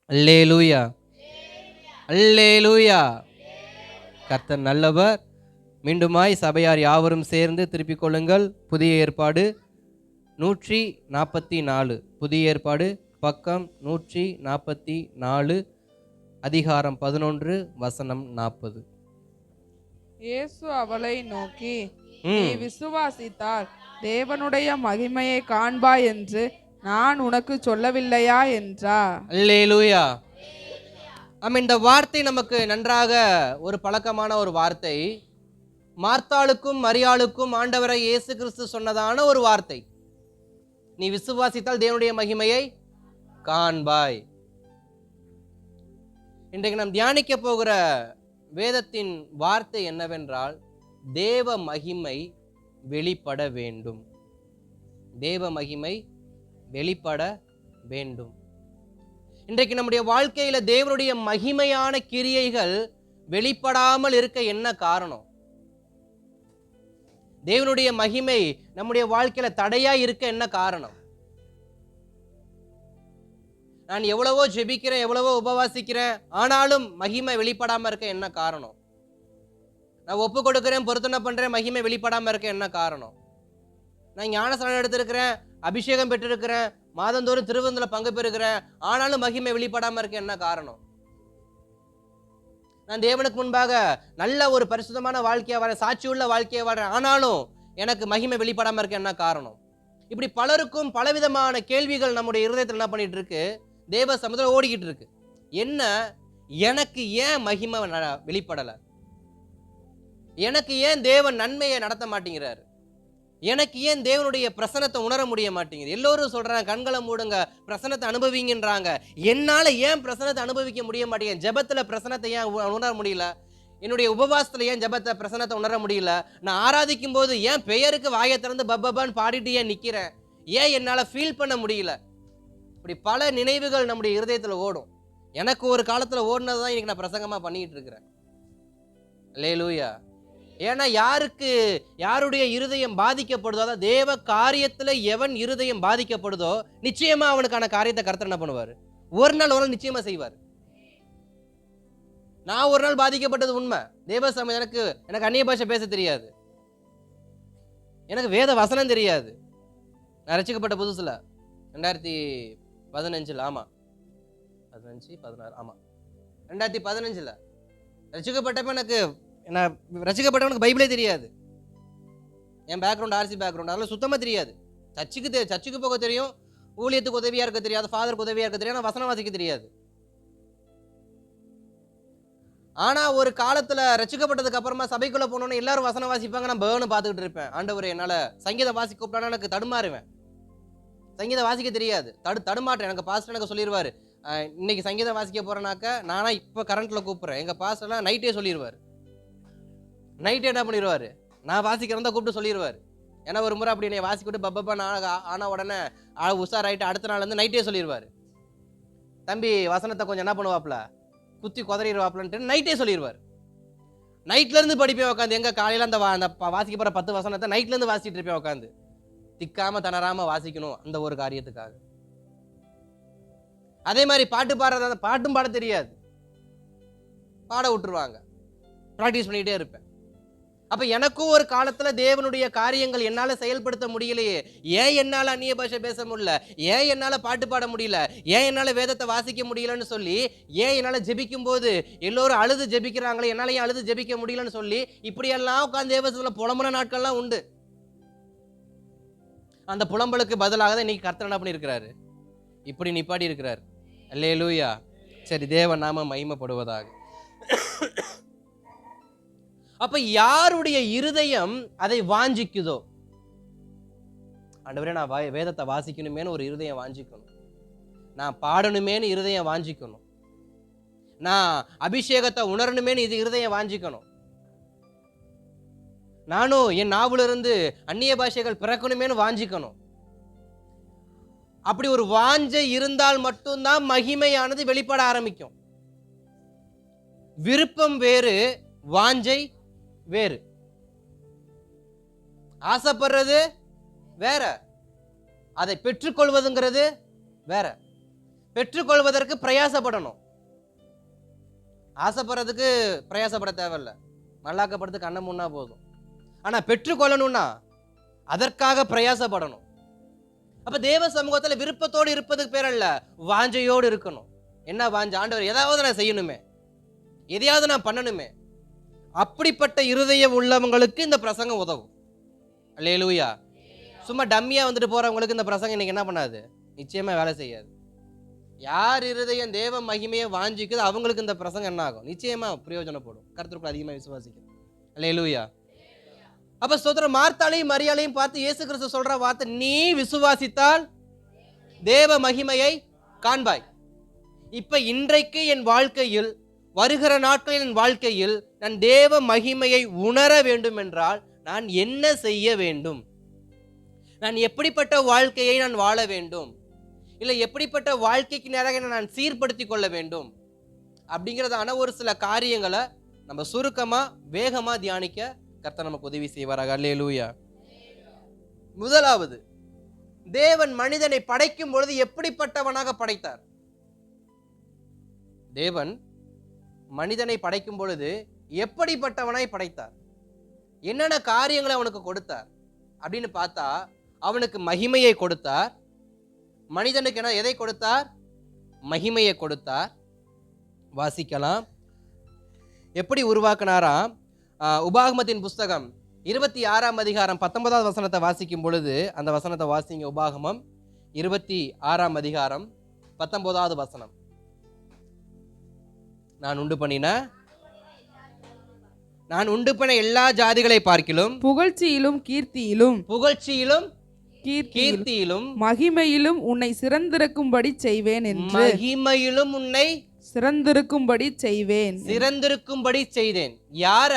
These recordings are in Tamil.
அல்லேலூயா, அல்லேலூயா. கர்த்தர் நல்லவர். மீண்டுமாய் சபையார் யாவரும் சேர்ந்து திருப்பிக் கொள்ளுங்கள். புதிய ஏற்பாடு 144, புதிய ஏற்பாடு பக்கம் 144, அதிகாரம் 11, வசனம் 40. இயேசு அவளை நோக்கி, நீ விசுவாசித்தால் தேவனுடைய மகிமையை காண்பாய் என்று நான் உனக்கு சொல்லவில்லையா என்றார். அல்லேலூயா. இந்த வார்த்தை நமக்கு நன்றாக ஒரு பழக்கமான ஒரு வார்த்தை. மார்த்தாளுக்கும் மரியாளுக்கும் ஆண்டவரை இயேசு கிறிஸ்து சொன்னதான ஒரு வார்த்தை. நீ விசுவாசித்தால் தேவனுடைய மகிமையை காண்பாய். இன்றைக்கு நாம் தியானிக்க போகிற வேதத்தின் வார்த்தை என்னவென்றால், தேவ மகிமை வெளிப்பட வேண்டும். தேவ மகிமை வெளிப்பட வேண்டும். இன்றைக்கு நம்முடைய வாழ்க்கையில தேவனுடைய மகிமையான கிரியைகள் வெளிப்படாமல் இருக்க என்ன காரணம்? தேவனுடைய மகிமை நம்முடைய வாழ்க்கையில தடையா இருக்க என்ன காரணம்? நான் எவ்வளவோ ஜெபிக்கிறேன், எவ்வளவோ உபவாசிக்கிறேன், ஆனாலும் மகிமை வெளிப்படாம இருக்க என்ன காரணம்? நான் ஒப்பு கொடுக்கிறேன், பொருத்தனை பண்றேன், மகிமை வெளிப்படாம இருக்க என்ன காரணம்? நான் ஞானஸ்நானம் எடுத்திருக்கிறேன், அபிஷேகம் பெற்றிருக்கிறேன், மாதந்தோறும் திருவிருந்துல பங்கு பெறுகிறேன், ஆனாலும் மகிமை வெளிப்படாம இருக்க என்ன காரணம்? நான் தேவனுக்கு முன்பாக நல்ல ஒரு பரிசுத்தமான வாழ்க்கையா வரேன், சாட்சியுள்ள வாழ்க்கையா வரேன், ஆனாலும் எனக்கு மகிமை வெளிப்படாம இருக்க என்ன காரணம்? இப்படி பலருக்கும் பலவிதமான கேள்விகள் நம்முடைய இருதயத்தில் என்ன பண்ணிட்டு இருக்கு? தேவ சமுதிரம் ஓடிக்கிட்டு இருக்கு. என்ன, எனக்கு ஏன் மகிமை வெளிப்படல? எனக்கு ஏன் தேவன் நன்மையை நடத்த மாட்டேங்கிறாரு? எனக்கு ஏன் தேவனுடைய பிரசனத்தை உணர முடிய மாட்டேங்குது? எல்லோரும் சொல்றாங்க, கண்களை மூடுங்க, பிரசனத்தை அனுபவிங்கன்றாங்க. என்னால ஏன் பிரசனத்தை அனுபவிக்க முடிய மாட்டேங்குது? ஜெபத்துல பிரசனத்தை ஏன் உணர முடியல? என்னுடைய உபவாசத்துல ஏன் ஜெபத்தை பிரசனத்தை உணர முடியல? நான் ஆராதிக்கும் போது ஏன் பெயருக்கு வாயை திறந்து பப்பான்னு பாடிட்டு ஏன் நிக்கிறேன்? ஏன் என்னால ஃபீல் பண்ண முடியல? இப்படி பல நினைவுகள் நம்முடைய இருதயத்துல ஓடும். எனக்கு ஒரு காலத்துல ஓடினதுதான் இன்னைக்கு நான் பிரசங்கமா பண்ணிட்டு இருக்கிறேன். அல்லேலூயா. ஏன்னா யாருடைய இருதயம் பாதிக்கப்படுதோ, அதாவது தேவ காரியத்துல எவன் இருதயம் பாதிக்கப்படுதோ, நிச்சயமா அவனுக்கான காரியத்தை கர்த்தர் என்ன பண்ணுவாரு? ஒரு நாள் நிச்சயமா செய்வார். நான் ஒரு நாள் பாதிக்கப்பட்டது உண்மை. தேவ சமயம் எனக்கு அந்நிய பாஷை பேச தெரியாது, எனக்கு வேத வசனம் தெரியாது. நான் ரட்சிக்கப்பட்ட புதுசுல 2015, ஆமா 15, 16, ஆமா 2015 ரட்சிக்கப்பட்டப்ப ரட்சிக்கப்பட்டவனுக்கு பைபிளே தெரியாது. என் பேக்ரவுண்ட் ஆர்சி பேக்ரவுண்ட், அதெல்லாம் சுத்தமா தெரியாது. சர்ச்சுக்கு போக தெரியும், ஊழியத்துக்கு உதவியா இருக்க தெரியாது, ஃபாதருக்கு உதவியா இருக்க தெரியாது, வசனம் வாசிக்க தெரியாது. ஆனா ஒரு காலத்துல ரட்சிக்கப்பட்டதுக்கு அப்புறமா சபைக்குள்ள போனோன்னு எல்லாரும் வசனம் வாசிப்பாங்க, நான் பேர்னு பார்த்துக்கிட்டு இருப்பேன். ஆண்டவரே, என்னால சங்கீதம் வாசிக்க கூப்பிட்டானா எனக்கு தடுமாறுவேன். சங்கீதம் வாசிக்க தெரியாது, தடுமாட்டேன். எனக்கு பாஸ்டர் எனக்கு சொல்லிடுவாரு, இன்னைக்கு சங்கீதம் வாசிக்க போறேனாக்க நானா இப்ப கரண்ட்ல கூப்பிடுறேன். எங்க பாஸ்டர்லாம் நைட்டே சொல்லிடுவாரு. நைட்டு என்ன பண்ணிடுவாரு, நான் வாசிக்கிறதா கூப்பிட்டு சொல்லிடுவார். ஏன்னா ஒரு முறை அப்படி என்னை வாசிக்கிட்டு பப்பப்பா நான் ஆன உடனே உஷாராயிட்டு அடுத்த நாள் வந்து நைட்டே சொல்லிடுவார், தம்பி வசனத்தை கொஞ்சம் என்ன பண்ணுவாப்ல, குத்தி குதறிடுவாப்லன்ட்டு நைட்டே சொல்லிடுவார். நைட்ல இருந்து படிப்பேன் உட்காந்து. எங்க காலையில அந்த வாசிக்க போற 10 வசனத்தை நைட்ல இருந்து வாசிட்டு இருப்பேன் உட்காந்து. திக்காம தணராம வாசிக்கணும் அந்த ஒரு காரியத்துக்காக. அதே மாதிரி பாட்டு பாடுறத, பாட்டும் பாட தெரியாது, பாட விட்டுருவாங்க. ப்ராக்டிஸ் பண்ணிட்டே இருப்பேன். அப்ப எனக்கும் ஒரு காலத்துல தேவனுடைய காரியங்கள் என்னால செயல்படுத்த முடியலையே, ஏன் என்னால அந்நிய பாஷை பேச முடியல, ஏன் என்னால பாட்டு பாட முடியல, ஏன் என்னால வேதத்தை வாசிக்க முடியலன்னு சொல்லி, ஏன் என்னால ஜெபிக்கும் போது எல்லோரும் அழுது ஜெபிக்கிறாங்களே, என்னால ஏன் அழுது ஜெபிக்க முடியலன்னு சொல்லி இப்படியெல்லாம் உட்கார்ந்து தேவசத்துல புலம்புன நாட்கள்லாம் உண்டு. அந்த புலம்பலுக்கு பதிலாக தான் இன்னைக்கு கர்த்தர் என்ன பண்ணியிருக்கிறாரு, இப்படி நிப்பாடி இருக்கிறார். அல்லேலூயா. சரி, தேவ நாம மகிமைப்படுவதாக. அப்ப யாருடைய இருதயம் அதை வாஞ்சிக்குதோ, ஆண்டவரே நான் வேதத்தை வாசிக்கணுமேனு ஒரு இருதயம் வாஞ்சிக்கணும், நான் பாடணுமேனு இருதயம் வாஞ்சிக்கணும், நான் அபிஷேகத்தை உணரணுமேனு இது இருதயம் வாஞ்சிக்கணும், நானும் என் நாவுல இருந்து அந்நிய பாஷைகள் பிறக்கணுமேனு வாஞ்சிக்கணும். அப்படி ஒரு வாஞ்சை இருந்தால் மட்டும்தான் மகிமையானது வெளிப்பட ஆரம்பிக்கும். விருப்பம் வேறு, வாஞ்சை வேறு. ஆசைப்படுறது வேற, அதை பெற்றுக்கொள்வதுங்கிறது வேற. பெற்றுக்கொள்வதற்கு பிரயாசப்படணும். ஆசைப்படுறதுக்கு பிரயாசப்பட தேவையில்லை, மல்லாக்கப்படுறதுக்கு கண்ணை முன்னா போதும். ஆனா பெற்றுக்கொள்ளணும்னா அதற்காக பிரயாசப்படணும். அப்ப தேவ சமூகத்துல விருப்பத்தோடு இருப்பதுக்கு பேர் அல்ல, வாஞ்சையோடு இருக்கணும். என்ன வாஞ்ச? ஆண்டவர் ஏதாவது நான் செய்யணுமே, எதையாவது நான் பண்ணணுமே. அப்படிப்பட்ட இருதயம் உள்ளவங்களுக்கு இந்த பிரசங்கம் உதவும். அல்லேலூயா. சும்மா டம்மியா வந்துட்டு போறவங்களுக்கு இந்த பிரசங்கம் இன்னைக்கு என்ன பண்ணாது? நிச்சயமா வேலை செய்யாது. யார் இருதயம் தேவ மகிமையை வாஞ்சிக்குது அவங்களுக்கு இந்த பிரசங்கம் என்ன ஆகும்? நிச்சயமா பிரயோஜனப்படும். கர்த்தருக்குள்ள அதிகமா விசுவாசிக்கிறது. அல்லேலூயா. அப்ப ஸ்தோத்திரம். மார்த்தாளையும் மரியாளையும் பார்த்து இயேசு கிறிஸ்து சொல்ற வார்த்தை, நீ விசுவாசித்தால் தேவ மகிமையை காண்பாய். இப்ப இன்றைக்கு என் வாழ்க்கையில், வருகிற நாட்களில் என் வாழ்க்கையில் நான் தேவ மகிமையை உணர வேண்டும் என்றால் நான் என்ன செய்ய வேண்டும்? நான் எப்படிப்பட்ட வாழ்க்கையை நான் வாழ வேண்டும்? இல்லை எப்படிப்பட்ட வாழ்க்கைக்கு நேராக நான் சீர்படுத்தி கொள்ள வேண்டும்? அப்படிங்கிறதான ஒரு சில காரியங்களை நம்ம சுருக்கமா வேகமா தியானிக்க கர்த்தர் நமக்கு உதவி செய்வாராக. அல்லேலூயா. முதலாவது, தேவன் மனிதனை படைக்கும் பொழுது எப்படிப்பட்டவனாக படைத்தார்? தேவன் மனிதனை படைக்கும் பொழுது எப்படிப்பட்டவனாய் படைத்தார்? என்னென்ன காரியங்களை அவனுக்கு கொடுத்தார் அப்படின்னு பார்த்தா, அவனுக்கு மகிமையை கொடுத்தார். மனிதனுக்கு என்ன எதை கொடுத்தார்? மகிமையை கொடுத்தார். வாசிக்கலாம். எப்படி உருவாக்கினாராம்? உபாகமத்தின் புஸ்தகம் 26ஆம் அதிகாரம் 19வது வசனத்தை வாசிக்கும் பொழுது, அந்த வசனத்தை வாசிங்க. உபாகமம் 26ஆம் அதிகாரம் 19வது வசனம். நான் உண்டு பண்ணின எல்லா ஜாதிகளை பார்க்கிலும் புகழ்ச்சியிலும் கீர்த்தியிலும் மகிமையிலும் உன்னை சிறந்திருக்கும்படி செய்வேன் என்று. மகிமையிலும் உன்னை சிறந்திருக்கும்படி செய்தேன். யார?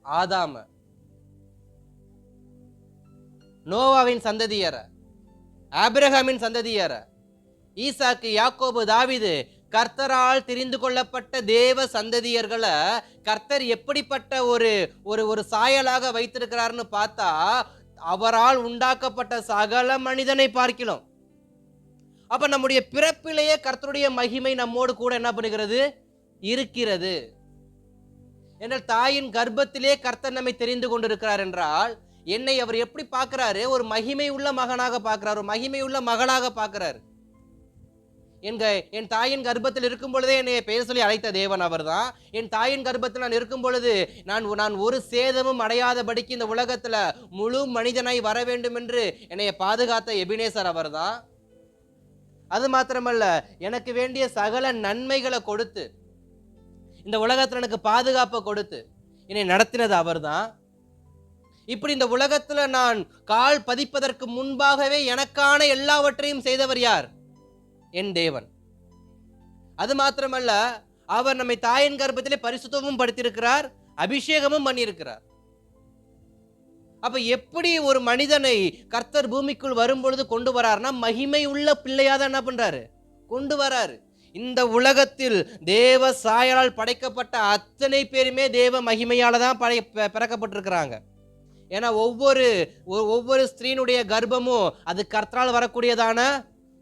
ஆதாம, நோவாவின் சந்ததியர, ஆபிரகாமின் சந்ததியர, ஈசாக்கு, யாக்கோபு, தாவீது, கர்த்தரால் தெரிந்து கொள்ளப்பட்ட தேவ சந்ததியர்களை கர்த்தர் எப்படிப்பட்ட ஒரு சாயலாக வைத்திருக்கிறார்னு பார்த்தா, அவரால் உண்டாக்கப்பட்ட சகல மனிதனை பார்க்கிறோம். அப்ப நம்முடைய பிறப்பிலேயே கர்த்தருடைய மகிமை நம்மோடு கூட என்ன பண்ணுகிறது? இருக்கிறது. என்றால் தாயின் கர்ப்பத்திலே கர்த்தர் நம்மை தெரிந்து கொண்டிருக்கிறார் என்றால் என்னை அவர் எப்படி பார்க்கிறாரு? ஒரு மகிமை உள்ள மகனாக பார்க்கிறார், ஒரு மகிமை உள்ள மகளாக பார்க்கிறார். என் தாயின் கர்ப்பத்தில் இருக்கும் பொழுதே என்னை பெயர் சொல்லி அழைத்த தேவன் அவர் தான். என் தாயின் கர்ப்பத்தில் நான் இருக்கும் பொழுது நான் ஒரு சேதமும் அடையாதபடிக்கு இந்த உலகத்துல முழு மனிதனாய் வர வேண்டும் என்று என்னை பாதுகாத்த எபினேசர் அவர் தான். அது மாத்திரமல்ல, எனக்கு வேண்டிய சகல நன்மைகளை கொடுத்து இந்த உலகத்துல எனக்கு பாதுகாப்பை கொடுத்து என்னை நடத்தினது அவர் தான். இப்படி இந்த உலகத்துல நான் கால் பதிப்பதற்கு முன்பாகவே எனக்கான எல்லாவற்றையும் செய்தவர் யார்? என் தேவன். அது மாத்திரமல்ல, அவர் நம்மை தாயின் கர்ப்பத்திலே பரிசுத்தமும் படுத்தியிருக்கிறார், அபிஷேகமும் பண்ணியிருக்கிறார். அப்ப எப்படி ஒரு மனிதனை கர்த்தர் பூமிக்குள் வரும் பொழுது கொண்டு வரார்னா, மகிமை உள்ள பிள்ளையாதான் என்ன பண்றாரு? கொண்டு வராரு. இந்த உலகத்தில் தேவ சாயலால் படைக்கப்பட்ட அத்தனை பேருமே தேவ மகிமையால தான் பிறக்கப்பட்டிருக்கிறாங்க. ஏன்னா ஒவ்வொரு ஸ்திரீனுடைய கர்ப்பமும் அது கர்த்தரால் வரக்கூடியதான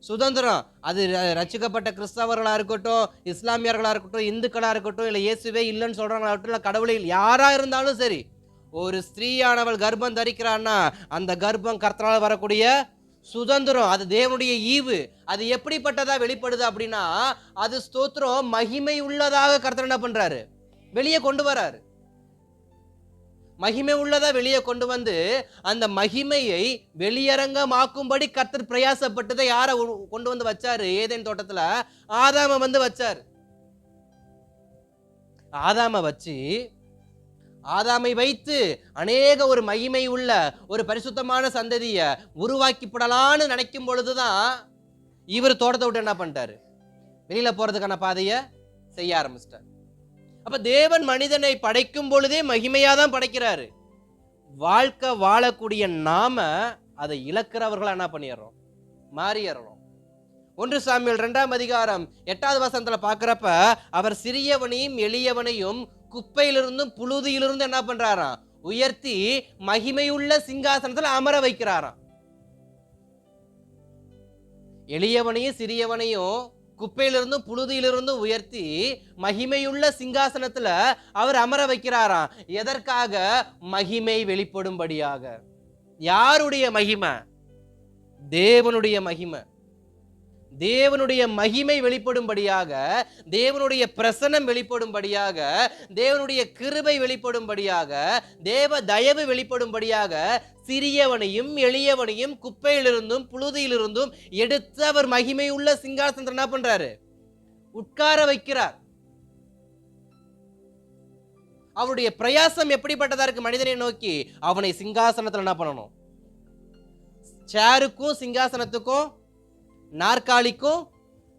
சுதந்திரம். அது ரட்சிக்கப்பட்ட கிறிஸ்தவர்களா இருக்கட்டும், இஸ்லாமியர்களா இருக்கட்டும், இந்துக்களா இருக்கட்டும், இல்லை இயேசுவே இல்லைன்னு சொல்றாங்களா இருக்கட்டும், இல்லை கடவுளை யாரா இருந்தாலும் சரி, ஒரு ஸ்திரீயானவள் கர்ப்பம் தரிக்கிறான்னா அந்த கர்ப்பம் கர்த்தரால் வரக்கூடிய சுதந்திரம். அது தேவனுடைய ஈவு. அது எப்படிப்பட்டதா வெளிப்படுது அப்படின்னா, அது ஸ்தோத்திரம் மகிமை உள்ளதாக கர்த்தர் என்ன பண்றாரு? வெளியே கொண்டு வராரு. மகிமை உள்ளதா வெளியே கொண்டு வந்து அந்த மகிமையை வெளியரங்கமாக்கும்படி கர்த்தர் பிரயாசப்பட்டதை யார கொண்டு வந்து வச்சாரு? ஏதேன் தோட்டத்துல ஆதாம வந்து வச்சாரு. ஆதாமை வைத்து அநேக ஒரு மகிமை உள்ள ஒரு பரிசுத்தமான சந்ததிய உருவாக்கிப்படலான்னு நினைக்கும் பொழுதுதான் இவர் தோட்டத்தை விட்டு என்ன பண்ணிட்டாரு? வெளியில போறதுக்கான பாதைய செய்ய ஆரம்பிச்சிட்டார். அப்ப தேவன் மனிதனை படைக்கும் பொழுதே மகிமையாதான் படைக்கிறாரு. வாழ்க்கை வாழக்கூடிய நாம அதை இழக்கிறவர்களா என்ன பண்ணிடுறோம்? மாறிடுறோம். 1 சாமுவேல் 2ஆம் அதிகாரம் 8வது வசனத்துல பாக்குறப்ப, அவர் சிறியவனையும் எளியவனையும் குப்பையிலிருந்தும் புழுதியிலிருந்து என்ன பண்றாராம்? உயர்த்தி மகிமையுள்ள சிங்காசனத்துல அமர வைக்கிறாராம். எளியவனையும் சிறியவனையும் குப்பையிலிருந்தும் புழுதியிலிருந்தும் உயர்த்தி மகிமையுள்ள சிங்காசனத்துல அவர் அமர வைக்கிறாராம். எதற்காக? மகிமை வெளிப்படும்படியாக. யாருடைய மகிமை? தேவனுடைய மகிமை. தேவனுடைய மகிமை வெளிப்படும்படியாக, தேவனுடைய பிரசன்னம் வெளிப்படும்படியாக, தேவனுடைய கிருபை வெளிப்படும்படியாக, தேவ தயவு வெளிப்படும்படியாக சிறியவனையும் எளியவனையும் குப்பையிலிருந்தும் புழுதியிலிருந்தும் எடுத்து அவர் மகிமை உள்ள சிங்காசனத்தை என்ன பண்றாரு? உட்கார வைக்கிறார். அவருடைய பிரயாசம் எப்படிப்பட்டதா இருக்கு? மனிதனை நோக்கி அவனை சிங்காசனத்துல என்ன பண்ணணும்? சேருக்கும் சிங்காசனத்துக்கும், நாற்காலிக்கும்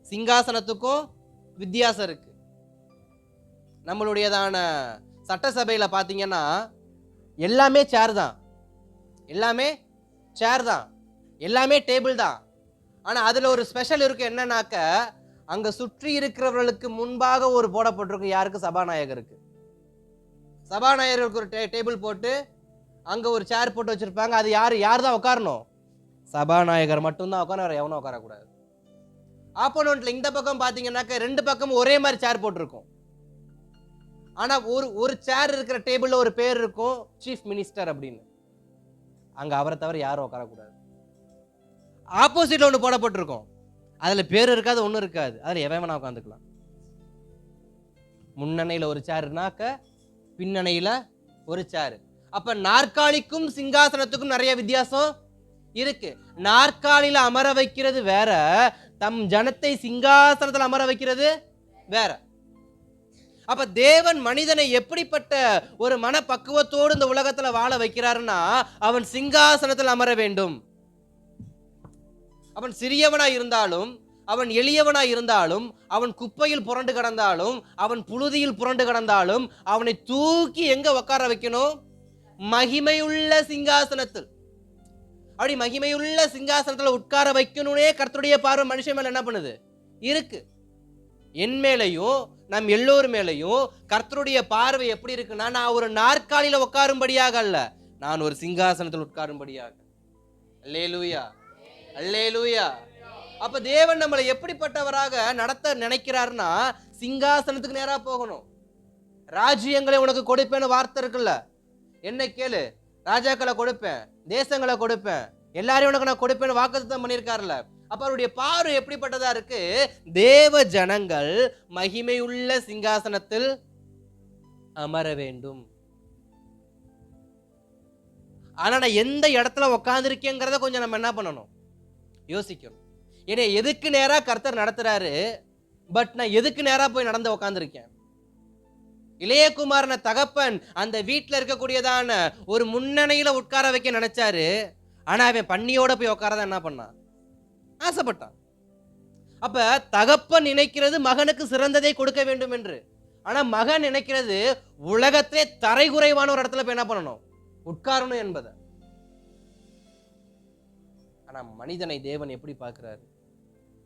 சிங்காசனத்துக்கும் வித்தியாசம் இருக்கு. நம்மளுடையதான சட்டசபையில பாத்தீங்கன்னா எல்லாமே சேர் தான், எல்லாமே சேர் தான், எல்லாமே டேபிள் தான். ஆனா அதுல ஒரு ஸ்பெஷல் இருக்கு. என்னன்னாக்க, அங்க சுற்றி இருக்கிறவர்களுக்கு முன்பாக ஒரு போடப்பட்டிருக்கு. யாருக்கு? சபாநாயகருக்கு. சபாநாயகருக்கு ஒரு டேபிள் போட்டு அங்க ஒரு சேர் போட்டு வச்சிருப்பாங்க. அது யார் தான் உட்காரணும்? சபாநாயகர் மட்டும்தான் உட்கார, வேற எவனும் உட்காரக்கூடாது. ஆப்போனன்ட்ல இந்த பக்கம் பாத்தீங்கன்னாக்க ரெண்டு பக்கமும் ஒரே மாதிரி சேர் போட்டிருக்கும். ஆனா ஒரு சேர் இருக்கிற டேபிள்ல ஒரு பேர் இருக்கும், சீஃப் மினிஸ்டர் அப்படின்னு. அங்க அவரை தவிர யாரும் உட்காரக்கூடாது. ஆப்போசிட்ல ஒன்று போடப்பட்டிருக்கும், அதுல பேர் இருக்காது, ஒன்றும் இருக்காது, அதுல எவன் வேணா உட்காந்துக்கலாம். முன்னணையில ஒரு சேர்னாக்க பின்னணையில ஒரு சேர். அப்ப நாற்காலிக்கும் சிங்காசனத்துக்கும் நிறைய வித்தியாசம் இருக்கு. நாற்காலியில அமர வைக்கிறது வேற, தம் ஜனத்தை சிங்காசனத்தில் அமர வைக்கிறது வேற. அப்ப தேவன் மனிதனை எப்படிப்பட்ட ஒரு மனப்பக்குவத்தோடு இந்த உலகத்துல வாழ வைக்கிறாருன்னா, அவன் சிங்காசனத்தில் அமர வேண்டும். அவன் சிறியவனா இருந்தாலும், அவன் எளியவனா இருந்தாலும், அவன் குப்பையில் புரண்டு கிடந்தாலும், அவன் புழுதியில் புரண்டு கிடந்தாலும், அவனை தூக்கி எங்க உட்கார வைக்கணும்? மகிமையுள்ள சிங்காசனத்தில். அப்படி மகிமையுள்ள சிங்காசனத்துல உட்கார வைக்கணும்னே கர்த்தருடைய பார்வை மனுஷன் மேல என்ன பண்ணுது? இருக்கு. என் மேலையும் நம் எல்லோர் மேலையும் கர்த்தருடைய பார்வை எப்படி இருக்குன்னா, நான் ஒரு நாற்காலியில உட்காரும்படியாக அல்ல, நான் ஒரு சிங்காசனத்தில் உட்காரும்படியாக. அல்லேலூயா, அல்லேலூயா. அப்ப தேவன் நம்மளை எப்படிப்பட்டவராக நடத்த நினைக்கிறார்னா, சிங்காசனத்துக்கு நேரா போகணும். ராஜ்யங்களை உனக்கு கொடுப்பேன்னு வார்த்தை இருக்குல்ல, என்ன கேளு, ராஜாக்களை கொடுப்பேன், தேசங்களை கொடுப்பேன், எல்லாரையும் உனக்கு நான் கொடுப்பேன்னு வாக்குத்தத்தம் பண்ணியிருக்காருல்ல. அப்ப அவருடைய பார்வை எப்படிப்பட்டதா இருக்கு? தேவ ஜனங்கள் மகிமையுள்ள சிங்காசனத்தில் அமர வேண்டும். ஆனா நான் எந்த இடத்துல உட்கார்ந்துருக்கேங்கிறத கொஞ்சம் நம்ம என்ன பண்ணணும்? யோசிக்கணும். ஏன்னா எதுக்கு நேரா கர்த்தர் நடத்துறாரு, பட் நான் எதுக்கு நேரா போய் நடந்து உட்கார்ந்துருக்கேன்? இளையகுமாரன தகப்பன் அந்த வீட்டில் இருக்கக்கூடியதான ஒரு முன்னணியில உட்கார வைக்க நினைச்சாரு. ஆனா அவன் பன்னியோட போய் உட்காரதான் என்ன பண்ணான்? ஆசைப்பட்டான். அப்ப தகப்பன் நினைக்கிறது மகனுக்கு சிறந்ததை கொடுக்க வேண்டும் என்று. ஆனா மகன் நினைக்கிறது உலகத்திலே தரைகுறைவான ஒரு இடத்துல போய் என்ன பண்ணணும்? உட்காரணும் என்பதை. ஆனா மனிதனை தேவன் எப்படி பார்க்கிறாரு?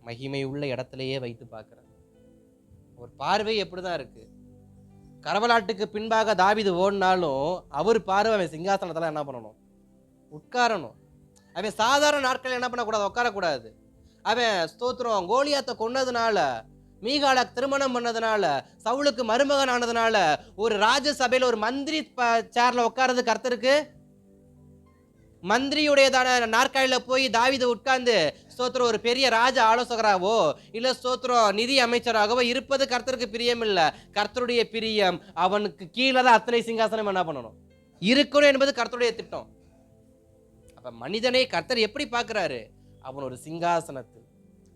மகிமை உள்ள இடத்திலேயே வைத்து பார்க்கிறார். ஒரு பார்வை எப்படிதான் இருக்கு? கரவலாட்டுக்கு பின்பாக தாவீது ஓடினாலும் அவர் பார்வை அவன் சிங்காசனத்துல என்ன பண்ணணும்? உட்காரணும். அவன் சாதாரண நாட்கள் என்ன பண்ணக்கூடாது? உட்காரக்கூடாது. அவன் ஸ்தோத்திரம் கோலியாத்தை கொன்னதுனால, மீகால திருமணம் பண்ணதுனால, சவுலுக்கு மருமகன் ஆனதுனால, ஒரு ராஜசபையில ஒரு மந்திரி சேர்ல உட்கார்றது கர்த்தருக்கு மந்திரியுடையதான நாற்காலியில போய் தாவீது உட்கார்ந்து ஸ்தோத்திரம் ஒரு பெரிய ராஜ ஆலோசகராகவோ இல்ல ஸ்தோத்திரம் நிதி அமைச்சராகவோ இருப்பது கர்த்தருக்கு பிரியம் இல்ல. கர்த்தருடைய பிரியம் அவனுக்கு கீழே தான் அத்தனை சிங்காசனம் என்ன பண்ணணும்? இருக்கணும் என்பது கர்த்தருடைய திட்டம். அப்ப மனிதனை கர்த்தர் எப்படி பார்க்கிறாரு? அவன் ஒரு சிங்காசனத்தில்,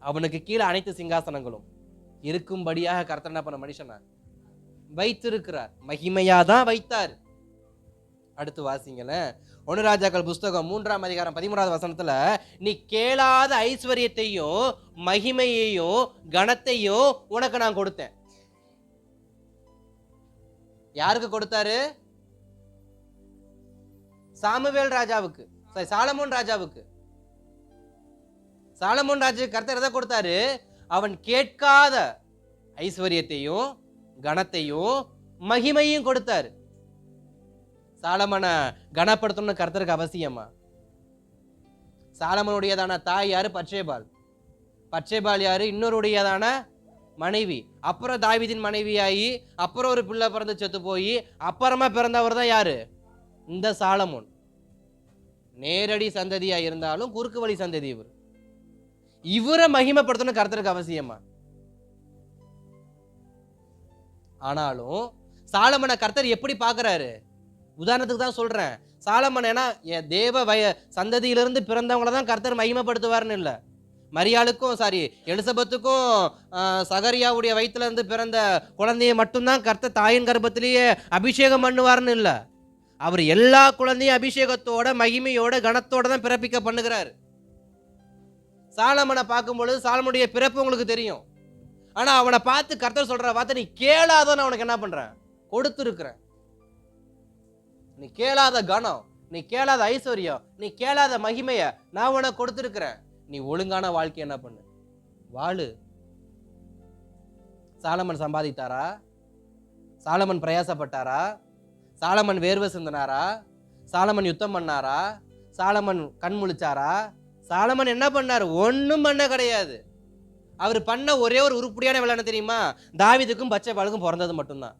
அவனுக்கு கீழே அனைத்து சிங்காசனங்களும் இருக்கும்படியாக கர்த்தர் என்ன பண்ண மனுஷனா வைத்திருக்கிறார். மகிமையாதான் வைத்தார். அடுத்து வாசிங்களேன், 1 ராஜாக்கள் புஸ்தகம் 3ஆம் அதிகாரம் 13வது வசனத்துல, நீ கேளாத ஐஸ்வர்யத்தையும் மகிமையையும் கனத்தையும் உனக்கு நான் கொடுத்தேன். யாருக்கு கொடுத்தாரு? சாமுவேல் ராஜாவுக்கு, சாலமோன் ராஜாவுக்கு. சாலமோன் ராஜாவுக்கு கர்த்தர் எதை கொடுத்தாரு? அவன் கேட்காத ஐஸ்வர்யத்தையும் கனத்தையும் மகிமையும் கொடுத்தாரு. சாலமனை கனப்படுத்தணும்னு கர்த்தருக்கு அவசியமா? சாலமனுடையதான தாய் யாரு? பச்சேபால். பச்சேபால் யாரு? இன்னொருடையதான மனைவி, அப்புறம் தாவீதின் மனைவியாகி அப்புறம் ஒரு பிள்ளை பிறந்து செத்து போய் அப்புறமா பிறந்தவர் தான் யாரு? இந்த சாலமோன். நேரடி சந்ததியா இருந்தாலும் குறுக்கு வழி சந்ததி இவர். இவரை மகிமைப்படுத்தணும் கர்த்தருக்கு அவசியமா? ஆனாலும் சாலமனை கர்த்தர் எப்படி பார்க்கறாரு? உதாரணத்துக்கு தான் சொல்றேன். சாலமன் ஏன்னா தேவ சந்ததியிலிருந்து பிறந்தவங்கள தான் கர்த்தர் மகிமைப்படுத்துவார்னு இல்லை. மரியாளுக்கும் எலிசபெத்துக்கும் சகரியாவுடைய வயிற்றுல இருந்து பிறந்த குழந்தைய மட்டும்தான் கர்த்தர் தாயின் கர்ப்பத்திலேயே அபிஷேகம் பண்ணுவார்னு இல்லை. அவர் எல்லா குழந்தையும் அபிஷேகத்தோட மகிமையோட கனத்தோட தான் பிறப்பிக்க பண்ணுகிறார். சாலமனை பார்க்கும் பொழுது சாலமனுடைய பிறப்பு உங்களுக்கு தெரியும். ஆனா அவனை பார்த்து கர்த்தர் சொல்ற வார்த்தை, நீ கேளாதன்னு அவனுக்கு என்ன பண்றேன்? கொடுத்துருக்கிறேன். நீ கேளாத கனம், நீ கேளாத ஐஸ்வர்யம், நீ கேளாத மகிமைய நான் உனக்கு கொடுத்துருக்கிறேன். நீ ஒழுங்கான வாழ்க்கை என்ன பண்ணு, வாழு. சாலமன் சம்பாதித்தாரா? சாலமன் பிரயாசப்பட்டாரா? சாலமன் வேர்வை சிந்தினாரா? சாலமன் யுத்தம் பண்ணாரா? சாலமன் கண் முழிச்சாரா? சாலமன் என்ன பண்ணாரு? ஒன்றும் பண்ண கிடையாது. அவர் பண்ண ஒரே ஒரு உருப்படியான வேலை என்ன தெரியுமா? தாவீதுக்கும் பச்சை பாலுக்கும் பிறந்தது மட்டும்தான்.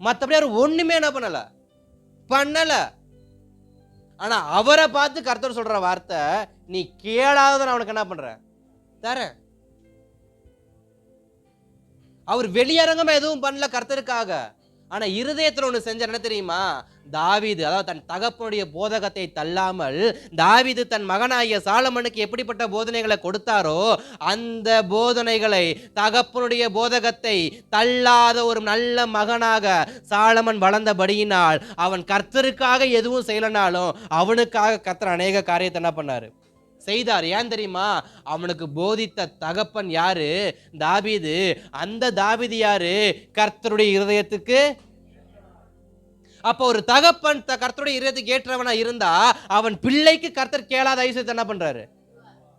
மற்றபடி அவர் ஒண்ணுமே என்ன பண்ணல. ஆனா அவரை பார்த்து கர்த்தர் சொல்ற வார்த்தை, நீ கேளாததை அவனுக்கு என்ன பண்ற? தரேன். அவர் வெளியரங்கமா எதுவும் பண்ணல கர்த்தருக்காக. ஆனா இருதயத்துல ஒண்ணு செஞ்ச என்ன தெரியுமா? தாவீது, அதாவது தன் தகப்பனுடைய போதகத்தை தள்ளாமல் தாவீது தன் மகனாகிய சாலமனுக்கு எப்படிப்பட்ட போதனைகளை கொடுத்தாரோ அந்த போதனைகளை, தகப்பனுடைய போதகத்தை தள்ளாத ஒரு நல்ல மகனாக சாலமன் வளர்ந்தபடியினால் அவன் கர்த்தருக்காக எதுவும் செய்யலனாலும் அவனுக்காக கர்த்தர் அநேக காரியத்தை என்ன பண்ணாரு? செய்தார். ஏன் தெரியுமா? அவனுக்கு போதித்த தகப்பன் யாரு? தாவீது. அந்த தாவீது யாரு? கர்த்தருடைய இருதயத்துக்கு. அப்ப ஒரு தகப்பன் கர்த்தருடைய இருதயத்துக்கு ஏற்றவனா இருந்தா அவன் பிள்ளைக்கு கர்த்தர் கேளாத ஐஸ்வர்யத்தை என்ன பண்றாரு?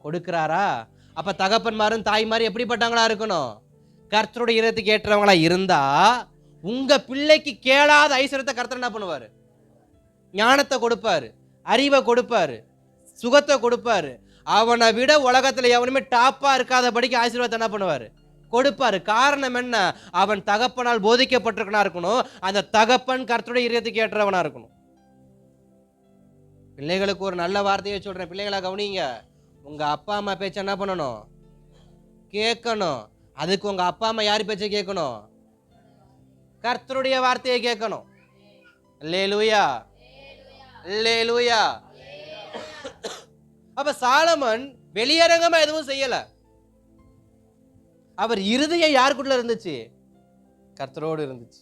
கொடுக்கிறாரா? அப்ப தகப்பன்மாரும் தாய்மாரும் எப்படிப்பட்டவங்களா இருக்கணும்? கர்த்தருடைய இருதயத்துக்கு ஏற்றவங்களா இருந்தா உங்க பிள்ளைக்கு கேளாத ஐஸ்வர்யத்தை கர்த்தர் என்ன பண்ணுவாரு? ஞானத்தை கொடுப்பாரு, அறிவை கொடுப்பாரு, சுகத்தை கொடுப்பாரு. அவனை விட உலகத்துல எவனுமே டாப்பா இருக்காதபடிக்கு ஆசீர்வாதத்தை என்ன பண்ணுவாரு? கொடுப்பாரு. காரணம் என்ன? அவன் தகப்பனால் போதிக்கப்பட்டிருக்கனா இருக்கணும். அந்த தகப்பன் கர்த்தருடைய இருதயத்துக்கு ஏற்றவனா இருக்கணும். பிள்ளைகளுக்கு ஒரு நல்ல வார்த்தையை சொல்றேன், பிள்ளைகளை கவனிங்க. உங்க அப்பா அம்மா பேச்ச என்ன பண்ணணும்? கேட்கணும். அதுக்கு உங்க அப்பா அம்மா யார் பேச்சை கேட்கணும்? கர்த்தருடைய வார்த்தையை கேட்கணும். அல்லேலூயா, அல்லேலூயா. அப்ப சாலமன் வெளியரங்கமா எதுவும் செய்யல. அவர் இருதயம் யாருக்குள்ள இருந்துச்சு? கர்த்தரோடு இருந்துச்சு.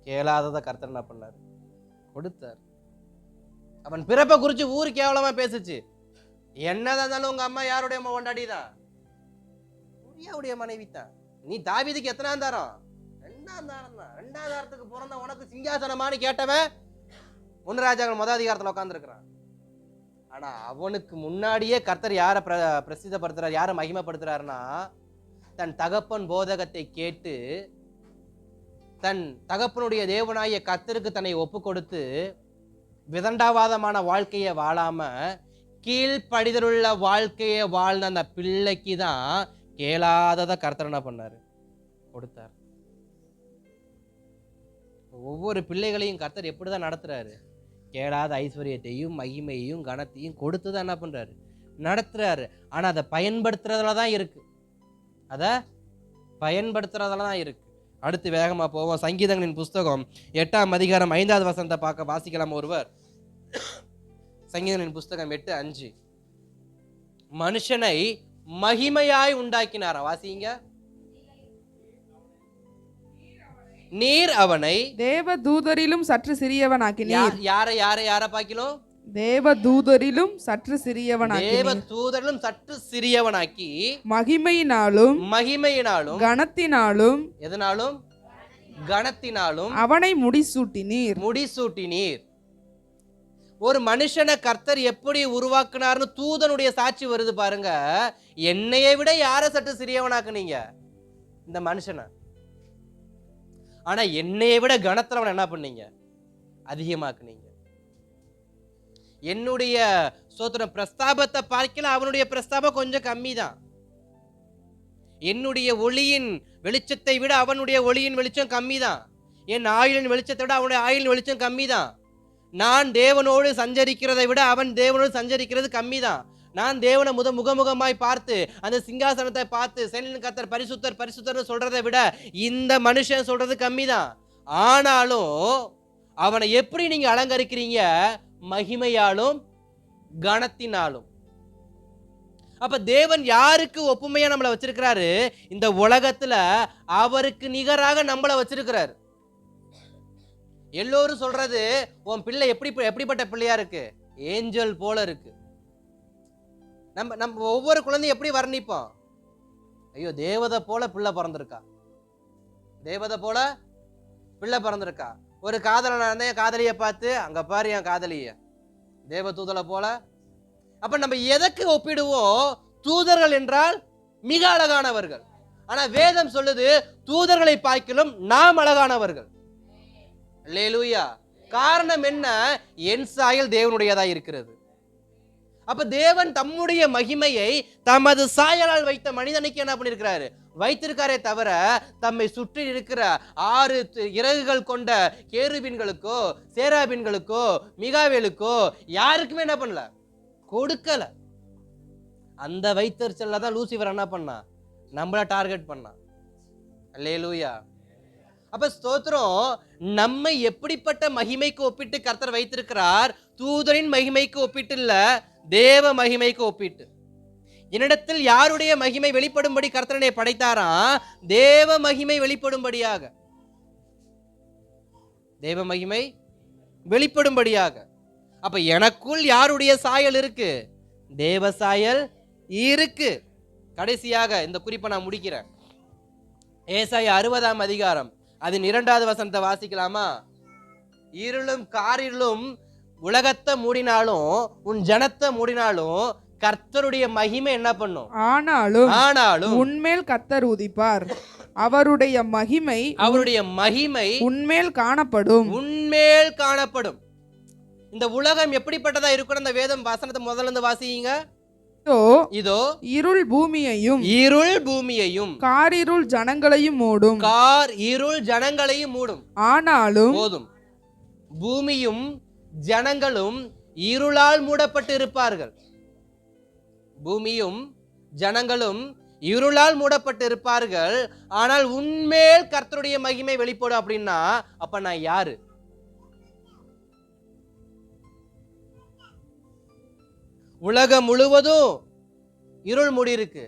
கேளாதத கர்த்தர் என்ன பண்ணாரு? கொடுத்தார். அவன் பிறப்பை குறிச்சு ஊரு கேவலமா பேசுச்சு. என்னதான் இருந்தாலும் உங்க அம்மா யாருடைய கொண்டாடிதான்? உரியாவுடைய மனைவி தான். நீ தாவீதுக்கு எத்தனாம் தாரம்? 2ஆம் தாரம் தான். 2ஆம் தாரத்துக்கு பிறந்த உனக்கு சிங்காசனமானு கேட்டவன் 1 ராஜாக்கள் 1 அதிகாரத்துல உட்கார்ந்து இருக்கிறான். ஆனா அவனுக்கு முன்னாடியே கர்த்தர் யாரை பிரசித்தப்படுத்துறார், யாரை மகிமைப்படுத்துறாருன்னா, தன் தகப்பன் போதகத்தை கேட்டு தன் தகப்பனுடைய தேவனாகிய கர்த்தருக்கு தன்னை ஒப்பு கொடுத்து விதண்டாவாதமான வாழ்க்கையை வாழாம கீழ்ப்படிதலுள்ள வாழ்க்கையை வாழ்ந்த அந்த பிள்ளைக்கு தான் கேளாததை கர்த்தர் என்ன பண்ணாரு? கொடுத்தார். ஒவ்வொரு பிள்ளைகளையும் கர்த்தர் எப்படிதான் நடத்துறாரு? கேளாத ஐஸ்வர்யத்தையும் மகிமையையும் கனத்தையும் கொடுத்துதான் என்ன பண்றாரு? நடத்துறாரு. ஆனா அதை பயன்படுத்துறதுல தான் இருக்கு. அதை பயன்படுத்துறதுல தான் இருக்கு. அடுத்து வேகமா போவோம். சங்கீதங்களின் புஸ்தகம் 8ஆம் அதிகாரம் 5வது வசனத்தை பார்க்க வாசிக்கலாம் ஒருவர். சங்கீதங்களின் புஸ்தகம் 8:5. மனுஷனை மகிமையாய் உண்டாக்கினாரா? வாசிங்க. நீர் அவனை தேவ தூதரிலும் சற்று சிறியவனாக்கினீர். யாரை பார்க்கிலும்? தேவ தூதரிலும் சற்று சிறியவனாக்கி, தேவ தூதரிலும் சற்று சிறியவனாக்கி, மகிமையினாலும் கனத்தினாலும், எதனாலும்? கனத்தினாலும் அவனை முடிசூட்டினீர். ஒரு மனுஷனை கர்த்தர் எப்படி உருவாக்குனார்னு தூதனுடைய சாட்சி வருது பாருங்க. என்னையை விட யாரை சற்று சிறியவனாக்குனீங்க? இந்த மனுஷனை. ஆனா என்னையை விட கனத்துல அவனை என்ன பண்ணீங்க? அதிகமாக்குனீங்க. என்னுடைய ஸ்தோத்திரம் பிரஸ்தாபத்தை பார்க்கல, அவனுடைய பிரஸ்தாபம் கொஞ்சம் கம்மி தான். என்னுடைய ஒளியின் வெளிச்சத்தை விட அவனுடைய ஒளியின் வெளிச்சம் கம்மி தான். என் ஆயுளின் வெளிச்சத்தை விட அவனுடைய ஆயுளின் வெளிச்சம் கம்மி தான். நான் தேவனோடு சஞ்சரிக்கிறதை விட அவன் தேவனோடு சஞ்சரிக்கிறது கம்மி தான். நான் தேவனை முகமுகமாய் பார்த்து அந்த சிங்காசனத்தை பார்த்து சேனைகளின் கர்த்தர் பரிசுத்தர் பரிசுத்தர் சொல்றதை விட இந்த மனுஷன் சொல்றது கம்மி தான். ஆனாலும் அவனை எப்படி நீங்க அலங்கரிக்கிறீங்க? மகிமையாலும் கனத்தினாலும். அப்ப தேவன் யாருக்கு ஒப்புமையா நம்மளை வச்சிருக்கிறாரு? இந்த உலகத்துல அவருக்கு நிகராக நம்மளை வச்சிருக்கிறாரு. எல்லோரும் சொல்றது உன் பிள்ளை எப்படிப்பட்ட பிள்ளையா இருக்கு? ஏஞ்சல் போல இருக்கு. நம்ம ஒவ்வொரு குழந்தையும் எப்படி வர்ணிப்போம்? ஐயோ, தேவதை போல பிள்ளை பிறந்திருக்கா, தேவதை போல பிள்ளை பிறந்திருக்கா. ஒரு காதலனை காதலிய பார்த்து அங்க பாரு என் காதலிய தேவ தூதலை போல. அப்ப நம்ம எதற்கு ஒப்பிடுவோம்? தூதர்கள் என்றால் மிக அழகானவர்கள். ஆனா வேதம் சொல்லுது தூதர்களை பார்க்கிலும் நாம் அழகானவர்கள். அல்லேலூயா. காரணம் என்ன? என் சாயல் தேவனுடையதா இருக்கிறது. அப்ப தேவன் தம்முடைய மகிமையை தமது சாயலால் வைத்த மனிதனுக்கு என்ன பண்ணிருக்கிறாரு? வைத்திருக்காரே தவிர தம்மை சுற்றி இருக்கிற 6 இறகுகள் கொண்ட கேருபீன்களுக்கோ சேராபீன்களுக்கோ மிகாவேலுக்கோ யாருக்குமே என்ன பண்ணல, கொடுக்கல. அந்த வைத்தறிச்சல்ல தான் லூசிஃபர் என்ன பண்ணா? நம்மள டார்கெட் பண்ணா. அல்லேலூயா. அப்ப ஸ்தோத்திரம். நம்மை எப்படிப்பட்ட மகிமைக்கு ஒப்பிட்டு கர்த்தர் வைத்திருக்கிறார்? தூதரின் மகிமைக்கு ஒப்பிட்டு இல்ல, தேவ மகிமைக்கு ஒப்பிட்டு. என்னிடத்தில் யாருடைய மகிமை வெளிப்படும்படி கர்த்தரனை படைத்தாரா? தேவ மகிமை வெளிப்படும்படியாக, தேவ மகிமை வெளிப்படும்படியாக. அப்ப எனக்குள் யாருடைய சாயல் இருக்கு? தேவ சாயல் இருக்கு. கடைசியாக இந்த குறிப்பை நான் முடிக்கிறேன். ஏசாயா 60ஆம் அதிகாரம் அதன் 2வது வசனத்தை வாசிக்கலாமா? இருளும் காரிருளும் உலகத்தை மூடினாலும் உன் ஜனத்தை மூடினாலும் கர்த்தருடைய மகிமை என்ன பண்ணும்? ஆனாலும் உன்மேல் கர்த்தர் உதிப்பார், அவருடைய மகிமை உன்மேல் காணப்படும். இந்த உலகம் எப்படிப்பட்டதா இருக்கணும்? அந்த வேதம் வசனத்தை முதல்ல இருந்து வாசிங்க. இதோ இருள் பூமியையும் காரிருள் ஜனங்களையும் மூடும். ஆனாலும் போதும், பூமியும் ஜனங்களும் இருளால் மூடப்பட்டு இருப்பார்கள். பூமியும் ஜனங்களும் இருளால் மூடப்பட்டு இருப்பார்கள். ஆனால் உன்மேல் கர்த்தருடைய மகிமை வெளிப்படும். அப்படின்னா அப்ப நான் யாரு? உலகம் முழுவதும் இருள் மூடி இருக்கு,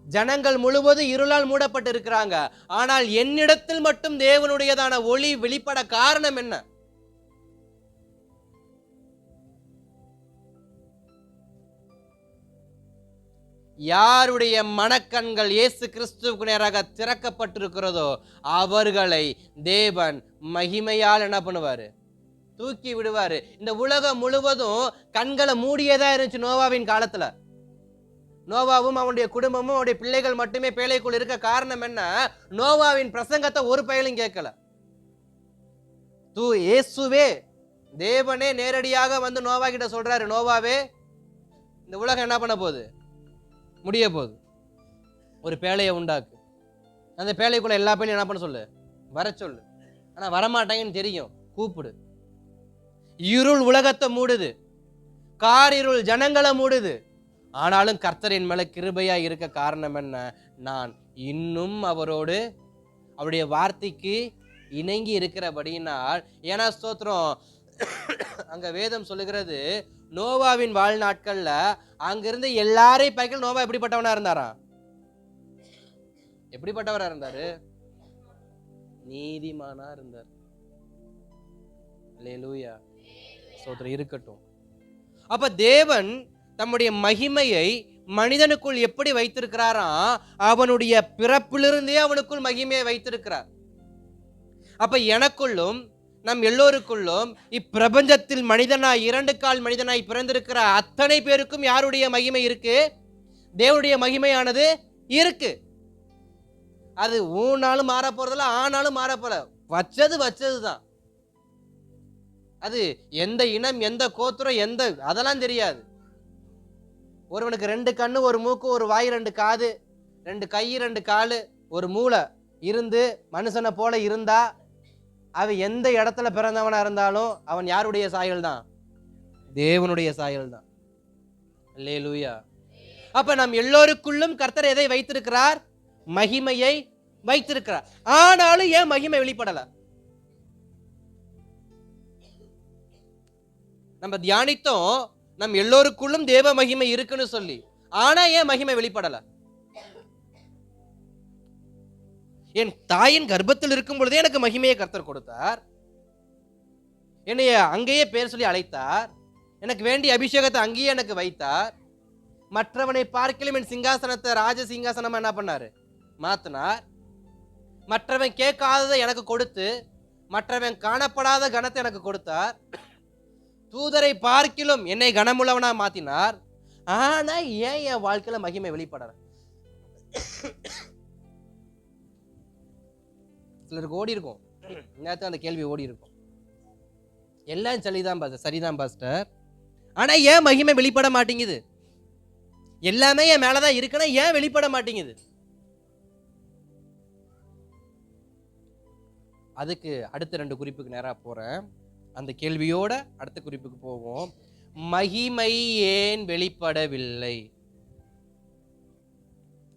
ஜனங்கள் முழுவதும் இருளால் மூடப்பட்டு இருக்கிறாங்க. ஆனால் என்னிடத்தில் மட்டும் தேவனுடையதான ஒளி வெளிப்பட காரணம் என்ன? யாருடைய மனக்கண்கள் இயேசு கிறிஸ்துவுக்கு நேராக திறக்கப்பட்டிருக்கிறதோ அவர்களை தேவன் மகிமையால் என்ன பண்ணுவாரு? தூக்கி விடுவாரு. இந்த உலகம் முழுவதும் கண்களை மூடியதா இருந்துச்சு நோவாவின் காலத்துல. நோவாவும் அவனுடைய குடும்பமும் அவனுடைய பிள்ளைகள் மட்டுமே பேழைக்குள் இருக்க காரணம் என்ன? நோவாவின் பிரசங்கத்தை ஒரு பயலும் கேட்கல. இயேசுவே தேவனே நேரடியாக வந்து நோவா கிட்ட சொல்றாரு, நோவாவே இந்த உலகம் என்ன பண்ண போகுது? முடிய போகுது. ஒரு பேழையை உண்டாக்கு, அந்த பேழைக்குள்ள எல்லா பேழையும் என்ன பண்ண சொல்லு? வர சொல்லு. ஆனா வரமாட்டாங்கன்னு தெரியும், கூப்பிடு. இருள் உலகத்தை மூடுது, காரிருள் ஜனங்களை மூடுது. ஆனாலும் கர்த்தரின் மேல கிருபையா இருக்க காரணம் என்ன? நான் இன்னும் அவரோடு அவருடைய வார்த்தைக்கு இணங்கி இருக்கிறபடியினால். ஏன்னா ஸ்தோத்திரம், அங்க வேதம் சொல்லுகிறது நோவாவின் வாழ்நாட்கள்ல அங்கிருந்து எல்லாரையும் பார்க்க நோவா எப்படிப்பட்டவனா இருந்தாரா? எப்படிப்பட்டவரா இருந்தாரு? நீதிமானா இருந்தார். அல்லேலூயா. ஸ்தோத்திரம் இருக்கட்டும். அப்ப தேவன் தம்முடைய மகிமையை மனிதனுக்குள் எப்படி வைத்திருக்கிறாரா? அவனுடைய பிறப்பிலிருந்தே அவனுக்குள் மகிமையை வைத்திருக்கிறார். அப்ப எனக்குள்ளும் நம் எல்லோருக்குள்ளும் இப்பிரபஞ்சத்தில் மனிதனாய் 2 கால் மனிதனாய் பிறந்திருக்கிற அத்தனை பேருக்கும் யாருடைய மகிமை இருக்கு? தேவனுடைய மகிமையானது இருக்கு. அது ஊனாலும் மாற போறதில்ல, ஆனாலும் மாற போல, வச்சதுதான். அது எந்த இனம், எந்த கோத்திரம், எந்த அதெல்லாம் தெரியாது. ஒருவனுக்கு 2 கண்ணு, 1 மூக்கு, 1 வாய், 2 காது, 2 கை 2 காலு ஒரு மூளை இருந்து மனுஷனை போல இருந்தா அவன் எந்த இடத்துல பிறந்தவனா இருந்தாலும் அவன் யாருடைய சாயல் தான்? தேவனுடைய சாயல் தான். அல்லேலூயா. அப்ப நம் எல்லோருக்குள்ளும் கர்த்தர் எதை வைத்திருக்கிறார்? மகிமையை வைத்திருக்கிறார். ஆனாலும் ஏன் மகிமை வெளிப்படல? நம்ம தியானித்தோம் நம் எல்லோருக்குள்ளும் தேவ மகிமை இருக்குன்னு சொல்லி. ஆனா ஏன் மகிமை வெளிப்படல? என் தாயின் கர்ப்பத்தில் இருக்கும் பொழுதே எனக்கு மகிமையை கர்த்தர் கொடுத்தார். என்னைய அங்கேயே பேர் சொல்லி அழைத்தார். எனக்கு வேண்டிய அபிஷேகத்தை அங்கேயே எனக்கு வைத்தார். மற்றவனை பார்க்கலும் என் சிங்காசனத்தை ராஜ சிங்காசனமா என்ன பண்ணாரு? மாத்தினார். மற்றவன் கேட்காததை எனக்கு கொடுத்து மற்றவன் காணப்படாத கனத்தை எனக்கு கொடுத்தார். தூதரை பார்க்கிலும் என்னை கனமுள்ளவனா மாத்தினார். ஆனா ஏன் என் வாழ்க்கையில மகிமை வெளிப்படல? சிலருக்கு ஓடி இருக்கும், நேரத்துக்கு அந்த கேள்வி ஓடி இருக்கும். எல்லாம் சரிதான் பாஸ்டர், ஆனா ஏன் மகிமை வெளிப்பட மாட்டேங்குது? எல்லாமே என் மேலதான் இருக்குன்னா ஏன் வெளிப்பட மாட்டேங்குது? அதுக்கு அடுத்த 2 குறிப்புக்கு நேரா போறேன். அந்த கேள்வியோட அடுத்த குறிப்புக்கு போவோம். மகிமை ஏன் வெளிப்படவில்லை?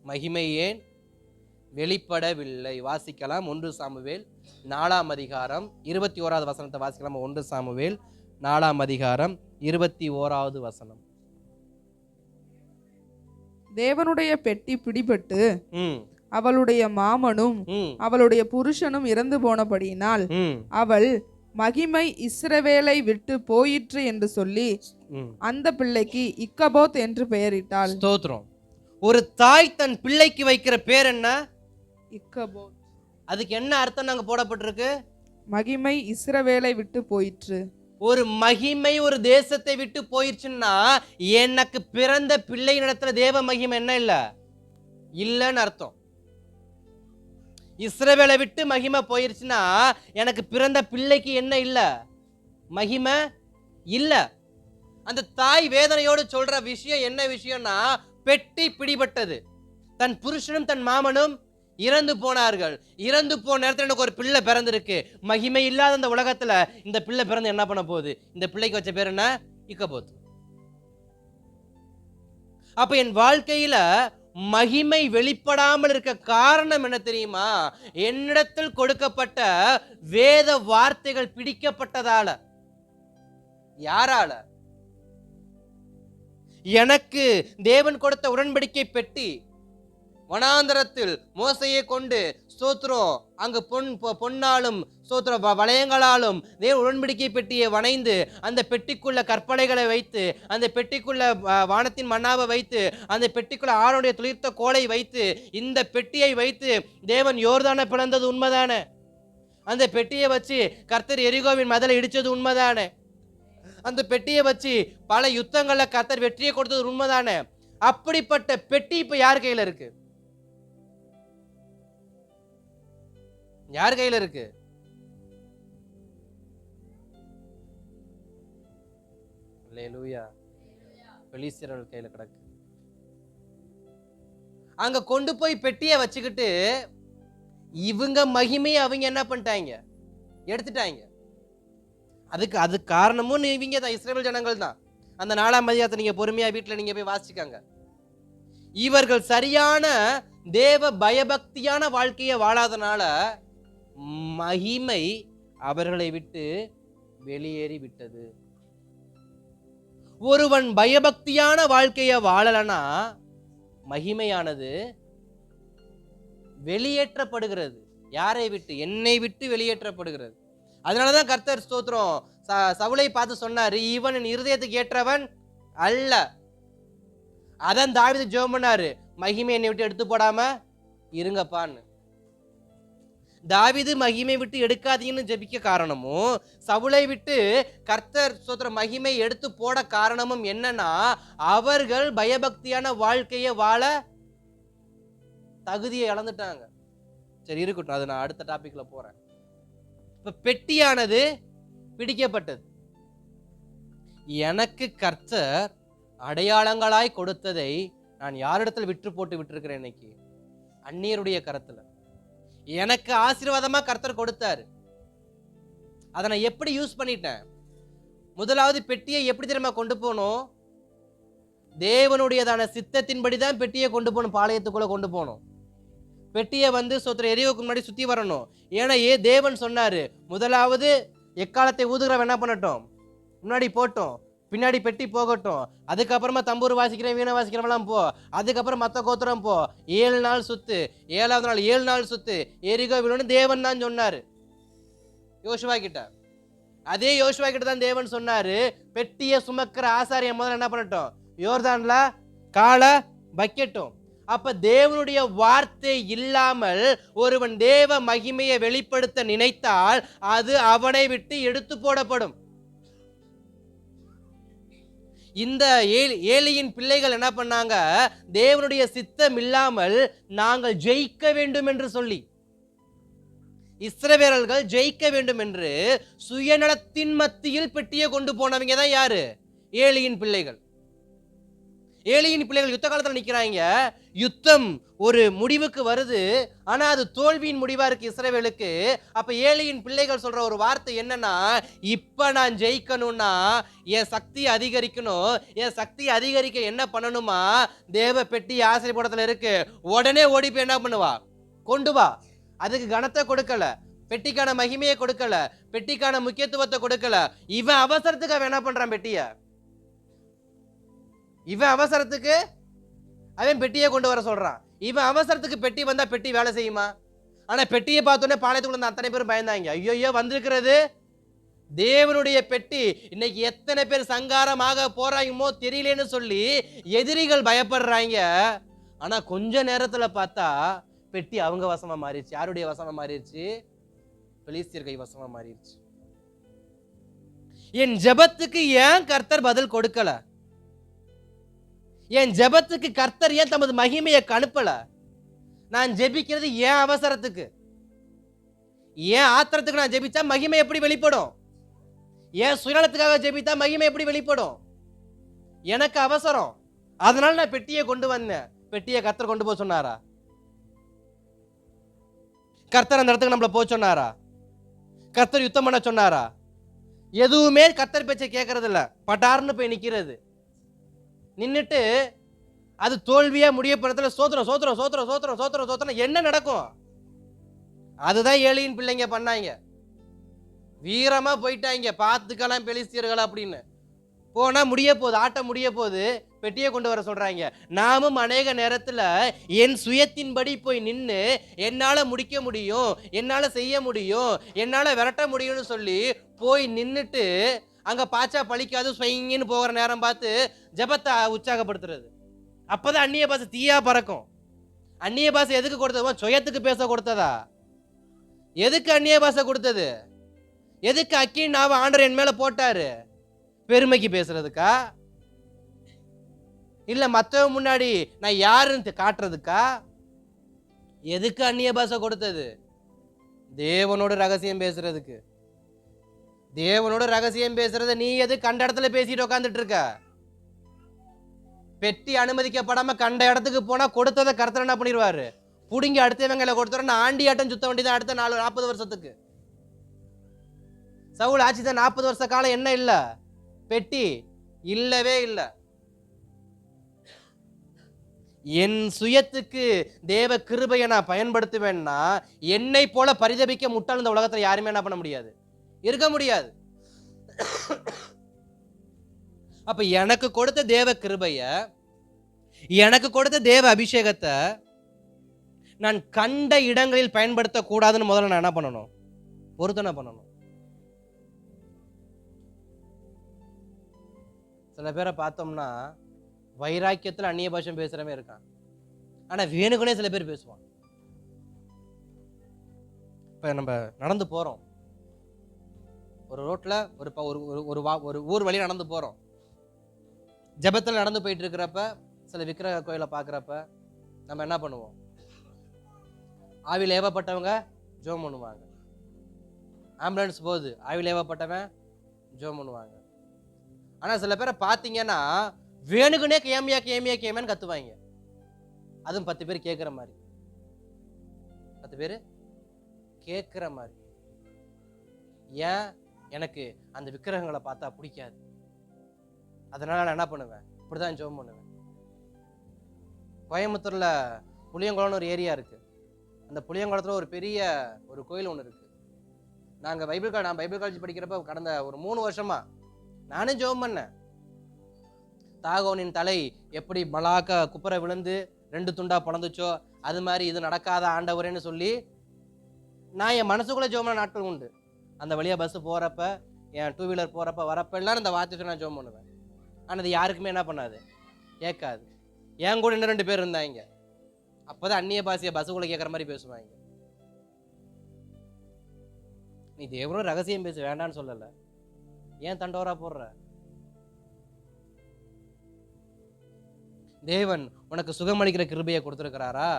மகிமை ஏன் வெளிப்படவில்லை? வாசிக்கலாம். 1 சாமுவேல் 4ஆம் அதிகாரம் 21வது வசனத்தை வாசிக்கலாம். 1 சாமுவேல் 4ஆம் அதிகாரம் 21வது வசனம். தேவனுடைய பெட்டி பிடிபட்டு அவளுடைய மாமனும் அவளுடைய புருஷனும் இறந்து போனபடியினால் அவள் மகிமை இஸ்ரவேலை விட்டு போயிற்று என்று சொல்லி அந்த பிள்ளைக்கு இக்கபோத் என்று பெயரிட்டாள். ஸ்தோத்திரம். ஒரு தாய் தன் பிள்ளைக்கு வைக்கிற பேர் என்ன? இக்கபோத். அதுக்கு என்ன அர்த்தம் நாங்க போடப்பட்டிருக்கு? மகிமை இஸ்ரவேலை விட்டு போயிற்று. ஒரு மகிமை ஒரு தேசத்தை விட்டு போயிடுச்சுன்னா எனக்கு பிறந்த பிள்ளையினிடத்துல தேவ மகிமை என்ன இல்லைன்னு அர்த்தம். இஸ்ரவேலை விட்டு மகிமை போயிருச்சுன்னா எனக்கு பிறந்த பிள்ளைக்கு என்ன இல்ல? மகிமை இல்ல. அந்த தாய் வேதனையோடு சொல்ற விஷயம் என்ன விஷயம்னா, பெட்டி பிடிபட்டது, தன் புருஷனும் தன் மாமனும் இறந்து போனார்கள். இறந்து போன நேரத்தில் எனக்கு ஒரு பிள்ளை பிறந்திருக்கு. மகிமை இல்லாத அந்த உலகத்துல இந்த பிள்ளை பிறந்து என்ன பண்ண போகுது? இந்த பிள்ளைக்கு வச்ச பேர் என்ன? இக்கபோத். அப்ப என் வாழ்க்கையில மகிமை வெளிப்படாமல் இருக்க காரணம் என்ன தெரியுமா? என்னிடத்தில் கொடுக்கப்பட்ட வேத வார்த்தைகள் பிடிக்கப்பட்டதால. யாரால? எனக்கு தேவன் கொடுத்த உடன்படிக்கை பெட்டி வனாந்தரத்தில் மோசையை கொண்டு ஸ்தோத்திரம் அங்கு பொன்னாலும் ஸ்தோத்திர வளையங்களாலும் தேவ உடன்படிக்கை பெட்டியை வணைந்து அந்த பெட்டிக்குள்ள கற்பனைகளை வைத்து, அந்த பெட்டிக்குள்ள வானத்தின் மன்னாவை வைத்து, அந்த பெட்டிக்குள்ள ஆரோடைய துளிர்த்த கோலை வைத்து, இந்த பெட்டியை வைத்து தேவன் யோர்தானை பிளந்தது உண்மைதானே? அந்த பெட்டியை வச்சு கர்த்தர் எரிகோவின் மதலை இடிச்சது உண்மைதானே? அந்த பெட்டியை வச்சு பல யுத்தங்கள்ல கர்த்தர் வெற்றியை கொடுத்தது உண்மைதானே? அப்படிப்பட்ட பெட்டி இப்ப யார் கையில இருக்கு? யார் கையில இருக்கு? அல்லேலூயா. பெலிஸ்தர்கள் கையில கிடக்கு. அங்க கொண்டு போய் பெட்டியை வச்சுக்கிட்டு இவங்க மகிமையை அவங்க என்ன பண்ணிட்டாங்க? எடுத்துட்டாங்க. அது காரணமும் இவங்க தான், இஸ்ரவேல் ஜனங்கள் தான். அந்த 4ஆம் அதிகாரத்தை நீங்க பொறுமையா வீட்டுல நீங்க போய் வாசிக்காங்க. இவர்கள் சரியான தேவ பயபக்தியான வாழ்க்கையை வாழாதனால மகிமை அவர்களை விட்டு வெளியேறி விட்டது. ஒருவன் பயபக்தியான வாழ்க்கையை வாழலனா மகிமையானது வெளியேற்றப்படுகிறது. யாரை விட்டு? என்னை விட்டு வெளியேற்றப்படுகிறது. அதனாலதான் கர்த்தர் ஸ்தோத்திரம் சவுலை பார்த்து சொன்னாரு, இவன் என் இருதயத்துக்கு ஏற்றவன் அல்ல. அதான் தாவீது ஜெபம் பண்ணாரு, மகிமை என்னை விட்டு எடுத்து போடாம இருங்கப்பான்னு. தாவீது மகிமை விட்டு எடுக்காதீங்கன்னு ஜெபிக்க காரணமும், சவுலை விட்டு கர்த்தர் ஸ்தோத்திர மகிமை எடுத்து போட காரணமும் என்னன்னா, அவர்கள் பயபக்தியான வாழ்க்கையை வாழ தகுதியை இழந்துட்டாங்க. சரி இருக்கட்டும், அது நான் அடுத்த டாபிக்ல போறேன். இப்ப பெட்டியானது பிடிக்கப்பட்டது. எனக்கு கர்த்தர் அடையாளங்களாய் கொடுத்ததை நான் யாரிடத்தில் விற்று போட்டு விட்டிருக்கிறேன்? இன்னைக்கு அந்நியருடைய கரத்துல. எனக்கு ஆசீர்வாதமா கர்த்தர் கொடுத்தாரு. அதை நான் எப்படி யூஸ் பண்ணிட்டேன்? முதலாவது பெட்டியை எப்படி தெரியுமா கொண்டு போகணும்? தேவனுடையதான சித்தத்தின்படி தான் பெட்டியை கொண்டு போகணும், பாளையத்துக்குள்ள கொண்டு போகணும். பெட்டியை சோத்திர எரிவுக்கு முன்னாடி சுத்தி வரணும். ஏன்னா தேவன் சொன்னாரு, முதலாவது எக்காலத்தை ஊதுகிறவன் என்ன பண்ணட்டும், முன்னாடி போட்டோம், பின்னாடி பெட்டி போகட்டும், அதுக்கப்புறமா தம்பூர் வாசிக்கிறேன் வீணை வாசிக்கிறவெல்லாம் போ, அதுக்கப்புறம் மற்ற கோத்திரம் போ, 7 நாள் சுத்து, 7வது நாள் 7 நாள் சுத்து, எரிகோ விழுன்னு தேவன் தான் சொன்னாரு யோசுவா கிட்ட. அதே யோசுவா கிட்ட தான் தேவன் சொன்னாரு, பெட்டியை சுமக்கிற ஆசாரியம் முதல்ல என்ன பண்ணட்டும், யோர்தான்ல காலை வைக்கட்டும். அப்ப தேவனுடைய வார்த்தை இல்லாமல் ஒருவன் தேவ மகிமையை வெளிப்படுத்த நினைத்தால் அது அவனை விட்டு எடுத்து போடப்படும். இந்த ஏலியின் பிள்ளைகள் என்ன பண்ணாங்க, தேவனுடைய சித்தம் இல்லாமல் நாங்கள் ஜெயிக்க வேண்டும் என்று சொல்லி, இஸ்ரவேலர்கள் ஜெயிக்க வேண்டும் என்று சுயநலத்தின் மத்தியில் பெட்டியை கொண்டு போனவங்க தான் யாரு? ஏலியின் பிள்ளைகள். ஏலியின் பிள்ளைகள் யுத்த காலத்தில் நிக்கிறாங்க, யுத்தம் ஒரு முடிவுக்கு வருது, ஆனா அது தோல்வியின் முடிவா இருக்கு இஸ்ரவேலுக்கு. அப்ப ஏலியின் பிள்ளைகள் சொல்ற ஒரு வார்த்தை என்னன்னா, இப்ப நான் ஜெயிக்கணும்னா என் சக்தி அதிகரிக்கணும், என் சக்தி அதிகரிக்க என்ன பண்ணணுமா, தேவ பெட்டி ஆசீர்வாதத்துல இருக்கு, உடனே ஓடி போய் என்ன பண்ணுவா, கொண்டு வா. அதுக்கு கனத்தை கொடுக்கல, பெட்டிக்கான மகிமையை கொடுக்கல, பெட்டிக்கான முக்கியத்துவத்தை கொடுக்கல. இவன் அவசரத்துக்கு அவன் என்ன பண்றான், பெட்டிய இவன் அவசரத்துக்கு அவன் பெட்டியை கொண்டு வர சொல்றான். இவன் அவசரத்துக்கு பெட்டி வந்தா பெட்டி வேலை செய்யுமா? ஆனா பெட்டியை பார்த்தோன்னே பாளையத்துக்குள்ள அத்தனை பேரும் பயந்தாங்க. ஐயோ வந்திருக்கிறது தேவனுடைய பெட்டி, இன்னைக்கு எத்தனை பேர் சங்காரமாக போறாங்கமோ தெரியலன்னு சொல்லி எதிரிகள் பயப்படுறாங்க. ஆனா கொஞ்ச நேரத்துல பார்த்தா பெட்டி அவங்க வசமா மாறிடுச்சு. யாருடைய வசமா மாறிடுச்சு? பெலிஸ்தியர் கை வசமா மாறிடுச்சு. என் ஜெபத்துக்கு ஏன் கர்த்தர் பதில் கொடுக்கல? என் ஜெபத்துக்கு கர்த்தர் ஏன் தமது மகிமையை அனுப்பல? நான் ஜெபிக்கிறது ஏன் அவசரத்துக்கு, ஏன் ஆத்திரத்துக்கு நான் ஜெபிச்சா மகிமை எப்படி வெளிப்படும்? ஏன் சுயநலத்துக்காக ஜெபித்தா மகிமை எப்படி வெளிப்படும்? எனக்கு அவசரம், அதனால நான் பெட்டியை கொண்டு வந்தேன். பெட்டியை கர்த்தர் கொண்டு போக சொன்னாரா? கர்த்தர் அந்த இடத்துக்கு நம்மள போக சொன்னாரா? கர்த்தர் யுத்தம் பண்ண சொன்னாரா? எதுவுமே கர்த்தர் பேச்சை கேட்கறது இல்ல, பட்டார்னு போய் நிக்கிறது. நின்னுட்டு அது தோல்வியா முடிய படத்துல சோத்திரம் சோத்திரம் சோத்திரம் சோத்திரம் சோத்திரம் சோத்திரம் என்ன நடக்கும்? அதுதான் ஏலியின் பிள்ளைங்க பண்ணாங்க. வீரமா போயிட்டாங்க, பார்த்துக்கலாம் பெலிஸ்தியர்கள் அப்படின்னு. போனா முடிய போகுது, ஆட்டம் முடிய போகுது, பெட்டியை கொண்டு வர சொல்றாங்க. நாமும் அநேக நேரத்துல என் சுயத்தின்படி போய் நின்று என்னால முடிக்க முடியும், என்னால செய்ய முடியும், என்னால விரட்ட முடியும்னு சொல்லி போய் நின்னுட்டு அங்க பாச்சா பழிக்காது ஸ்வைங்கன்னு போகிற நேரம் பார்த்து ஜெபத்தை உற்சாகப்படுத்துறது. அப்பதான் அந்நிய பாசை தீயா பறக்கும். அந்நிய பாசை எதுக்கு கொடுத்ததோ? சுயத்துக்கு பேச கொடுத்ததா? எதுக்கு அந்நிய பாசை கொடுத்தது? எதுக்கு அக்கின் நாவ ஆண்டவர் என் மேல போட்டாரு? பெருமைக்கு பேசுறதுக்கா? இல்ல மத்தவங்க முன்னாடி நான் யாருன்னு காட்டுறதுக்கா? எதுக்கு அந்நிய பாசை கொடுத்தது? தேவனோட ரகசியம் பேசுறதுக்கு. தேவனோட ரகசியம் பேசுறத நீ எது கண்ட இடத்துல பேசிட்டு உட்காந்துட்டு இருக்க? பெட்டி அனுமதிக்கப்படாம கண்ட இடத்துக்கு போனா கொடுத்ததை கர்த்தர் என்ன பண்ணிடுவாரு? புடுங்கி அடுத்தவங்களை கொடுத்துற ஆண்டியாட்டம் சுத்த வேண்டியதான் அடுத்த 40 வருஷத்துக்கு. சவுல் ஆட்சி தான் 40 வருஷ காலம் என்ன இல்ல? பெட்டி இல்லவே இல்லை. என் சுயத்துக்கு தேவ கிருபையை நான் பயன்படுத்துவேன்னா என்னை போல பரிதபிக்க முட்டாள் இந்த உலகத்துல யாருமே என்ன பண்ண முடியாது, இருக்க முடியாது. அப்ப எனக்கு கொடுத்த தேவ கிருபைய, எனக்கு கொடுத்த தேவ அபிஷேகத்தை நான் கண்ட இடங்களில் பயன்படுத்த கூடாதுன்னு முதல்ல நான் என்ன பண்ணணும்? பொருத்தனை பண்ணணும். சில பேரை பார்த்தோம்னா வைராக்கியத்தில் அந்நிய பாஷம் பேசுறவே இருக்கான், ஆனா வேணுக்குனே சில பேர் பேசுவான். இப்ப நம்ம நடந்து போறோம், ஒரு ரோட்ல ஒரு ஊர் வழி நடந்து போறோம். ஜெபத்தில் நடந்து போயிட்டு இருக்கிறப்ப சில விக்கிரக கோயிலை பார்க்குறப்ப நம்ம என்ன பண்ணுவோம்? ஆவியில் ஏவப்பட்டவங்க ஜோம் பண்ணுவாங்க. ஆம்புலன்ஸ் போகுது, ஆவியில் ஏவப்பட்டவன் ஜோம் பண்ணுவாங்க. ஆனால் சில பேரை பார்த்தீங்கன்னா வேணுக்குனே கேமியா கேமியா கேமியான்னு கத்துவாங்க. அதுவும் 10 பேர் கேட்குற மாதிரி. 10 பேர் கேட்குற மாதிரி. ஏன்? எனக்கு அந்த விக்கிரகங்களை பார்த்தா பிடிக்காது. அதனால நான் என்ன பண்ணுவேன்? இப்படிதான் ஜெபம் பண்ணுவேன். கோயம்புத்தூர்ல புளியங்குளம்னு ஒரு ஏரியா இருக்கு. அந்த புளியங்குளத்துல ஒரு பெரிய ஒரு கோயில் ஒன்று இருக்கு. நான் பைபிள் காலேஜ் படிக்கிறப்ப கடந்த ஒரு 3 வருஷமா நானும் ஜெபம் பண்ணேன். தாகோனின் தலை எப்படி மலாக்க குப்புற விழுந்து 2 துண்டா பிளந்துச்சோ அது மாதிரி இது நடக்காத ஆண்டவரேன்னு சொல்லி நான் என் மனசுக்குள்ள ஜெபம் பண்ண நாட்கள் உண்டு. அந்த வழியா பஸ் போறப்ப, என் 2 வீலர் போறப்ப வரப்ப எல்லாரும் இந்த வார்த்தை சொன்னா ஜெபம் பண்ணுவேன். ஆனால் அது யாருக்குமே என்ன பண்ணாது, கேட்காது. என் கூட இன்னும் 2 பேர் இருந்தாங்க. அப்பதான் அந்நிய பாஷையை பஸ்ஸுக்குள்ள கேட்குற மாதிரி பேசுவாங்க. நீ தேவனும் ரகசியம் பேச வேண்டான்னு சொல்லல, ஏன் தண்டோரா போடுற? தேவன் உனக்கு சுகமளிக்கிற கிருபையை கொடுத்துருக்கிறாரா?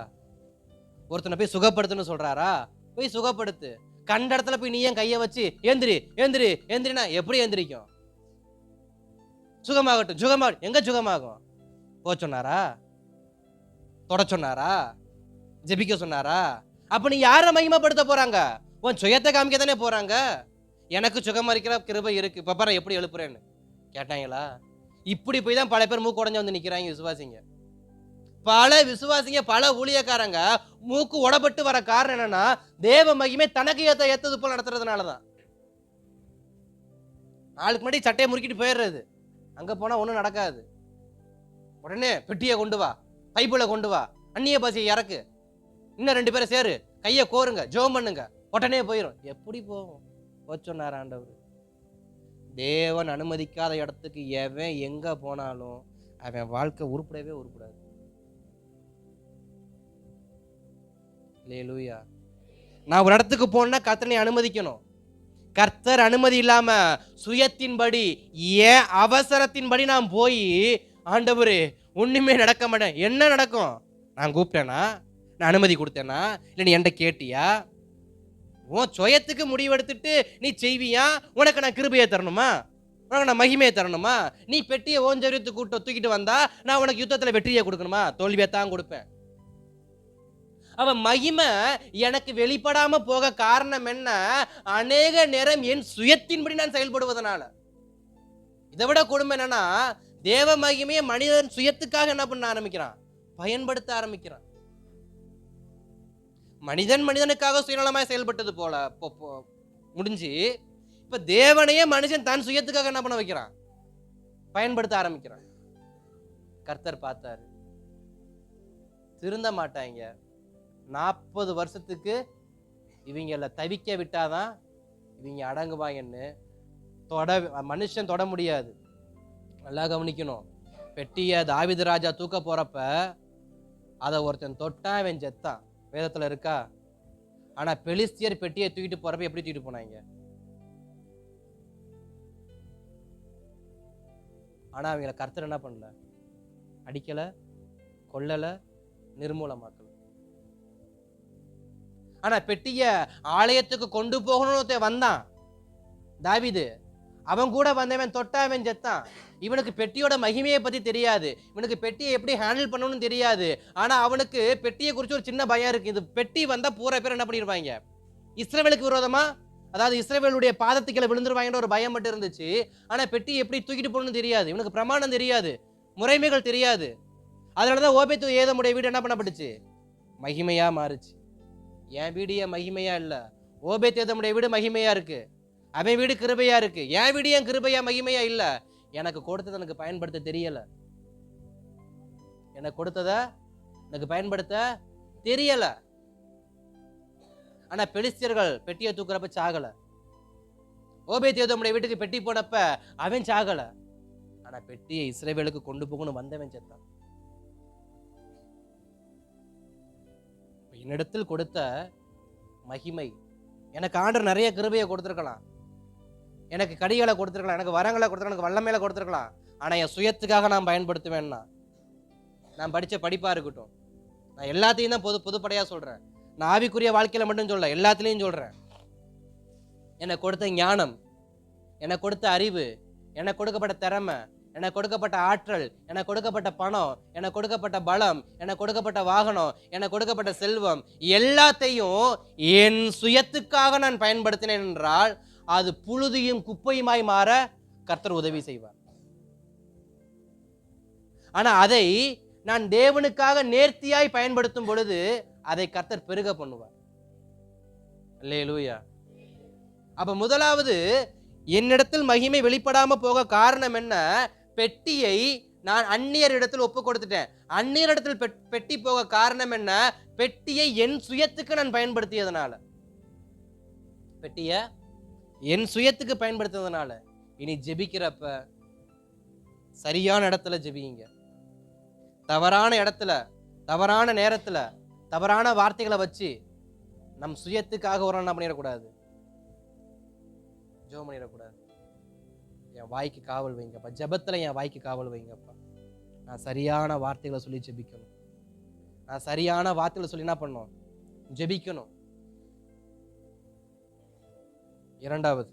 ஒருத்தனை போய் சுகப்படுத்துன்னு சொல்றாரா? போய் சுகப்படுத்து. கண்ட இடத்துல போய் நீ ஏன் கையை வச்சு ஏந்திரி ஏந்திரி ஏந்திரினா எப்படி ஏந்திரிக்கும்? சுகமாகட்டும் சுகமாகட்டும். எங்க சுகமாகும்? போ சொன்னாரா? தொட சொன்னாரா? ஜெபிக்க சொன்னாரா? அப்ப நீ யாரை மகிமைப்படுத்த போறாங்க? உன் சுயத்தை காமிக்க தானே போறாங்க. எனக்கு சுகமளிக்கிற கிருபை இருக்கு, இப்ப பாரு எப்படி எழுப்புறேன்னு கேட்டாங்களா? இப்படி போய் தான் பல பேர் மூக்கு உடஞ்சு வந்து நிக்கிறாங்க விசுவாசிங்க. பல விசுவாசிங்க, பல ஊழியக்காரங்க மூக்கு உடப்பட்டு வர காரணம் என்னன்னா, தேவ மகிமை தனக்கு ஏத்தது போல நடத்துறதுனாலதான். நாளுக்கு முன்னாடி சட்டையை முறுக்கிட்டு போயிடுறது, அங்க போனா ஒண்ணும் நடக்காது. உடனே பெட்டியை கொண்டு வா, பைபிளை கொண்டு வா, அந்நிய பாஷையை இறக்கு, இன்னும் 2 பேரை சேரு, கையை கோருங்க, ஜெபம் பண்ணுங்க, உடனே போயிடும். எப்படி போகும்? சொன்னார் ஆண்டவர். தேவன் அனுமதிக்காத இடத்துக்கு எவன் எங்க போனாலும் அவன் வாழ்க்கை உருப்படவே உருப்படாது. அல்லேலூயா. நான் ஒரு இடத்துக்கு போனா கர்த்தரை அனுமதிக்கணும். கர்த்தர் அனுமதி இல்லாம சுயத்தின்படி, ஏன் அவசரத்தின்படி நான் போய் ஆண்டவரே ஒண்ணுமே நடக்க மாட்டேன். என்ன நடக்கும்? நான் கூப்பிட்டேனா? நான் அனுமதி கொடுத்தேனா? இல்லை நீ என்கிட்ட கேட்டியா? உன் சுயத்துக்கு முடிவெடுத்துட்டு நீ செய்வியா? உனக்கு நான் கிருபையை தரணுமா? உனக்கு நான் மகிமையை தரணுமா? நீ பெட்டியை ஓஞ்சரியத்து தூக்கிட்டு வந்தா நான் உனக்கு யுத்தத்துல வெற்றியை கொடுக்கணுமா? தோல்வியை தான் கொடுப்பேன். அவன் மகிமை எனக்கு வெளிப்படாம போக காரணம் என்ன? அநேக நேரம் என் சுயத்தின்படி நான் செயல்படுவதனால. இதை விட கொடுமை என்னன்னா, தேவ மகிமையை மனிதன் சுயத்துக்காக என்ன பண்ண ஆரம்பிக்கிறான்? பயன்படுத்த ஆரம்பிக்கிறான். மனிதனுக்காக சுயநலமாய் செயல்பட்டது போல முடிஞ்சு இப்ப தேவனையே மனுஷன் தன் சுயத்துக்காக என்ன பண்ண வைக்கிறான்? பயன்படுத்த ஆரம்பிக்கிறான். கர்த்தர் பார்த்தாரு, திருந்த மாட்டாங்க. 40 வருஷத்துக்கு இவங்கள தவிக்க விட்டாதான் இவங்க அடங்குவாங்கன்னு மனுஷன் தொட முடியாது. நல்லா கவனிக்கணும். பெட்டிய தாவீது ராஜா தூக்க போறப்ப அதை ஒருத்தன் தொட்டான், அவன் செத்தான். வேதத்துல இருக்கா? ஆனா பெலிஸ்தியர் பெட்டியை தூக்கிட்டு போறப்ப எப்படி தூக்கிட்டு போனாங்க? ஆனா அவங்கள கர்த்தர் என்ன பண்ணல? அடிக்கல, கொல்லல, நிர்மூலமாக்கல. ஆனா பெட்டிய ஆலயத்துக்கு கொண்டு போகணும்னு வந்தான் தாவீது. அவன் கூட வந்தவன் தொட்டா அவன் செத்தான். இவனுக்கு பெட்டியோட மகிமையை பத்தி தெரியாது, இவனுக்கு பெட்டியை எப்படி ஹேண்டில் பண்ணணும்னு தெரியாது. ஆனா அவனுக்கு பெட்டியை குறித்து ஒரு சின்ன பயம் இருக்கு. இது பெட்டி வந்தா பூரா பேர் என்ன பண்ணிருவாங்க? இஸ்ரவேலுக்கு விரோதமா, அதாவது இஸ்ரவேலுடைய பாதத்துக்களை விழுந்துருவாங்கன்ற ஒரு பயம் மட்டும் இருந்துச்சு. ஆனா பெட்டியை எப்படி தூக்கிட்டு போகணும்னு தெரியாது, இவனுக்கு பிரமாணம் தெரியாது, முறைமைகள் தெரியாது. அதனாலதான் ஓபேத் ஏதோமுடைய வீடு என்ன பண்ணப்பட்டுச்சு? மகிமையா மாறுச்சு. என் வீடு ஏன் மகிமையா இல்ல? ஓபேத் ஏதோமுடைய வீடு மகிமையா இருக்கு, அவன் வீடு கிருபையா இருக்கு. என் வீடு ஏன் கிருபையா மகிமையா இல்ல? எனக்கு கொடுத்ததை எனக்கு பயன்படுத்த தெரியல. எனக்கு கொடுத்தத எனக்கு பயன்படுத்த தெரியல. ஆனா பெலிஸ்தியர்கள் பெட்டியை தூக்குறப்ப சாகல. ஓபேத் ஏதோமுடைய வீட்டுக்கு பெட்டி போனப்ப அவன் சாகல. ஆனா பெட்டியை இஸ்ரவேலுக்கு கொண்டு போகணும் வந்தவன் செத்தான். என்னிடத்தில் கொடுத்த மகிமை, எனக்கு ஆண்டவர் நிறைய கிருபையை கொடுத்திருக்கலாம், எனக்கு கடிகளை கொடுத்திருக்கலாம், எனக்கு வரங்களை கொடுத்திருக்கலாம், எனக்கு வல்லமையில கொடுத்திருக்கலாம். ஆனா என் சுயத்துக்காக நான் பயன்படுத்துவேன்னா, நான் படிச்ச படிப்பா இருக்கட்டும், நான் எல்லாத்தையும் தான் பொதுப்படையா சொல்றேன். நான் ஆவிக்குரிய வாழ்க்கையில மட்டும் சொல்ல, எல்லாத்துலயும் சொல்றேன். எனக்கு கொடுத்த ஞானம், எனக்கு கொடுத்த அறிவு, எனக்கு கொடுக்கப்பட்ட திறமை, எனக்கு கொடுக்கப்பட்ட ஆற்றல், எனக்கு கொடுக்கப்பட்ட பணம், எனக்கு கொடுக்கப்பட்ட பலம், எனக்கு கொடுக்கப்பட்ட வாகனம், எனக்கு கொடுக்கப்பட்ட செல்வம் எல்லாத்தையும் என் சுயத்துக்காக நான் பயன்படுத்தினேன் என்றால் அது புழுதியும் குப்பையுமாய் மாற கர்த்தர் உதவி செய்வார். ஆனா அதை நான் தேவனுக்காக நேர்த்தியாய் பயன்படுத்தும் பொழுது அதை கர்த்தர் பெருக பண்ணுவார். அல்லேலூயா. அப்ப முதலாவது என்னிடத்தில் மகிமை வெளிப்படாம போக காரணம் என்ன? பெட்டியை நான் அந்நியர் இடத்தில் ஒப்பு கொடுத்துட்டேன். அந்நியர் இடத்தில் பெட்டி போக காரணம் என்ன? பெட்டியை என் சுயத்துக்கு நான் பயன்படுத்தியதுனால, பெட்டிய என் சுயத்துக்கு பயன்படுத்தியதுனால. இனி ஜெபிக்கிறப்ப சரியான இடத்துல ஜெபிங்க. தவறான இடத்துல, தவறான நேரத்துல, தவறான வார்த்தைகளை வச்சு நம் சுயத்துக்காக ஒரு என்ன பண்ணிடக்கூடாது, ஜெபம் பண்ணிடக்கூடாது. என் வாய்க்கு காவல் வைங்கப்பா, ஜெபத்துல என் வாய்க்கு காவல் வைங்கப்பா. நான் சரியான வார்த்தைகளை சொல்லி ஜெபிக்கணும். நான் சரியான வார்த்தைகளை சொல்லி என்ன பண்ணணும்? ஜெபிக்கணும். இரண்டாவது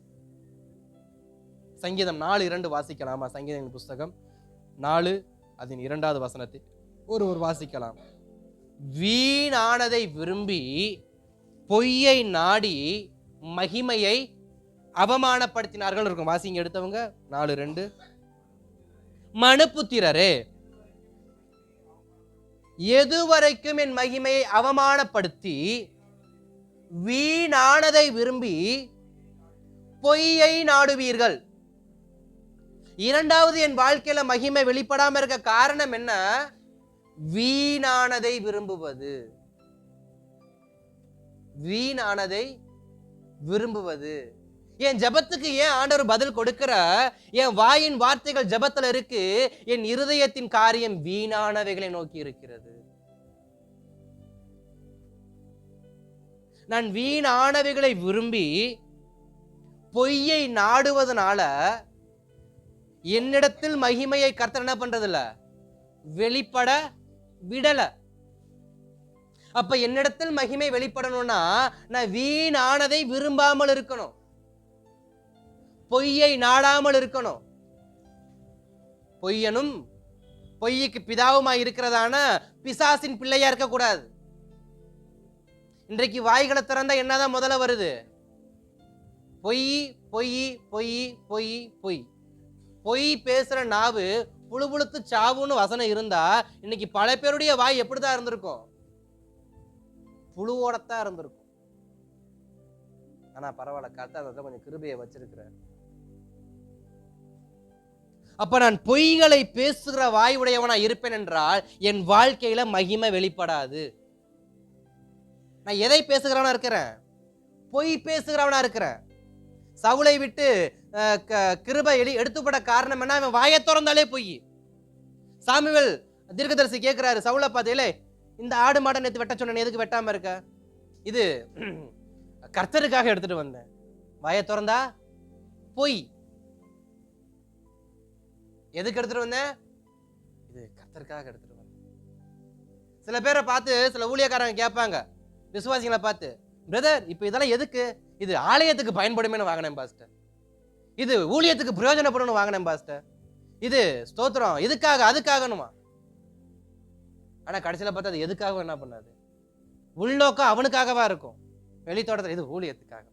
சங்கீதம் 4:2 வாசிக்கலாமா? சங்கீதம் புஸ்தகம் 4 அதன் 2வது வசனத்தை ஒரு வாசிக்கலாம். வீணானதை விரும்பி பொய்யை நாடி மகிமையை அவமானப்படுத்தினார்கள் இருக்கும். வாசிங்க எடுத்தவங்க 4:2. மனுப்புத்திரரே, எதுவரைக்கும் என் மகிமையை அவமானப்படுத்தி வீணானதை விரும்பி பொய்யை நாடுவீர்கள். இரண்டாவது என் வாழ்க்கையில மகிமை வெளிப்படாம இருக்க காரணம் என்ன? வீணானதை விரும்புவது. வீணானதை விரும்புவது. என் ஜெபத்துக்கு ஏன் ஆண்டவர் பதில் கொடுக்கிற? என் வாயின் வார்த்தைகள் ஜெபத்துல இருக்கு, என் இருதயத்தின் காரியம் வீணானவைகளை நோக்கி இருக்கிறது. நான் வீணானவைகளை விரும்பி பொய்யை நாடுவதனால என்னிடத்தில் மகிமையை கர்த்தர் என்ன பண்றதில்ல, வெளிப்பட விடல. அப்ப என்னிடத்தில் மகிமை வெளிப்படணும்னா நான் வீணானதை விரும்பாமல் இருக்கணும், பொய்யை நாடாமல் இருக்கணும். பொய்யனும் பொய்யுக்கு பிதாவுமாய் இருக்கிறதான பிசாசின் பிள்ளையா இருக்கக்கூடாது. இன்றைக்கு வாய்களை திறந்தா என்னதான் முதல்ல வருது? பொய் பொய் பொய் பொய் பொய். பொய் பேசுற நாவு புழுபுழுத்து சாவுன்னு வசனம் இருந்தா இன்னைக்கு பல பேருடைய வாய் எப்படிதான் இருந்திருக்கும்? புழுவோடத்தான் இருந்திருக்கும். ஆனா பரவாயில்ல, கர்த்தர் கொஞ்சம் கிருபையை வச்சிருக்கிறார். அப்ப நான் பொய்களை பேசுகிற வாய் உடையவனா இருப்பேன் என்றால் என் வாழ்க்கையில மகிமை வெளிப்படாது. நான் எதை பேசுகிறவனா இருக்கிறேன்? பொய் பேசுகிறவனா இருக்கிறேன். சவுலை விட்டு கிருபை எடுத்துப்பட காரணம் என்ன? அவன் வாயை திறந்தாலே பொய். சாமுவேல் தீர்க்கதரிசி கேட்கிறாரு சவுலை பார்த்தீங்களே, இந்த ஆடு மாடை நேற்று வெட்ட சொன்ன, எதுக்கு வெட்டாம இருக்க? இது கர்த்தருக்காக எடுத்துட்டு வந்தேன். வாயை திறந்தா பொய். எதுக்கு எடுத்துட்டு வந்தேன்? இது கர்த்தருக்காக எடுத்துட்டு வந்தேன். சில பேரை பார்த்து சில ஊழியக்காரங்க கேட்பாங்க, விசுவாசிகளை பார்த்து, பிரதர் இப்ப இதெல்லாம் எதுக்கு? இது ஆலயத்துக்கு பயன்படுமேனு வாங்கினேன் பாஸ்டர், இது ஊழியத்துக்கு பிரயோஜனப்படும் வாங்கினேன் பாஸ்டர், இது ஸ்தோத்திரம் இதுக்காக அதுக்காகணுமா? ஆனா கடைசியில பார்த்தா அது எதுக்காக என்ன பண்ணாது? உள்நோக்கம் அவனுக்காகவா இருக்கும். வெளித்தோட்டத்தில் இது ஊழியத்துக்காக,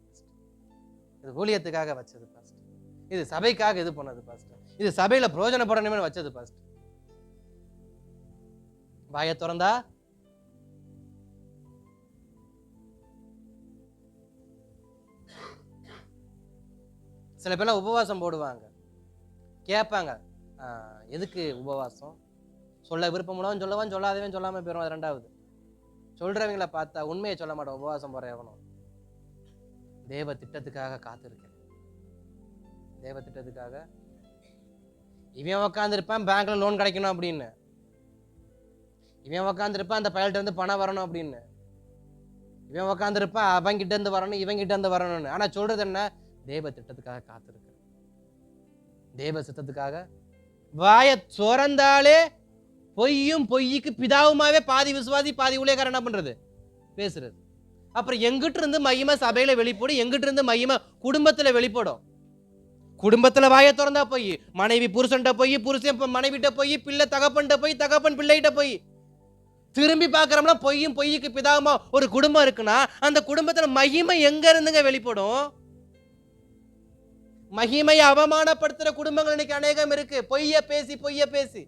இது ஊழியத்துக்காக வச்சது பாஸ்டர், இது சபைக்காக இது பண்ணது பாஸ்டர், இது சபையில பிரயோஜனப்படணுமே வச்சது பாஸ்டர். வாயை திறந்தா சில பேர்லாம் உபவாசம் போடுவாங்க. கேட்பாங்க, எதுக்கு உபவாசம்? சொல்ல விருப்பமுள்ளவன் சொல்லுவான், சொல்லாதவன் சொல்லாம போயிடும். அது ரெண்டாவது. சொல்றவங்களை பார்த்தா உண்மையை சொல்ல மாட்டோம். உபவாசம் போற எவனும் தேவ திட்டத்துக்காக காத்திருக்கேன். தேவ திட்டத்துக்காக இவன் உக்காந்துருப்பான் பேங்க்ல லோன் கிடைக்கணும் அப்படின்னு, இவன் உக்காந்துருப்பான் அந்த பயல்கிட்ட இருந்து பணம் வரணும் அப்படின்னு, இவன் உக்காந்துருப்பான் அவங்கிட்ட இருந்து வரணும் இவங்கிட்ட இருந்து வரணும்னு. ஆனா சொல்றது என்ன? தேவ திட்டத்துக்காக காத்திருக்க, தேவ சித்தத்துக்காக. வாயை திறந்தாலே பொய்யும் பொய்யுக்கு பிதாவுமாவே பாதி விசுவாசி பாதி ஊழியக்காரன் என்ன பண்றது? பேசுறது. அப்புறம் எங்கிட்ட இருந்து மகிமை சபையில வெளிப்படும், எங்கிட்ட இருந்து மகிமை குடும்பத்துல வெளிப்படும். குடும்பத்துல வாயை திறந்தா போய், மனைவி புருஷன்ட்ட போய், புருஷன் மனைவிட்ட போய், பிள்ளை தகப்பன்ட்ட போய், தகப்பன் பிள்ளைகிட்ட போய், திரும்பி பார்க்கறோம்னா பொய்யும் பொய்யுக்கு பிதாகமா ஒரு குடும்பம் இருக்குன்னா அந்த குடும்பத்துல மகிமை எங்க இருந்துங்க வெளிப்படும்? மகிமையை அவமானப்படுத்துற குடும்பங்கள் இன்னைக்கு அநேகம் இருக்கு. பொய்ய பேசி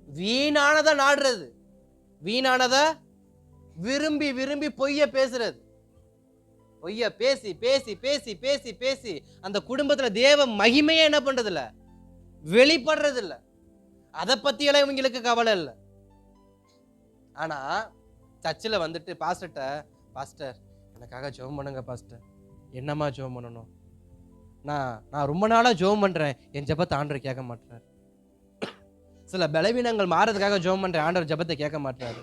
வீணானத நாடுறது, வீணானத விரும்பி விரும்பி பொய்ய பேசுறது, பொய்ய பேசி அந்த குடும்பத்துல தேவ மகிமையே என்ன பண்றது இல்ல, வெளிப்படுறது இல்ல. அதை பத்தி எல்லாம் இவங்களுக்கு கவலை இல்லை. ஆனா சர்ச்சில் வந்துட்டு பாஸ்டர் எனக்காக ஜெபம் பண்ணுங்க பாஸ்டர். என்னம்மா ஜெபம் பண்ணணும்? நான் ரொம்ப நாளா ஜெபம் பண்றேன், என் ஜெபத்தை ஆண்டவர் கேட்க மாட்டார். சில பலவீனங்கள் மாறதுக்காக ஜெபம் பண்றேன், ஆண்டவர் ஜெபத்தை கேட்க மாட்டாரு.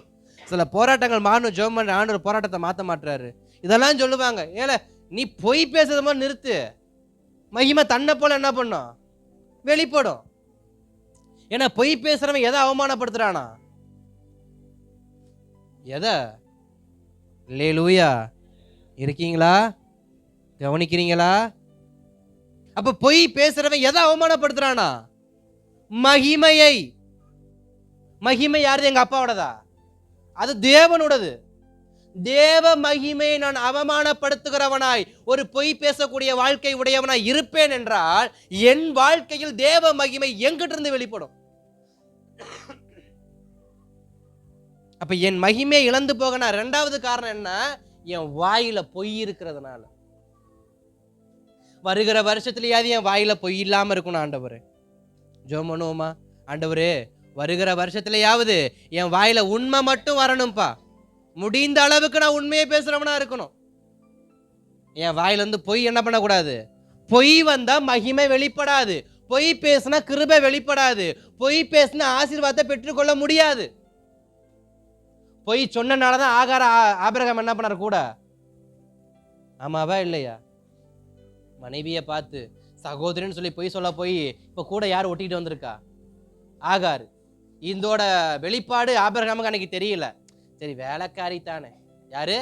சில போராட்டங்கள் மாறணும், ஜெபம் பண்றேன், ஆண்டவர் போராட்டத்தை மாற்ற மாட்டாரு. இதெல்லாம் சொல்லுவாங்க. ஏல நீ பொய் பேசுறது மாதிரி நிறுத்து, மகிமை தன்னை போல என்ன பண்ணும், வெளிப்படும். ஏன்னா பொய் பேசுறவன் எதை அவமானப்படுத்துறானா? எதை? அல்லேலூயா, இருக்கீங்களா? கவனிக்கிறீங்களா? அப்ப பொய் பேசுறவன் எதை அவமானப்படுத்துறானா? மகிமையை. மகிமை யாருது? எங்க அப்பாவோடதா? அது தேவனோடது. தேவ மகிமையை நான் அவமானப்படுத்துகிறவனாய் ஒரு பொய் பேசக்கூடிய வாழ்க்கை உடையவனாய் இருப்பேன் என்றால் என் வாழ்க்கையில் தேவ மகிமை எங்கிட்ட இருந்து வெளிப்படும்? அப்ப என் மகிமையை இழந்து போகனா இரண்டாவது காரணம் என்ன? என் வாயில பொய் இருக்கிறதுனால. வருகிற வருஷத்துலயாவது என் வாயில பொய் இல்லாம இருக்கணும் ஆண்டவரே. ஜெபம் பண்ணுவோமா? ஆண்டவரே வருகிற வருஷத்துலயாவது என் வாயில உண்மை மட்டும் வரணும்பா. முடிந்த அளவுக்கு நான் உண்மையை பேசுறவனா இருக்கணும். என் வாயில இருந்து பொய் என்ன பண்ணக்கூடாது. பொய் வந்தா மகிமை வெளிப்படாது. பொய் பேசினா கிருபை வெளிப்படாது. பொய் பேசினா ஆசீர்வாதத்தை பெற்றுக்கொள்ள முடியாது. பொய் சொன்னனாலதான் ஆபிரகாம் என்ன பண்ணார் கூட? ஆமாவா இல்லையா? மனைவியை பார்த்து சகோதரின்னு சொல்லி பொய் சொல்ல போய் இப்ப கூட யார் ஒட்டிட்டு வந்திருக்கா? ஆகார். இதோட வெளிப்பாடு ஆபிரகாமுக்கு அன்னைக்கு தெரியல. சரி வேலைக்காரி தானே. யாரு?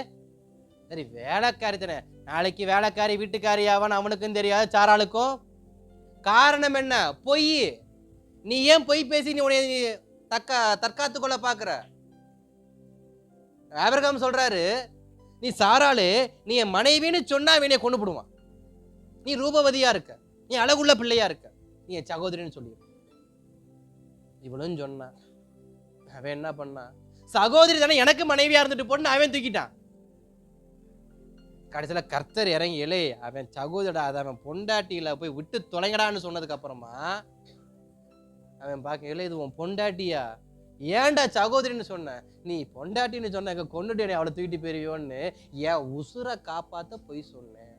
சரி வேலைக்காரி தானே, நாளைக்கு வேலைக்காரி வீட்டுக்காரி அவன் அவனுக்கும் தெரியாது, சாராளுக்கும். காரணம் என்ன? பொய். நீ ஏன் பொய் பேசி நீ உன்னை தற்காத்து கொள்ள பாக்குற? ஆபிரகாம் சொல்றாரு, நீ சாராளு, நீ என் மனைவின்னு சொன்னா அவனை கொண்டு போடுவான். நீ ரூபவதியா இருக்க, நீ அழகுள்ள பிள்ளையா இருக்க, நீ என் சகோதரின்னு சொல்லி இவளும் சொன்னா. அவன் என்ன பண்ணா? சகோதரி தானே, எனக்கு மனைவியா இருந்துட்டு போட்டு அவன் தூக்கிட்டான். கடைசியில கர்த்தர் இறங்கி இலே அவன் சகோதரடா, அதை அவன் பொண்டாட்டியில போய் விட்டு தொலைங்கடான்னு சொன்னதுக்கு அப்புறமா அவன் பார்க்க, இல்லை இது உன் பொண்டாட்டியா? ஏன்டா சகோதரின்னு சொன்ன? நீ பொண்டாட்டின்னு சொன்ன கொண்டுட்டு அவளை தூக்கிட்டு போயிருவியோன்னு என் உசுரை காப்பாத்த பொய் சொன்னேன்.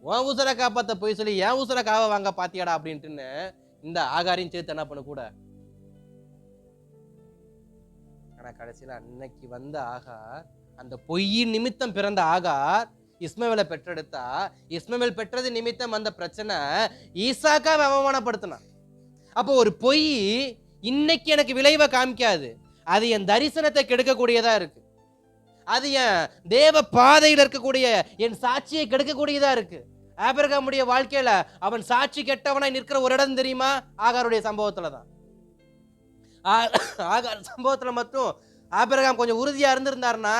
உன் உசுரை காப்பாத்த பொய் சொல்லி என் உசுரை காவ வாங்க பாத்தியாடா அப்படின்ட்டுன்னு இந்த ஆகாரையும் சேர்த்து என்ன பண்ண கூட. ஆனா கடைசியில அன்னைக்கு வந்த ஆகார், அந்த பொய்யின் நிமித்தம் பிறந்த ஆகார் இஸ்மவேலை பெற்றெடுத்தா. இஸ்மவேல் பெற்றது நிமித்தம் அந்த பிரச்சனை ஈசாக்காவை அவமானப்படுத்தினான். அப்போ ஒரு பொய் இன்னைக்கு எனக்கு விளைவை காமிக்காது, அது என் தரிசனத்தை கெடுக்கக்கூடியதா இருக்கு. அது என் தேவ பாதையில் இருக்கக்கூடிய என் சாட்சியை கெடுக்கக்கூடியதா இருக்கு. ஆபிரகாமுடைய வாழ்க்கையில அவன் சாட்சி கெட்டவனாய் நிற்கிற ஒரு இடம் தெரியுமா? ஆகாருடைய சம்பவத்துலதான். ஆகார் சம்பவத்துல மட்டும் ஆபிரகாம் கொஞ்சம் உறுதியா இருந்திருந்தாருன்னா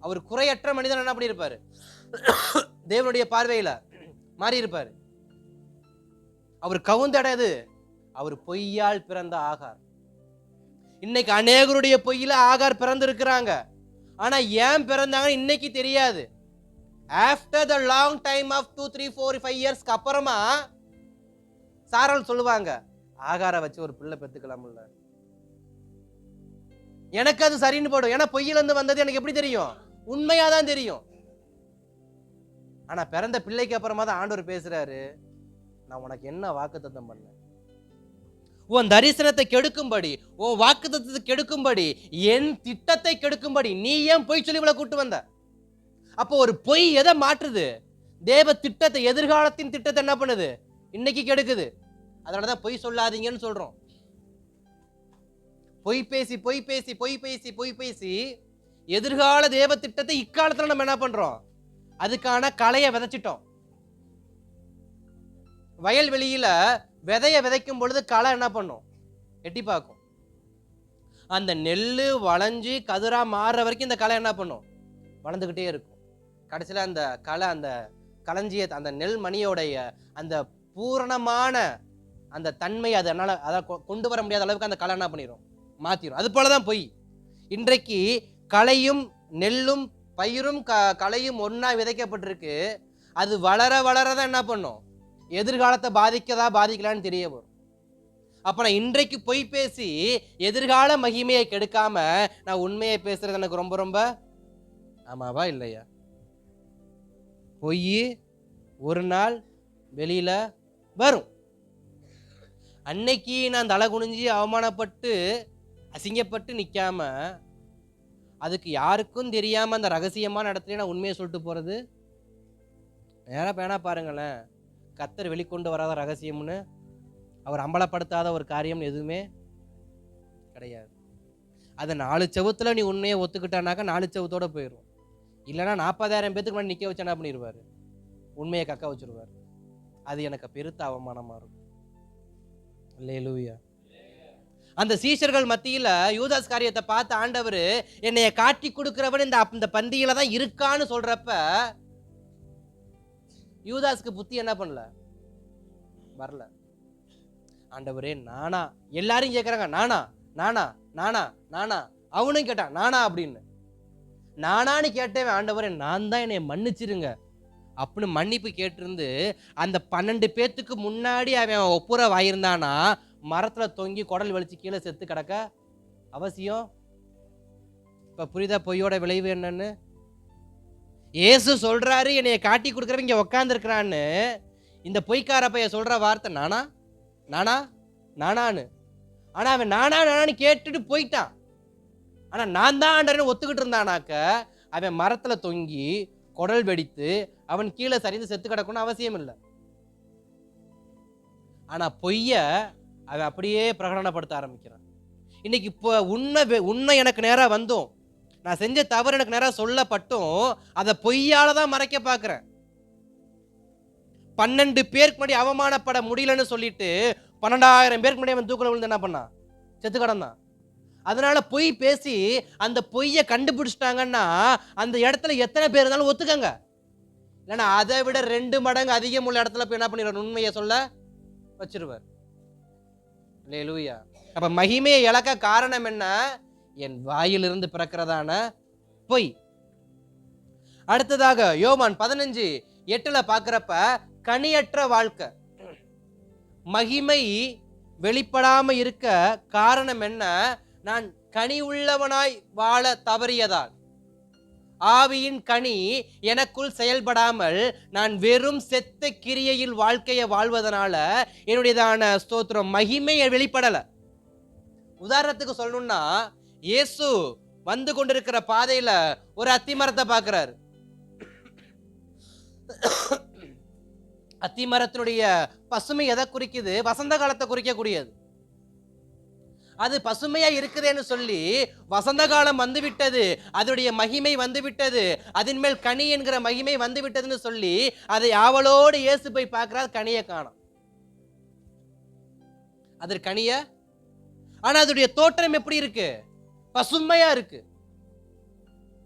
அவர் குறையற்ற மனிதன் என்ன பண்ணி இருப்பாரு? தேவனுடைய பார்வையில மாறி இருப்பாரு. அவர் கவுந்தடையது அவர் பொய்யால் பிறந்த ஆகார். இன்னைக்கு அநேகருடைய பொய்யில ஆகார் பிறந்து இருக்கிறாங்க. ஆனா ஏன் பிறந்தாங்க இன்னைக்கு தெரியாது. After the long time of 2, 3, 4, 5 இயர்ஸ்க்கு அப்புறமா சாராள் சொல்லுவாங்க, ஆகாரை வச்சு ஒரு பிள்ளை பெத்துக்கலாம்ல. எனக்கு அது சரின்னு போடும். ஏன்னா பொய்யில இருந்து வந்தது எனக்கு எப்படி தெரியும்? உண்மையாதான் தெரியும். ஆனா பிறந்த பிள்ளைக்கு அப்புறமா தான் ஆண்டவர் பேசுறாரு, நான் உனக்கு என்ன வாக்குத்தத்தம் பண்ணேன்? உன் தரிசனத்தை கெடுக்கும்படி, உன் வாக்குத்தத்தத்தை கெடுக்கும்படி, என் திட்டத்தை கெடுக்கும்படி நீ ஏன் பொய் சொல்லி இவ்வளவு கூட்டு வந்த? அப்போ ஒரு பொய் எதை மாற்றுது? தேவ திட்டத்தை, எதிர்காலத்தின் திட்டத்தை என்ன பண்ணுது? இன்னைக்கு கெடுக்குது. அதனாலதான் பொய் சொல்லாதீங்கன்னு சொல்றோம். பொய் பேசி எதிர்கால தேவ திட்டத்தை இக்காலத்துல நம்ம என்ன பண்றோம்? அதுக்கான களையை விதைச்சிட்டோம். வயல்வெளியில விதைய விதைக்கும் பொழுது களை என்ன பண்ணும்? எட்டி பார்க்கும். அந்த நெல்லு வளைஞ்சு கதிரா மாறுற வரைக்கும் இந்த களை என்ன பண்ணும்? வளர்ந்துக்கிட்டே இருக்கும். கடைசியில அந்த களை, அந்த களஞ்சிய, அந்த நெல் மணியோடைய அந்த பூரணமான அந்த தன்மை அதனால அதை கொண்டு வர முடியாத அளவுக்கு அந்த களை என்ன பண்ணிடும்? மாத்திரும். அது போலதான் பொய். இன்றைக்கு களையும் நெல்லும் பயிரும் களையும் ஒன்னா விதைக்கப்பட்டிருக்கு. அது வளர வளரதான் என்ன பண்ணும்? எதிர்காலத்தை பாதிக்கலான்னு தெரிய வரும். அப்ப நான் இன்றைக்கு பொய் பேசி எதிர்கால மகிமையை கெடுக்காம நான் உண்மையை பேசுறது எனக்கு ரொம்ப ரொம்ப ஆமாவா இல்லையா? பொய் ஒரு நாள் வெளியில வரும். அன்னைக்கு நான் தலை குனிஞ்சு அவமானப்பட்டு அசிங்கப்பட்டு நிக்காம, அதுக்கு யாருக்கும் தெரியாம அந்த ரகசியமான இடத்துல நான் உண்மையை சொல்லிட்டு போறது நேரா பேனா பாருங்களேன். கர்த்தர் வெளிக்கொண்டு வராத ரகசியம்னு, அவர் அம்பலப்படுத்தாத ஒரு காரியம் எதுவுமே கிடையாது. அதை 4 செவத்துல நீ உண்மையை ஒத்துக்கிட்டானாக்கா 4 செவத்தோட போயிடும். இல்லைன்னா 40,000 பேத்துக்கு முன்னாடி நிக்க வச்சு என்ன பண்ணிடுவாரு? உண்மையை கக்க வச்சிருவாரு. அது எனக்கு பெருத்த அவமானமா இருக்கும். அல்லேலூயா. அந்த சீஷர்கள் மத்தியில யூதாஸ் காரியத்தை பார்த்து ஆண்டவர் என்னைய காட்டி கொடுக்கிறவன் இந்த பந்தியில தான் இருக்கான்னு சொல்றப்ப யூதாஸ்க்கு புத்தி என்ன பண்ணல? வரல. ஆண்டவரே நானா? எல்லாரும் கேட்கறாங்க நானா நானா நானா நானா. அவனும் கேட்டான் நானா அப்படின்னு. நானான்னு கேட்டவன் ஆண்டவரே நான் தான், என்னை மன்னிச்சிருங்க அப்படின்னு மன்னிப்பு கேட்டிருந்து அந்த 12 பேத்துக்கு முன்னாடி அவன் ஒப்புர வாயிருந்தானா மரத்துல தொங்கி குடல் வலிச்சு கீழே செத்து கிடக்க அவசியம்? இப்ப புரியுதா பொய்யோட விளைவு என்னன்னு? இயேசு சொல்றாரு என்னைய காட்டி கொடுக்குறவங்க இங்க உட்கார்ந்து இருக்கிறான்னு. இந்த பொய்க்கார பைய சொல்ற வார்த்தை நானா நானா நானான்னு. ஆனா அவன் நானா நானான்னு கேட்டுட்டு போயிட்டான். ஆனா நான் தான் ஆண்டவர்னு ஒத்துக்கிட்டு இருந்தானாக்க அவன் மரத்துல தொங்கி குடல் வெடித்து அவன் கீழே சரிந்து செத்து கிடக்கணும்னு அவசியம் இல்லை. ஆனா பொய்ய அவன் அப்படியே பிரகடனப்படுத்த ஆரம்பிக்கிறான். இன்னைக்கு இப்போ உண்மை எனக்கு நேரா வந்தும், நான் செஞ்ச தவறு எனக்கு நேரா சொல்லப்பட்டும் அதை பொய்யால தான் மறைக்க பார்க்கிறேன். 12 பேருக்கு முன்னாடி அவமானப்பட முடியலன்னு சொல்லிட்டு 12,000 பேருக்கு முன்னாடி அவன் தூக்கில விழுந்து என்ன பண்ணான்? செத்து கிடந்தான். அதனால பொய் பேசி அந்த பொய்யை கண்டுபிடிச்சிட்டாங்கன்னா அந்த இடத்துல எத்தனை பேர் இருந்தாலும் ஒத்துக்கங்க. இல்லைன்னா அதை விட 2 மடங்கு அதிகம் உள்ள இடத்துல போய் என்ன பண்ணிடுவார்? உண்மையை சொல்ல வச்சிருவார். அல்லேலூயா. அப்ப மகிமையை இழக்க காரணம் என்ன? என் வாயிலிருந்து பிறக்கிறதான பொய். அடுத்ததாக யோவான் 15:8 பார்க்கிறப்ப கனியற்ற வாழ்க்கை. மகிமை வெளிப்படாம இருக்க காரணம் என்ன? நான் கனி உள்ளவனாய் வாழ தவறியதால். ஆவியின் கனி எனக்குள் செயல்படாமல் நான் வெறும் செத்த கிரியையில் வாழ்க்கையை வாழ்வதனால என்னுடையதான ஸ்தோத்திரம் மகிமையை வெளிப்படல. உதாரணத்துக்கு சொல்லணும்னா, இயேசு வந்து கொண்டிருக்கிற பாதையில ஒரு அத்திமரத்தை பார்க்கிறாரு. அத்திமரத்தினுடைய பசுமை எதை குறிக்குது? வசந்த காலத்தை குறிக்கக்கூடியது. அது பசுமையா இருக்குதுன்னு சொல்லி வசந்த காலம் வந்து விட்டது, அதனுடைய மகிமை வந்து விட்டது, அதன் மேல் கனி என்கிற மகிமை வந்து விட்டதுன்னு சொல்லி அதை ஆவலோடு இயேசு போய் பார்க்கிறார். கனியை காணோம். அது கனிய, ஆனா அதனுடைய தோற்றம் எப்படி இருக்கு? பசுமையா இருக்கு,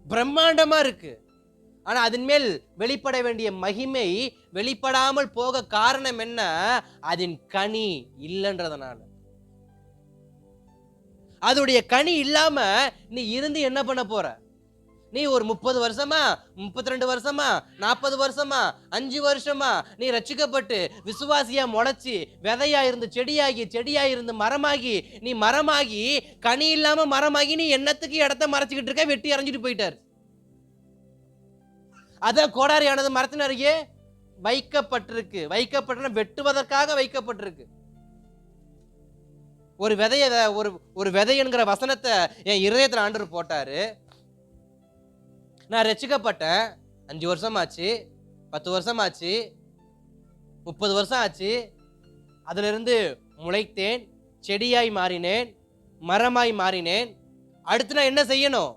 பிரம்மாண்டமா இருக்கு. ஆனா அதன் மேல் வெளிப்பட வேண்டிய மகிமை வெளிப்படாமல் போக காரணம் என்ன? அதன் கனி இல்லைன்றதுனால. அதோடைய கனி இல்லாம நீ இருந்து என்ன பண்ண போற? நீ ஒரு 30 வருஷமா 32 வருஷமா 40 வருஷமா 5 வருஷமா நீ ரட்சிக்கப்பட்டு விசுவாசியா முளைச்சி விதையா இருந்து செடியா இருந்து மரமாகி, நீ மரமாகி கனி இல்லாம மரமாகி நீ என்னத்துக்கு இடத்த மறைச்சிக்கிட்டு இருக்க? வெட்டி அரைஞ்சிட்டு போயிட்டாரு. அதான் கோடாரியானது மரத்தின் அருகே வைக்கப்பட்டிருக்கு. வைக்கப்பட்ட வெட்டுவதற்காக வைக்கப்பட்டிருக்கு. ஒரு விதைய ஒரு விதை என்கிற வசனத்தை என் இருதயத்தில் ஆண்டவர் போட்டாரு. நான் ரட்சிக்கப்பட்டேன். 5 வருஷம் ஆச்சு, 10 வருஷம் ஆச்சு, 30 வருஷம் ஆச்சு. அதுல இருந்து முளைத்தேன், செடியாய் மாறினேன், மரமாய் மாறினேன். அடுத்து நான் என்ன செய்யணும்?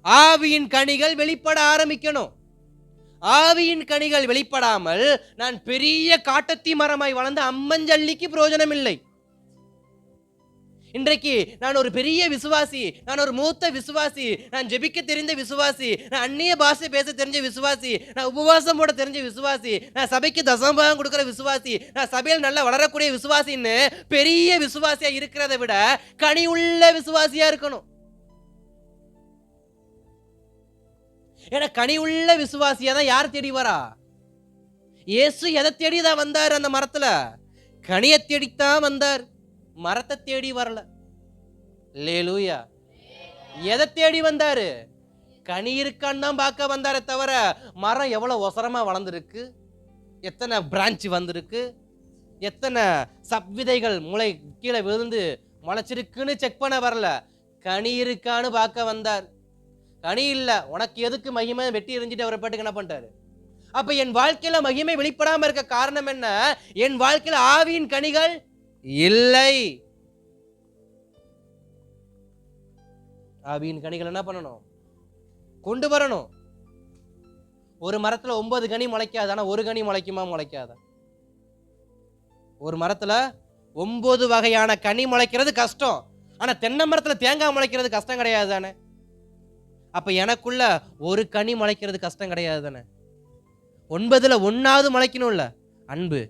ஆவியின் கனிகள் வெளிப்பட ஆரம்பிக்கணும். ஆவியின் கனிகள் வெளிப்படாமல் நான் பெரிய காட்டத்தி மரமாய் வளர்ந்த அம்மஞ்சல்லிக்கு பிரயோஜனம் இல்லை. இன்றைக்கு நான் ஒரு பெரிய விசுவாசி, நான் ஒரு மூத்த விசுவாசி, நான் ஜெபிக்க தெரிந்த விசுவாசி, நான் அந்நிய பாஷை பேச தெரிஞ்ச விசுவாசி, நான் உபவாசம் போட தெரிஞ்ச விசுவாசி, நான் சபைக்கு தசமபாகம் கொடுக்கிற விசுவாசி, நான் சபையில் நல்லா வளரக்கூடிய விசுவாசின்னு பெரிய விசுவாசியா இருக்கிறத விட கனி உள்ள விசுவாசியா இருக்கணும். ஏன்னா கனி உள்ள விசுவாசியா தான் யார் தேடி வரா? இயேசு எதை தேடிதான் வந்தார்? அந்த மரத்துல கனியை தேடித்தான் வந்தார், மரத்தை தேடி வரல. அல்லேலூயா. எதை தேடி வந்தாரு? கனி இருக்கான்னு தான் பார்க்க வந்தாரே தவிர மரம் எவ்வளவு ஒசரமா வளர்ந்துருக்கு, எத்தனை பிரான்ச் வந்திருக்கு, எத்தனை சப்விதைகள் முளை கீழே விழுந்து முளைச்சிருக்குன்னு செக் பண்ண வரல. கனி இருக்கான்னு பார்க்க வந்தார். கனி இல்ல, உனக்கு எதுக்கு மகிமை? வெட்டி எறிஞ்சிட்டு அவரை பாட்டுக்கு என்ன பண்ணிட்டாரு? அப்ப என் வாழ்க்கையில மகிமை வெளிப்படாம இருக்க காரணம் என்ன? என் வாழ்க்கையில ஆவியின் கனிகள் இல்லை. ஆவியின் கனிகள் என்ன பண்ணணும்? கொண்டு வரணும். ஒரு மரத்துல 9 கனி முளைக்காது, ஆனா ஒரு கனி முளைக்குமா? முளைக்காத. ஒரு மரத்துல 9 வகையான கனி முளைக்கிறது கஷ்டம், ஆனா தென்னை மரத்துல தேங்காய் முளைக்கிறது கஷ்டம் கிடையாது தானே? அப்ப எனக்குள்ள ஒரு கனி முளைக்கிறது கஷ்டம் கிடையாது தானே? 9ல் 1ஆவது முளைக்கணும்ல. அன்பு,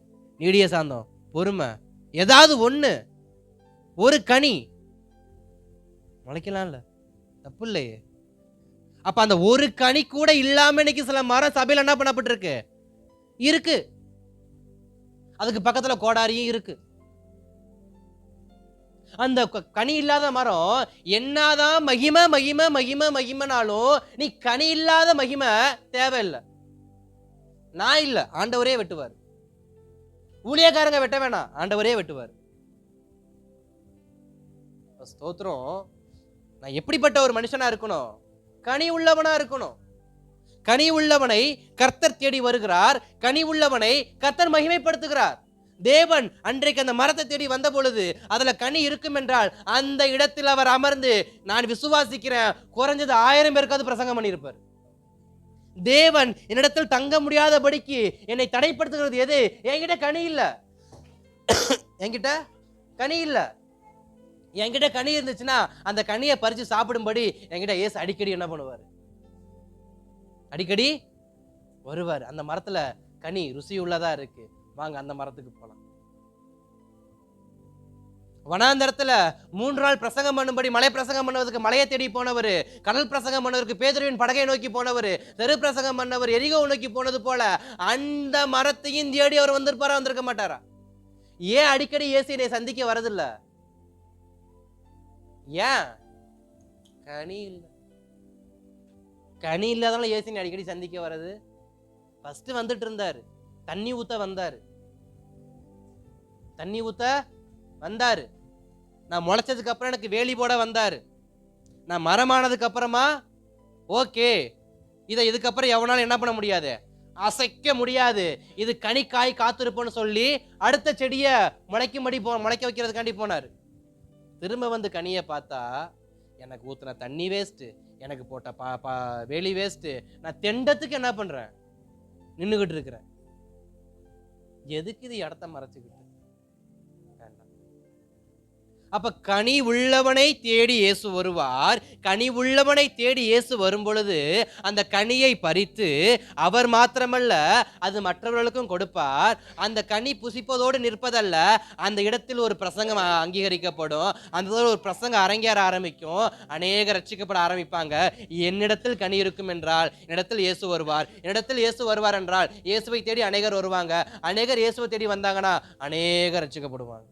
நீடிய சாந்தம், பொறுமை, ஏதாவது ஒண்ணு, ஒரு கனி முளைக்கலாம்ல, தப்பு இல்லையே. அப்ப அந்த ஒரு கனி கூட இல்லாம இன்னைக்கு சில மரம் சபையில என்ன பண்ணப்பட்டிருக்கு? இருக்கு. அதுக்கு பக்கத்துல கோடாரியும் இருக்கு. அந்த கனி இல்லாத மரம் என்னதான் மகிமை மகிமை மகிமை மகிமைனாலும் நீ கனி இல்லாத மகிமை தேவையில்லை. நான் இல்ல, ஆண்டவரே வெட்டுவார். ஊழியக்காரங்க வெட்ட வேணாம், ஆண்டவரே வெட்டுவார். ஸ்தோத்திரம். நான் எப்படிப்பட்ட ஒரு மனுஷனா இருக்கணும்? கனி உள்ளவனா இருக்கணும். கனி உள்ளவனை கர்த்தர் தேடி வருகிறார், கனி உள்ளவனை கர்த்தர் மகிமைப்படுத்துகிறார். தேவன் அன்றைக்கு அந்த மரத்தை தேடி வந்த பொழுது அதுல கனி இருக்கும் என்றால் அந்த இடத்தில் அவர் அமர்ந்து நான் விசுவாசிக்கிறேன் குறைஞ்சது 1000 பேருக்காவது பிரசங்கம் பண்ணியிருப்பார். தேவன் என்னிடத்தில் தங்க முடியாதபடிக்கு என்னை தடைப்படுத்துகிறது எது? என்கிட்ட கனி இல்ல. என்கிட்ட கனி இல்ல. என்கிட்ட கனி இருந்துச்சுன்னா அந்த கனியை பறிச்சு சாப்பிடும்படி என்கிட்ட இயேசு அடிக்கடி என்ன பண்ணுவார்? அடிக்கடி வருவார். அந்த மரத்துல கனி ருசி உள்ளதா இருக்கு, வாங்க அந்த மரத்துக்கு போலாம். வனாந்தரத்துல 3 நாள் பிரசங்கம் பண்ணும்படி மலை பிரசங்கம் பண்ணுவதற்கு மலையை தேடி போனவர், கடல் பிரசங்கம் பண்ணவருக்கு பேதுருவின் படகை நோக்கி போனவர், தெரு பிரசங்கம் பண்ணவர் எரிகோ நோக்கி போனது போல அந்த மரத்தையும் தேடி அவர் வந்திருப்பாரா? வந்திருக்க மாட்டாரா? ஏன் அடிக்கடி இயேசு என்னை சந்திக்க வரதில்ல? ஏன்? கனி இல்ல. கனி இல்லாதனால இயேசு அடிக்கடி சந்திக்க வர்றது. ஃபர்ஸ்ட் வந்துட்டு இருந்தாரு, தண்ணி ஊத்த வந்தாரு, தண்ணி ஊத்த வந்தாரு. நான் முளைச்சதுக்கு அப்புறம் எனக்கு வேலி போட வந்தாரு. நான் மரமானதுக்கு அப்புறமா ஓகே, இதை இதுக்கப்புறம் எவனாலும் என்ன பண்ண முடியாது, அசைக்க முடியாது, இது கனி காய் காத்திருப்போன்னு சொல்லி அடுத்த செடியை முளைக்க வைக்கிறதுக்காண்டி போனாரு. திரும்ப வந்து கனியை பார்த்தா எனக்கு ஊத்துன தண்ணி வேஸ்ட், எனக்கு போட்ட வேலி வேஸ்ட், நான் தெண்டத்துக்கு என்ன பண்றேன்? நின்றுகிட்டு இருக்கிறேன். எதுக்கு இது இடத்த மறைச்சுக்கிட்டு? அப்ப கனி உள்ளவனை தேடி இயேசு வருவார். கனி உள்ளவனை தேடி இயேசு வரும் பொழுது அந்த கனியை பறித்து அவர் மாத்திரமல்ல அது மற்றவர்களுக்கும் கொடுப்பார். அந்த கனி புசிப்பதோடு நிற்பதல்ல, அந்த இடத்தில் ஒரு பிரசங்கம் அங்கீகரிக்கப்படும், அந்த ஒரு பிரசங்கம் அரங்கேற ஆரம்பிக்கும், அநேக ரட்சிக்கப்பட ஆரம்பிப்பாங்க. என்னிடத்தில் கனி இருக்கும் என்றால் என்னிடத்தில் இயேசு வருவார், என்னிடத்தில் இயேசு வருவார் என்றால் இயேசுவை தேடி அநேகர் வருவாங்க, அநேகர் இயேசுவை தேடி வந்தாங்கன்னா அநேகர் ரட்சிக்கப்படுவாங்க.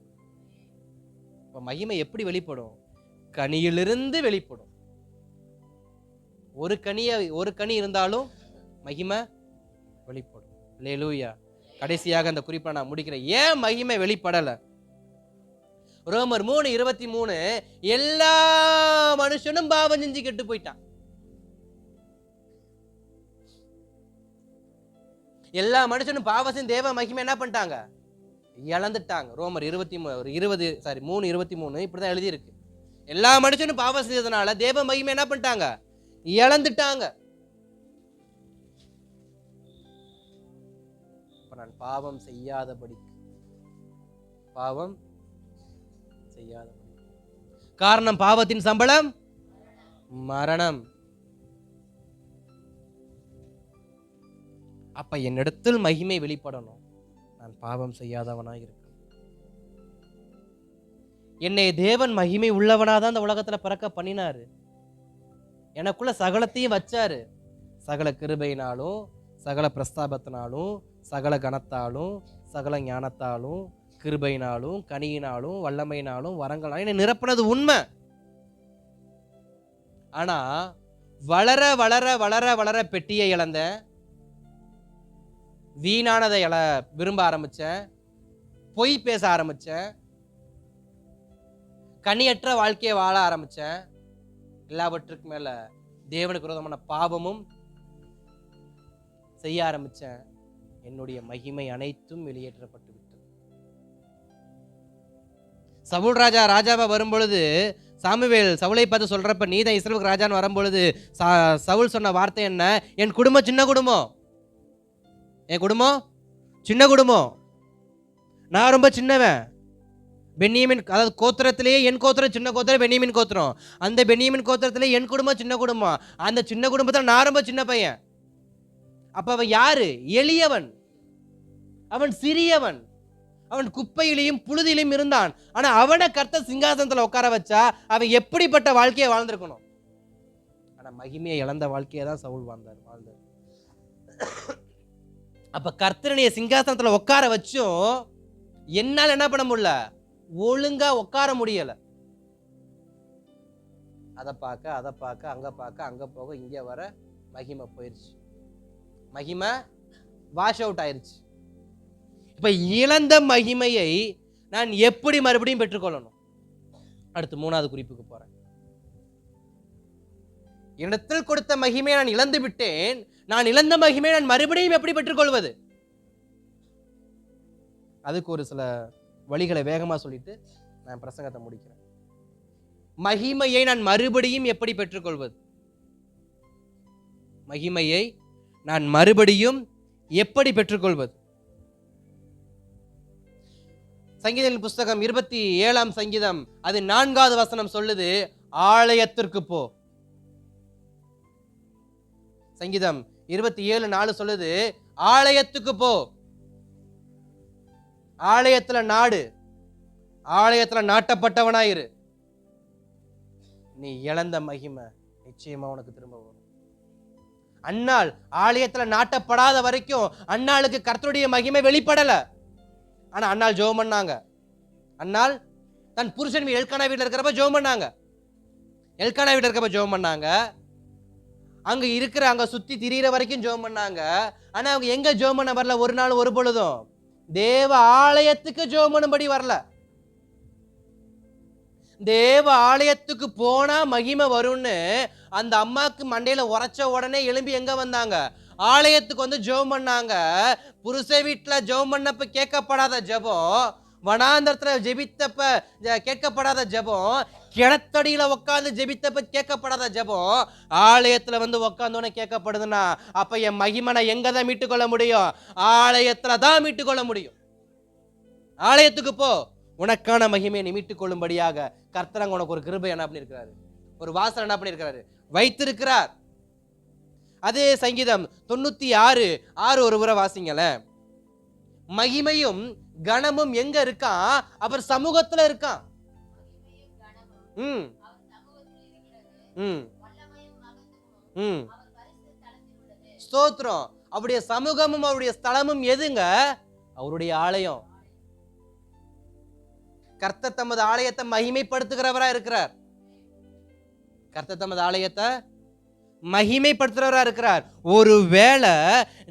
மகிமை எப்படி வெளிப்படும்? கனியிலிருந்து வெளிப்படும். ஒரு கனி இருந்தாலும் மகிமை வெளிப்படும். அல்லேலூயா. கடைசியாக அந்த குறிப்பை நான் முடிக்கிறேன். ஏன் மகிமை வெளிப்படல? ரோமர் 3:23 எல்லா மனுஷனும் பாவம் செஞ்சு கெட்டு போயிட்டான். எல்லா மனுஷனும் பாவம் செஞ்சு தேவ மகிமை என்ன பண்ணிட்டாங்க? இழந்துட்டாங்க. ரோமர் 3:23 இப்படிதான் எழுதி இருக்கு. எல்லா மனுஷனும் பாவம் செஞ்சதுனால தேவ மகிமை என்ன பண்ணிட்டாங்க? இழந்துட்டாங்க. நான் பாவம் செய்யாதபடிக்கு காரணம் பாவத்தின் சம்பளம் மரணம். அப்ப என்னிடத்தில் மகிமை வெளிப்படணும், நான் பாவம் செய்யாதவனாக இருக்கணும். என்னை தேவன் மகிமை உள்ளவனாதான் இந்த உலகத்துல பிறக்க பண்ணினாரு. எனக்குள்ள சகலத்தையும் வச்சாரு. சகல கிருபையினாலும், சகல பிரஸ்தாபத்தினாலும், சகல கனத்தாலும், சகல ஞானத்தாலும், கிருபையினாலும், கனியினாலும், வல்லமையினாலும், வரங்களாலும் என்னை நிரப்பினது உண்மை. ஆனா வளர வளர வளர வளர பெட்டியை இழந்தேன், வீணானதை விரும்ப ஆரம்பிச்சேன், பொய் பேச ஆரம்பிச்சேன், கனியற்ற வாழ்க்கையை வாழ ஆரம்பிச்சேன். எல்லாவற்றுக்கு மேல தேவனுக்கு விரோதமான பாவமும் செய்ய ஆரம்பிச்சேன். என்னுடைய மகிமை அனைத்தும் வெளியேற்றப்பட்டு விட்டது. சவுல் ராஜாவா வரும்பொழுது சாமுவேல் சவுலை பார்த்து சொல்றப்ப நீதான் இஸ்ரவேலுக்கு ராஜான்னு வரும்பொழுது சவுல் சொன்ன வார்த்தை என்ன? என் குடும்பம் சின்ன குடும்பம், என் குடும்பம் சின்ன குடும்பம், நான் ரொம்ப சின்னவன். பென்னியமின், அதாவது கோத்திரத்திலேயே என் கோத்திரம் சின்ன கோத்திரம் பென்னியமின் கோத்திரம். அந்த பென்னியமின் கோத்திரத்திலே என் குடும்பம் சின்ன குடும்பம். அந்த சின்ன குடும்பத்தில் நான் ரொம்ப சின்ன பையன். அப்ப அவன் யாரு? எளியவன், அவன் சிறியவன், அவன் குப்பையிலையும் புழுதியிலையும் இருந்தான். ஆனா அவனை கர்த்தர் சிங்காசனத்துல உட்கார வச்சா அவன் எப்படிப்பட்ட வாழ்க்கையை வாழ்ந்திருக்கணும்? ஆனா மகிமையை இழந்த வாழ்க்கையை தான் சவுல் வாழ்ந்தார். அப்ப கர்த்தரனைய சிங்காசனத்துல உட்கார வச்சும் என்னால் என்ன பண்ண முடியல? ஒழுங்கா உட்கார முடியல. அதை பார்க்க அங்க பார்க்க அங்க போக இங்க வர மகிமை போயிருச்சு, மகிமை வாஷ் அவுட் ஆயிருச்சு. இப்ப இழந்த மகிமையை நான் எப்படி மறுபடியும் பெற்றுக்கொள்ளணும்? அடுத்து 3வது குறிப்புக்கு போறேன். இடத்தில் கொடுத்த மகிமையை நான் இழந்து விட்டேன், நான் இழந்த மகிமையை நான் மறுபடியும் எப்படி பெற்றுக்கொள்வது? அதுக்கு ஒரு சில வழிகளை வேகமா சொல்லிட்டு நான் பிரசங்கத்தை முடிக்கிறேன். மகிமையை நான் மறுபடியும் எப்படி பெற்றுக்கொள்வது? மகிமையை நான் மறுபடியும் எப்படி பெற்றுக்கொள்வது? சங்கீதத்தின் புஸ்தகம் 27ஆம் சங்கீதம் அது 4வது வசனம் சொல்லுது, ஆலயத்திற்கு போ. சங்கீதம் 27:4 சொல்லுது, ஆலயத்துக்கு போ. ஆலயத்துல நாடு, ஆலயத்துல நாட்டப்பட்டவனாயிரு. நீ இழந்த மகிமை நிச்சயமா உனக்கு திரும்ப வரும். அன்னாள் ஆலயத்துல நாட்டப்படாத வரைக்கும் அன்னாளுக்கு கர்த்தருடைய மகிமை வெளிப்படல. ஆனா அன்னாள் ஜெபம் பண்ணாங்க. அன்னாள் தன் புருஷன் எல்கானா வீட்டுல இருக்கிறப்ப ஜெபம் பண்ணாங்க. எல்கானா வீட்டுல இருக்கப்ப ஜெபம் பண்ணாங்க. அங்க சுத்தி திரியிற வரைக்கும் ஜெபம் பண்ணாங்க. ஆனா அவங்க எங்க ஜெபம் பண்ண வரல? ஒரு நாள் ஒரு பொழுதும் தேவ ஆலயத்துக்கு ஜெபம் பண்ணும்படி வரல. தேவ ஆலயத்துக்கு போனா மகிமை வரும்னு அந்த அம்மாக்கு மண்டையில உரைச்ச உடனே எழும்பி எங்க வந்தாங்க? ஆலயத்துக்கு வந்து ஜெபம் பண்ணாங்க. புருஷ வீட்டுல ஜெபம் பண்ணப்ப கேட்கப்படாத ஜெபம், வனாந்தரத்துல ஜெபித்தப்ப கேட்கப்படாத ஜெபம், கிணத்தடியில உட்காந்து ஜெபித்தப்ப கேட்கப்படாத ஜெபம், ஆலயத்துல வந்து உட்காந்தோன்னு கேட்கப்படுதுன்னா அப்ப என் மகிமனை எங்க தான் மீட்டுக்கொள்ள முடியும்? ஆலயத்துல தான் மீட்டுக்கொள்ள முடியும். ஆலயத்துக்கு போ, உனக்கான மகிமையை நீ மீட்டுக் கொள்ளும்படியாக கர்த்தர் உனக்கு ஒரு கிருபை என்ன பண்ணிருக்கிறாரு, ஒரு வாசல் என்ன பண்ணிருக்கிறாரு, வைத்திருக்கிறார். அதே சங்கீதம் 96:6 ஒரு முறை வாசிங்கள. மகிமையும் கனமும் எங்க இருக்கான்? அவர் சமூகத்துல இருக்கான். ஸ்தோத்திரம். அவருடைய சமூகமும் அவருடைய ஸ்தலமும் எதுங்க? அவருடைய ஆலயம். கர்த்தர் தமது ஆலயத்தை மகிமைப்படுத்துகிறவரா இருக்கிறார். கர்த்தர் தமது ஆலயத்தை மகிமைப்படுத்துறவரா இருக்கிறார். ஒருவேளை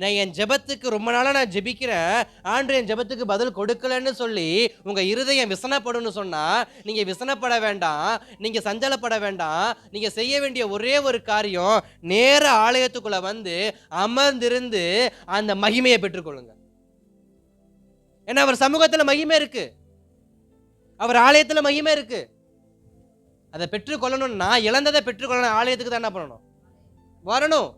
நான் என் ஜெபத்துக்கு ரொம்ப நாளா நான் ஜெபிக்கிறேன், ஆண்டு என் ஜெபத்துக்கு பதில் கொடுக்கலன்னு சொல்லி உங்க இருதயம் விசனப்படும்னு சொன்னா, நீங்க விசனப்பட வேண்டாம், நீங்க சஞ்சலப்பட வேண்டாம். நீங்க செய்ய வேண்டிய ஒரே ஒரு காரியம், நேர ஆலயத்துக்குள்ள வந்து அமர்ந்திருந்து அந்த மகிமையை பெற்றுக்கொள்ளுங்க. ஏன்னா அவர் சமூகத்துல மகிமை இருக்கு, அவர் ஆலயத்துல மகிமை இருக்கு. அதை பெற்றுக்கொள்ளணும். நான் இழந்ததை பெற்றுக்கொள்ளணும். ஆலயத்துக்கு தான் என்ன பண்ணணும்? வரணும்.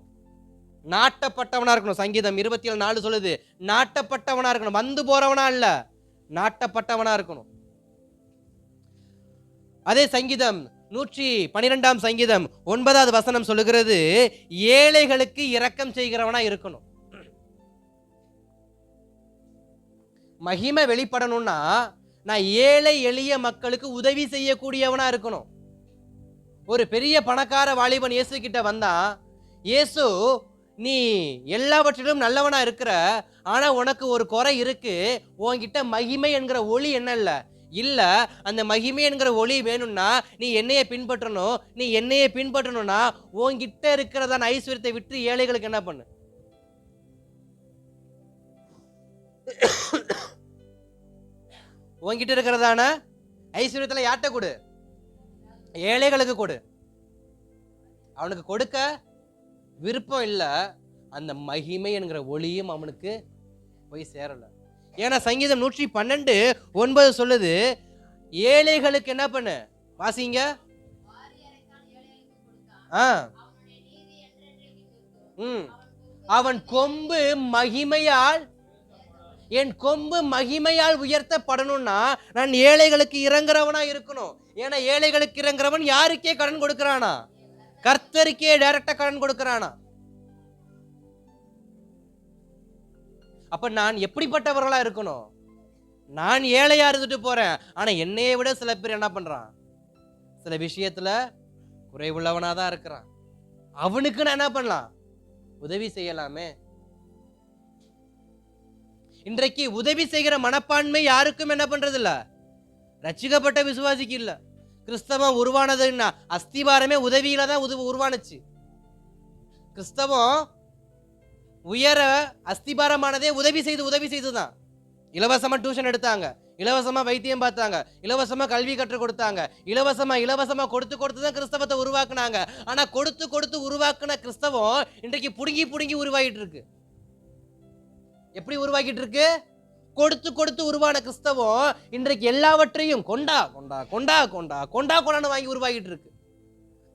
நாட்டப்பட்டவனா இருக்கணும். சங்கீதம் 27:4 சொல்லுது, நாட்டப்பட்டவனா இருக்கணும். வந்து போறவனா இல்ல, நாட்டப்பட்டவனா இருக்கணும். அதே சங்கீதம் 112 சங்கீதம் 9வது வசனம் சொல்லுகிறது, ஏழைகளுக்கு இரக்கம் செய்கிறவனா இருக்கணும். மகிமை வெளிப்படணும்னா நான் ஏழை எளிய மக்களுக்கு உதவி செய்யக்கூடியவனா இருக்கணும். ஒரு பெரிய பணக்கார வாலிபன் இயேசு கிட்ட வந்தா, இயேசு நீ எல்லாவற்றிலும் நல்லவனா இருக்கிற, ஆனா உனக்கு ஒரு குறை இருக்கு, உன்கிட்ட மகிமை என்கிற ஒளி என்ன இல்ல, அந்த மகிமை என்கிற ஒளி வேணும்னா நீ என்னைய பின்பற்றணும். நீ என்னைய பின்பற்றணும்னா உன்கிட்ட இருக்கிறதான ஐஸ்வர்யத்தை விட்டு ஏழைகளுக்கு என்ன பண்ணு. உன்கிட்ட இருக்கிறதான ஐஸ்வர்யத்துல யார்கிட்ட கொடு? ஏழைகளுக்கு கொடு. அவனுக்கு கொடுக்க விருப்பம் இல்ல, அந்த மகிமை என்கிற ஒளியும் அவனுக்கு போய் சேரல. ஏன்னா சங்கீதம் 112:9 சொல்லுது, ஏழைகளுக்கு என்ன பண்ணு, வாசிங்க. அவன் கொம்பு மகிமையால், என் கொம்பு மகிமையால் உயர்த்தப்படணும்னா நான் ஏழைகளுக்கு இறங்குறவனா இருக்கணும். ஏன்னா ஏழைகளுக்கு இறங்குறவன் யாருக்கே கடன் கொடுக்கிறானா? கர்த்தருக்கே டைரக்டா கடன் கொடுக்கிறானா? அப்ப நான் எப்படிப்பட்டவர்களா இருக்கணும்? நான் ஏழையா இருந்துட்டு போறேன், ஆனா என்னைய விட சில பேர் என்ன பண்றான், சில விஷயத்துல குறைவுள்ளவனா தான் இருக்கிறான். அவனுக்கு நான் என்ன பண்ணலாம்? உதவி செய்யலாமே. இன்றைக்கு உதவி செய்கிற மனப்பான்மை யாருக்கும் என்ன பண்றது இல்ல, ரட்சிக்கப்பட்ட விசுவாசிக்கு இல்ல. கிறிஸ்தவம் உருவானதுன்னா அஸ்திவாரமே உதவியில தான் உருவானுச்சு. கிறிஸ்தவம் உயர அஸ்திபாரமானதே உதவி செய்துதான். இலவசமா டியூஷன் எடுத்தாங்க, இலவசமா வைத்தியம் பார்த்தாங்க, இலவசமா கல்வி கற்றுக் கொடுத்தாங்க, இலவசமா கொடுத்து தான் கிறிஸ்தவத்தை உருவாக்குனாங்க. ஆனா கொடுத்து உருவாக்குன கிறிஸ்தவம் இன்றைக்கு புடுங்கி உருவாகிட்டு இருக்கு. எப்படி உருவாக்கிட்டு இருக்கு? கொடுத்து உருவான கிறிஸ்தவம் இன்றைக்கு எல்லாவற்றையும் கொண்டான்னு வாங்கி உருவாகிட்டு இருக்கு.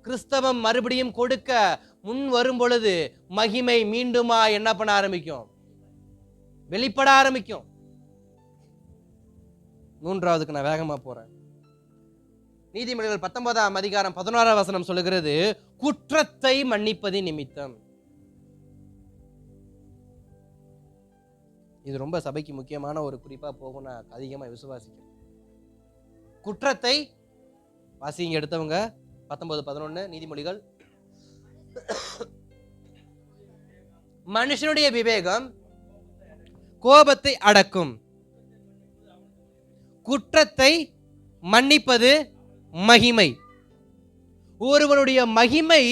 கிறிஸ்தவம் மறுபடியும் கொடுக்க முன் வரும் பொழுது மகிமை மீண்டுமா என்ன பண்ண ஆரம்பிக்கும்? வெளிப்பட ஆரம்பிக்கும். 3வதுக்கு நான் வேகமா போறேன். நீதிமொழிகள் 19ஆம் அதிகாரம் 16ஆம் வசனம் சொல்லுகிறது, குற்றத்தை மன்னிப்பதின் நிமித்தம். இது ரொம்ப சபைக்கு முக்கியமான ஒரு குறிப்பா போகும், நான் அதிகமா விசுவாசிக்கிறேன். குற்றத்தை வாசிங்க எடுத்தவங்க 19:11 நீதிமொழிகள். மனுஷனுடைய விவேகம் கோபத்தை அடக்கும், குற்றத்தை மன்னிப்பது மகிமை. ஒருவனுடைய மகிமை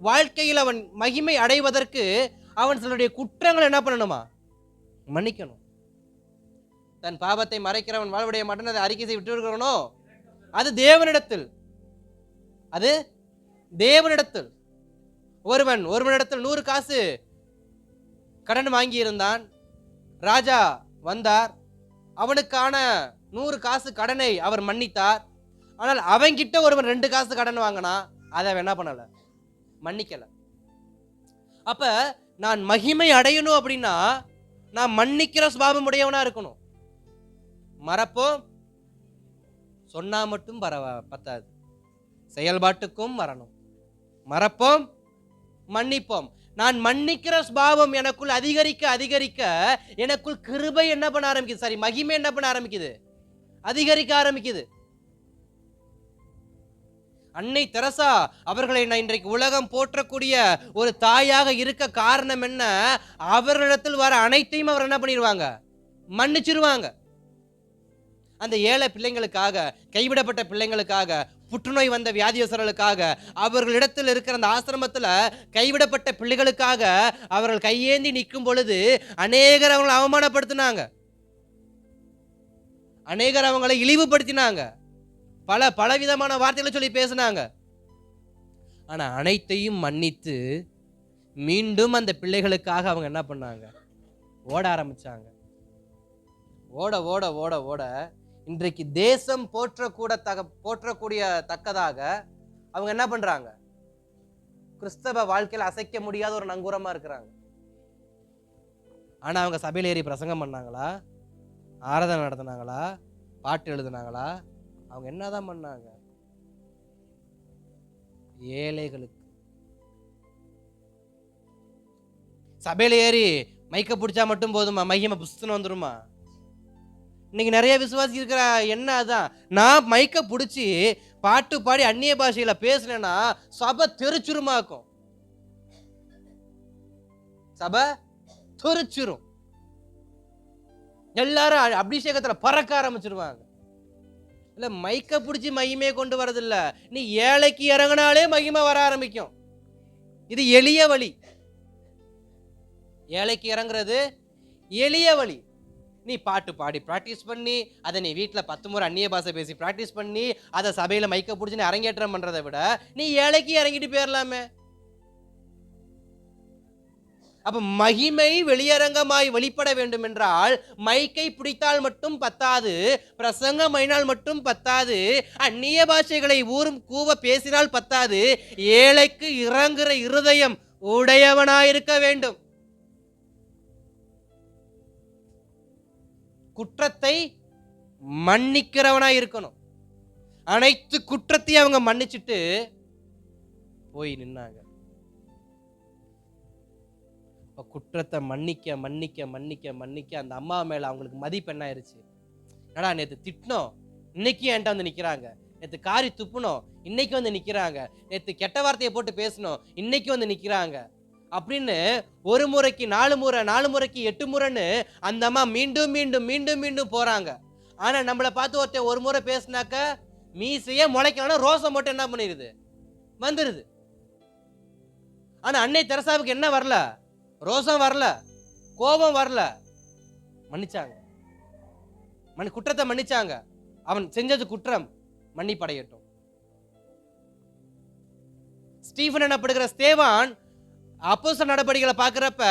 வாழ்க்கையில் அவன் மகிமை அடைவதற்கு அவன் சிலருடைய குற்றங்கள் என்ன பண்ணணுமா? மன்னிக்கணும். தன் பாவத்தை மறைக்கிறவன் வாழ்வுடைய மாட்டான், அதை அறிக்கை செய்து விட்டு இருக்கிறவனோ அது தேவனிடத்தில். ஒருவனிடத்தில் 100 காசு கடன் வாங்கி இருந்தான். ராஜா வந்தார், அவனுக்கான 100 காசு கடனை அவர் மன்னித்தார். ஆனால் அவன்கிட்ட ஒருவன் 2 காசு கடன் வாங்கினா, அதை அவன் என்ன பண்ணல, மன்னிக்கல. அப்ப நான் மகிமை அடையணும் அப்படின்னா நான் மன்னிக்கிற சுபாவம் உடையவனா இருக்கணும். மறப்போம், சொன்னா மட்டும் பத்தாது, செயல்பாட்டுக்கும் வரணும். மறப்போம், மன்னிப்போம். நான் மன்னிக்கிற சுபாவம் எனக்குள் அதிகரிக்க எனக்குள் கிருபை என்ன பண்ண ஆரம்பிக்குது, மகிமை என்ன பண்ண ஆரம்பிக்குது, அதிகரிக்க ஆரம்பிக்குது. அன்னை தெரசா அவர்களை நான் இன்றைக்கு உலகம் போற்றக்கூடிய ஒரு தாயாக இருக்க காரணம் என்ன? அவர்களிடத்தில் வர அனைத்தையும் அவர் என்ன பண்ணிடுவாங்க, மன்னிச்சிருவாங்க. அந்த ஏழை பிள்ளைங்களுக்காக, கைவிடப்பட்ட பிள்ளைங்களுக்காக, புற்றுநோய் வந்த வியாதியஸ்தர்களுக்காக, அவர்களிடத்தில் இருக்கிற அந்த ஆசிரமத்தில் கைவிடப்பட்ட பிள்ளைகளுக்காக அவர்கள் கையேந்தி நிற்கும் பொழுது அநேகர் அவங்களை அவமானப்படுத்தினாங்க, அநேகர் அவங்களை இழிவுபடுத்தினாங்க, பலவிதமான வார்த்தைகளை சொல்லி பேசினாங்க. ஆனா அனைத்தையும் மன்னித்து மீண்டும் அந்த பிள்ளைகளுக்காக அவங்க என்ன பண்ணாங்க, ஓட ஆரம்பிச்சாங்க. ஓட ஓட ஓட ஓட இன்றைக்கு தேசம் போற்றக்கூடிய தக்கதாக அவங்க என்ன பண்றாங்க, கிறிஸ்தவ வாழ்க்கையில அசைக்க முடியாத ஒரு நங்கூரமா இருக்கிறாங்க. ஆனா அவங்க சபையில ஏறி பிரசங்கம் பண்ணாங்களா, ஆராதனை நடத்தினாங்களா, பாட்டு எழுதுனாங்களா? அவங்க என்னதான் பண்ணாங்க? ஏழைகளுக்கு சபையில ஏறி மைக்க பிடிச்சா மட்டும் போதுமா? மகிமை புஸ்தனம் வந்துருமா? இன்னைக்கு நிறைய விசுவாசி இருக்கிற என்ன அதான், நான் மைக்க பிடிச்சி பாட்டு பாடி அந்நிய பாஷையில பேசினேன்னா சபை தெரிச்சுருமாக்கும். சபை தெரிச்சிரும். எல்லாரும் அபிஷேகத்துல பறக்க ஆரம்பிச்சிருவாங்க. இல்ல மைக்க பிடிச்சி மகிமையை கொண்டு வரதில்ல, நீ ஏழைக்கு இறங்கினாலே மகிமை வர ஆரம்பிக்கும். இது எளிய வழி. ஏழைக்கு இறங்குறது எளிய வழி. நீ பாட்டு பாடி பிராக்டிஸ் பண்ணி அதை நீ வீட்டில் 10 முறை அந்நிய பாஷை பேசி பிராக்டிஸ் பண்ணி அதை சபையில மைக்க பிடிச்சி நீ அரங்கேற்றம் பண்றதை விட நீ ஏழைக்கு இறங்கிட்டு போயிடலாமே. அப்ப மகிமை வெளியரங்கமாய் வெளிப்பட வேண்டும் என்றால் மைக்கை பிடித்தால் மட்டும் பத்தாது, பிரசங்கம் பண்ணினால் மட்டும் பத்தாது, அந்நிய பாஷைகளை ஊரும் கூவ பேசினால் பத்தாது, ஏழைக்கு இறங்குற இருதயம் உடையவனாயிருக்க வேண்டும். குற்றத்தை மன்னிக்கிறவனாய் இருக்கணும். அனைத்து குற்றத்தையும் அவங்க மன்னிச்சுட்டு போய் நின்னாங்க. குற்றத்தை மன்னிக்க மன்னிக்க மன்னிக்க மன்னிக்க அந்த அம்மா மேல அவங்களுக்கு மதிப்பு என்ன ஆயிருச்சு? என்னடா நேத்து திட்டினோம், இன்னைக்கு என்கிட்ட வந்து நிக்கிறாங்க. நேத்து காரி துப்புனோம், இன்னைக்கு வந்து நிக்கிறாங்க. நேத்து கெட்ட வார்த்தையை போட்டு பேசணும், இன்னைக்கு வந்து நிக்கிறாங்க அப்படின்னு ஒரு முறைக்கு 4 முறை, 4 முறைக்கு 8 முறைன்னு அந்த அம்மா மீண்டும் மீண்டும் மீண்டும் மீண்டும் போறாங்க. ஆனா நம்மளை பார்த்து ஒருத்தர் ஒரு முறை பேசினாக்க மீசையே முளைக்கணும், ரோசம் மட்டும் என்ன பண்ணிடுது, வந்துருது. ஆனா அன்னை தெரசாவுக்கு என்ன வரல? ரோசம் வரல, கோபம் வரல, மன்னிச்சாங்க. குற்றத்தை மன்னிச்சாங்க. அவன் செஞ்சது குற்றம், மன்னிப்படையட்டும். ஸ்டீஃபன் எனப்படுகிற ஸ்தேவான் அப்போஸ்தலர் நடபடிகளை பார்க்கிறப்ப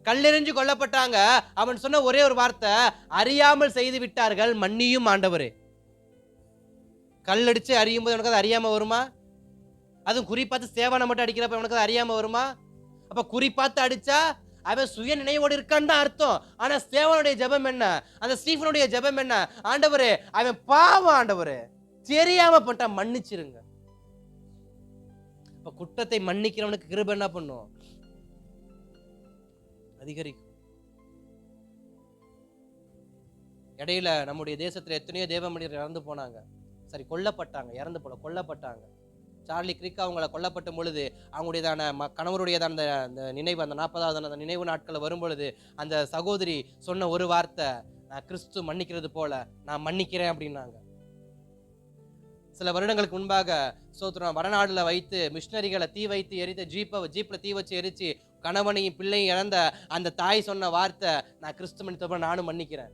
கல்லெறிஞ்சு கொல்லப்பட்டாங்க. அவன் சொன்ன ஒரே ஒரு வார்த்தை, அறியாமல் செய்து விட்டார்கள், மன்னியும் ஆண்டவரே. கல்லடிச்சு அறியும் போது உனக்கு அது அறியாம வருமா? அதுவும் குறிப்பாத்து ஸ்தேவானை மட்டும் அடிக்கிறப்ப உனக்கு அது அறியாம வருமா? அப்ப குறிப்பாத்து அடிச்சா அவன் சுய நினைவோடு இருக்கான்னு தான் அர்த்தம். ஆனா ஸ்தேவானுடைய ஜெபம் என்ன? அந்த ஸ்டீஃபனுடைய ஜெபம் என்ன? ஆண்டவரே அவன் பாவம், ஆண்டவரே தெரியாம பண்ணிட்டா, மன்னிச்சிருங்க. இப்ப குற்றத்தை மன்னிக்கிறவனுக்கு கிருபை என்ன பண்ணும்? அதிகரிக்கும். இடையில நம்முடைய தேசத்துல எத்தனையோ தேவ மனிதர்கள் இறந்து போனாங்க. சரி, கொல்லப்பட்டாங்க, இறந்து போல கொல்லப்பட்டாங்க. சார்லி கிரிக் அவங்கள கொல்லப்பட்ட பொழுது அவங்களுடையதான கணவருடையதான அந்த நினைவு, அந்த 40வது அந்த நினைவு நாட்கள் வரும் பொழுது அந்த சகோதரி சொன்ன ஒரு வார்த்தை, நான் கிறிஸ்து மன்னிக்கிறது போல நான் மன்னிக்கிறேன் அப்படின்னாங்க. சில வருடங்களுக்கு முன்பாக சோத்ரம் வடநாடுல வைத்து மிஷினரிகளை தீ வைத்து எரித்த ஜீப்ல தீ வச்சு எரிச்சு கணவனையும் பிள்ளையும் இழந்த அந்த தாய் சொன்ன வார்த்தை, நான் கிறிஸ்து மன்னித்தப்ப நானும் மன்னிக்கிறேன்,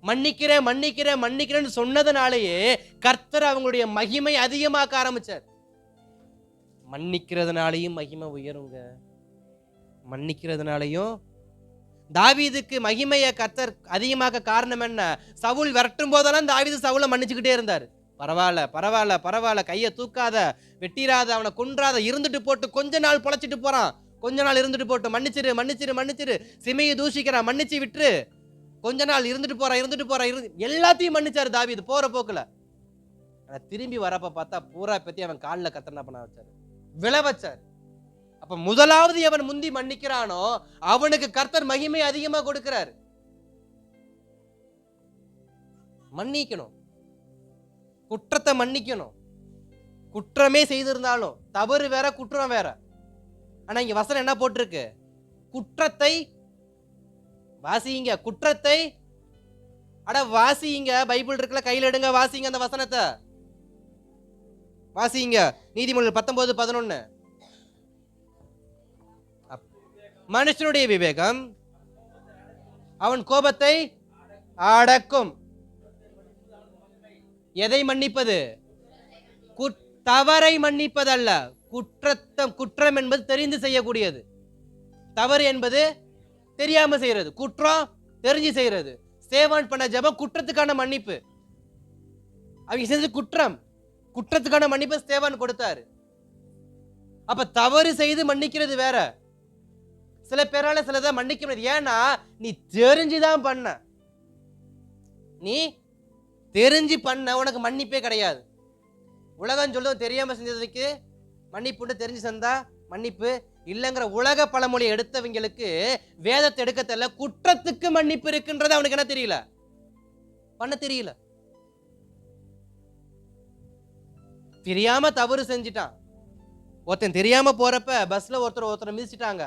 மன்னிக்கிறேன் மன்னிக்கிறேன் மன்னிக்கிறேன்னு சொன்னதுனாலேயே கர்த்தர் அவங்களுடைய மகிமை அதிகமாக்க ஆரம்பிச்சார். மன்னிக்கிறதுனாலையும் மகிமை உயருங்க. மன்னிக்கிறதுனாலையும் தாவீதுக்கு மகிமையை கர்த்தர் அதிகமாக்க காரணம் என்ன? சவுல் விரட்டும் போதெல்லாம் தாவீது சவுலை மன்னிச்சுக்கிட்டே இருந்தார். பரவாயில்ல பரவாயில்ல பரவாயில்ல, கையை தூக்காத, வெட்டிராத, அவனை கொன்றாத, இருந்துட்டு போட்டு, கொஞ்ச நாள் பொழைச்சிட்டு போறான், கொஞ்ச நாள் இருந்துட்டு போட்டு, மன்னிச்சிரு மன்னிச்சிரு மன்னிச்சிரு, சிமையை தூஷிக்கிறான், மன்னிச்சு விட்டுரு, கொஞ்ச நாள் இருந்துட்டு போறான் எல்லாத்தையும் மன்னிச்சாரு தாவீது போற போக்குல. ஆனா திரும்பி வரப்ப பார்த்தா பூரா பத்தி அவன் காலில் கத்தனை பண்ண வச்சாரு, விழ வச்சாரு. அப்ப முதலாவது அவன் முந்தி மன்னிக்கிறானோ அவனுக்கு கர்த்தர் மகிமை அதிகமா கொடுக்கிறார். மன்னிக்கணும், குற்றத்தை மன்னிக்கணும். குற்றமே செய்திருந்தாலும், தவறு வேற குற்றம் வேற. ஆனா இங்க வசனம் என்ன போட்டிருக்கு? குற்றத்தை வாசிங்க, குற்றத்தை அட வாசிங்க. பைபிள் இருக்குல்ல, கையில் எடுங்க, வாசிங்க அந்த வசனத்தை வாசிங்க. நீதிமொழிகள் 19:11. மனுஷனுடைய விவேகம் அவன் கோபத்தை அடக்கும். எதை மன்னிப்பது? தவறை மன்னிப்பதல்ல. குற்றம் என்பது தெரிந்து செய்யக்கூடியது, தவறு என்பது தெரியாம செய்யறது, குற்றம் தெரிஞ்சு செய்யறது. ஸ்தேவான் பண்ண ஜெபம் குற்றத்துக்கான மன்னிப்பு. அவங்க செஞ்சது குற்றத்துக்கான மன்னிப்பு ஸ்தேவான் கொடுத்தாரு. அப்ப தவறு செய்து மன்னிக்கிறது வேற. சில பேரால சிலதை மன்னிக்க முடியாது. ஏன்னா நீ தெரிஞ்சுதான் பண்ண, நீ தெரிஞ்சு பண்ண, உனக்கு மன்னிப்பே கிடையாது. உலகம் சொல்லும் தெரியாம செஞ்சதுக்கு மன்னிப்பு, தெரிஞ்சு செஞ்சா மன்னிப்பு இல்லைங்கிற உலக பழமொழி எடுத்தவங்களுக்கு வேதத்தை எடுக்க தெரியல. குற்றத்துக்கு மன்னிப்பு இருக்குன்றது அவனுக்கு என்ன தெரியல, பண்ண தெரியல. தெரியாம தவறு செஞ்சிட்டான். ஒருத்தன் தெரியாம போறப்ப பஸ்ல ஒருத்தர் மிதிச்சிட்டாங்க,